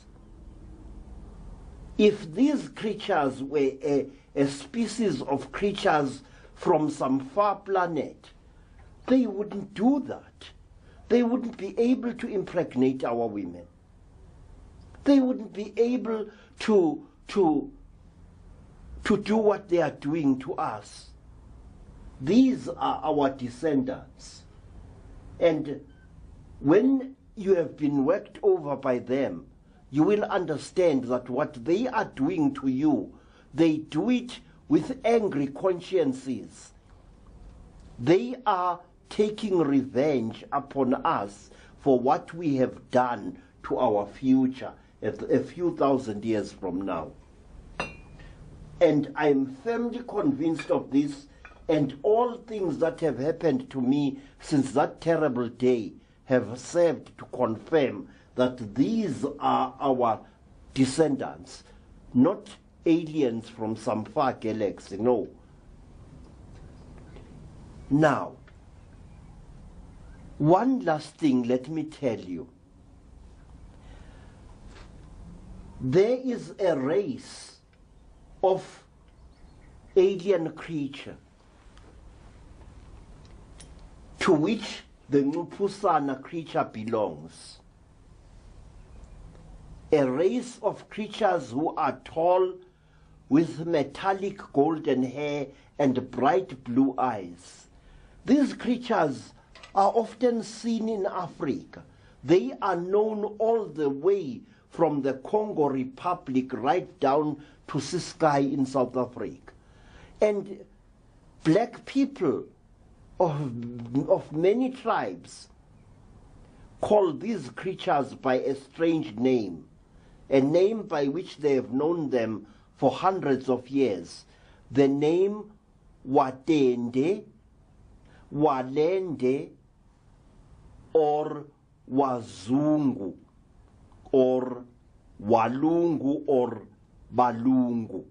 If these creatures were a species of creatures from some far planet, they wouldn't do that. They wouldn't be able to impregnate our women. They wouldn't be able to do what they are doing to us. These are our descendants. And when you have been worked over by them, you will understand that what they are doing to you, they do it with angry consciences. They are taking revenge upon us for what we have done to our future a few thousand years from now. And I am firmly convinced of this, and all things that have happened to me since that terrible day have served to confirm that these are our descendants, not aliens from some far galaxy, no. Now, one last thing, let me tell you. There is a race of alien creature to which the Ngupusana creature belongs. A race of creatures who are tall, with metallic golden hair and bright blue eyes. These creatures are often seen in Africa. They are known all the way from the Congo Republic right down to Ciskei in South Africa. And black people of many tribes call these creatures by a strange name, a name by which they have known them for hundreds of years. The name Watende, Walende, or Wazungu, or Walungu, or Balungu.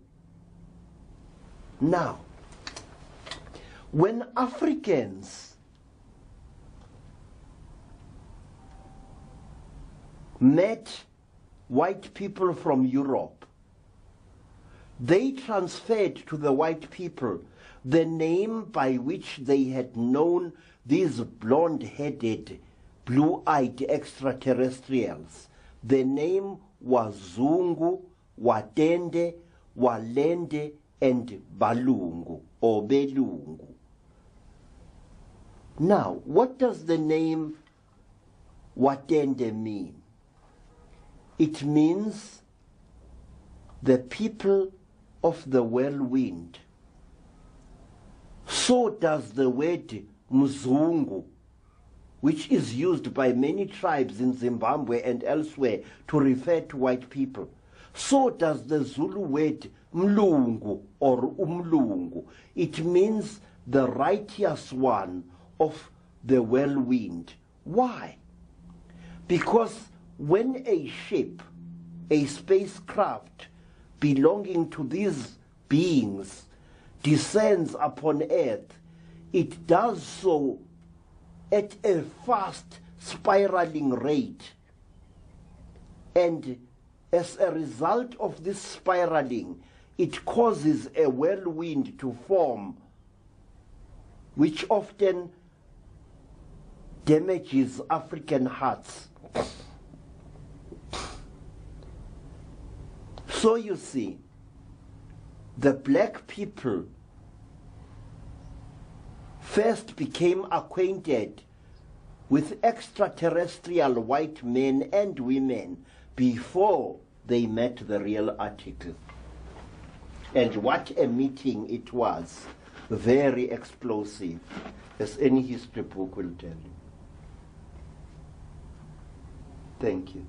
Now, when Africans met white people from Europe, they transferred to the white people the name by which they had known these blonde-headed, blue-eyed extraterrestrials. The name was Zungu, Watende, Walende, and Balungu, or Belungu. Now, what does the name Watende mean? It means the people of the whirlwind. So does the word Mzungu, which is used by many tribes in Zimbabwe and elsewhere to refer to white people. So does the Zulu word Mlungu or Umlungu. It means the righteous one of the whirlwind. Why? Because when a ship, a spacecraft belonging to these beings descends upon Earth, it does so at a fast spiraling rate. And as a result of this spiraling, it causes a whirlwind to form, which often damages African hearts. So you see, the black people first became acquainted with extraterrestrial white men and women before they met the real article. And what a meeting it was. Very explosive, as any history book will tell you. Thank you.